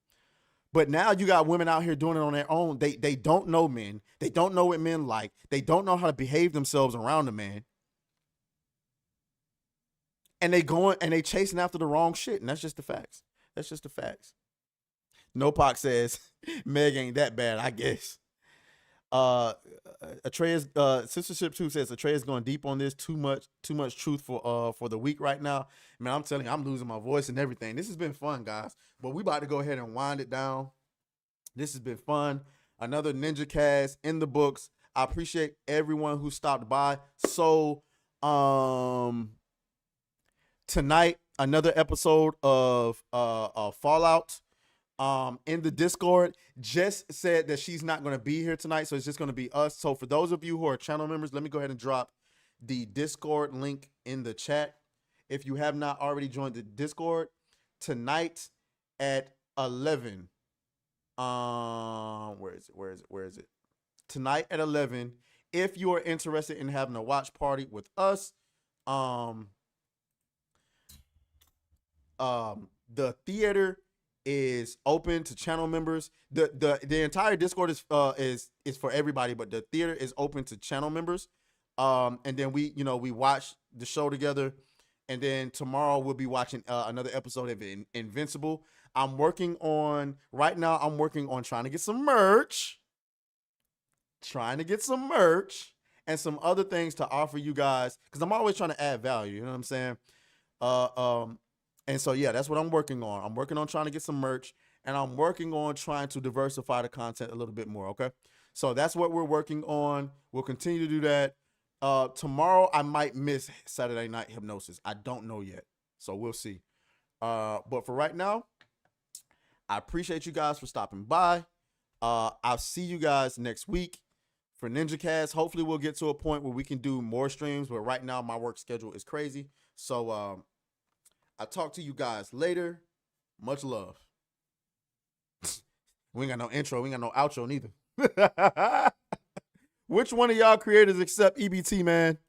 But now you got women out here doing it on their own. They don't know men. They don't know what men like. They don't know how to behave themselves around a man. And they chasing after the wrong shit. And that's just the facts. That's just the facts. Nopak says, Meg ain't that bad, I guess. aTraes, Censorship 2 says aTraes going deep on this. Too much truth for the week right now. Man, I'm telling you, I'm losing my voice and everything. This has been fun, guys. But we about to go ahead and wind it down. This has been fun. Another NinjaCast in the books. I appreciate everyone who stopped by. So, tonight, another episode of Fallout. In the Discord, Jess said that she's not going to be here tonight, so it's just going to be us. So for those of you who are channel members, let me go ahead and drop the Discord link in the chat. If you have not already joined the Discord, tonight at 11, where is it? Tonight at 11, if you are interested in having a watch party with us, the theater is open to channel members. The entire Discord is for everybody, but the theater is open to channel members. And then we watch the show together, and then tomorrow we'll be watching another episode of Invincible. I'm working on trying to get some merch. And some other things to offer you guys, because I'm always trying to add value. You know what I'm saying? And so, yeah, that's what I'm working on. I'm working on trying to get some merch, and I'm working on trying to diversify the content a little bit more, okay? So that's what we're working on. We'll continue to do that. Tomorrow, I might miss Saturday Night Hypnosis. I don't know yet, so we'll see. But for right now, I appreciate you guys for stopping by. I'll see you guys next week for NinjaCast. Hopefully, we'll get to a point where we can do more streams, but right now, my work schedule is crazy. So, I'll talk to you guys later. Much love. We ain't got no intro. We ain't got no outro neither. Which one of y'all creators accept EBT, man?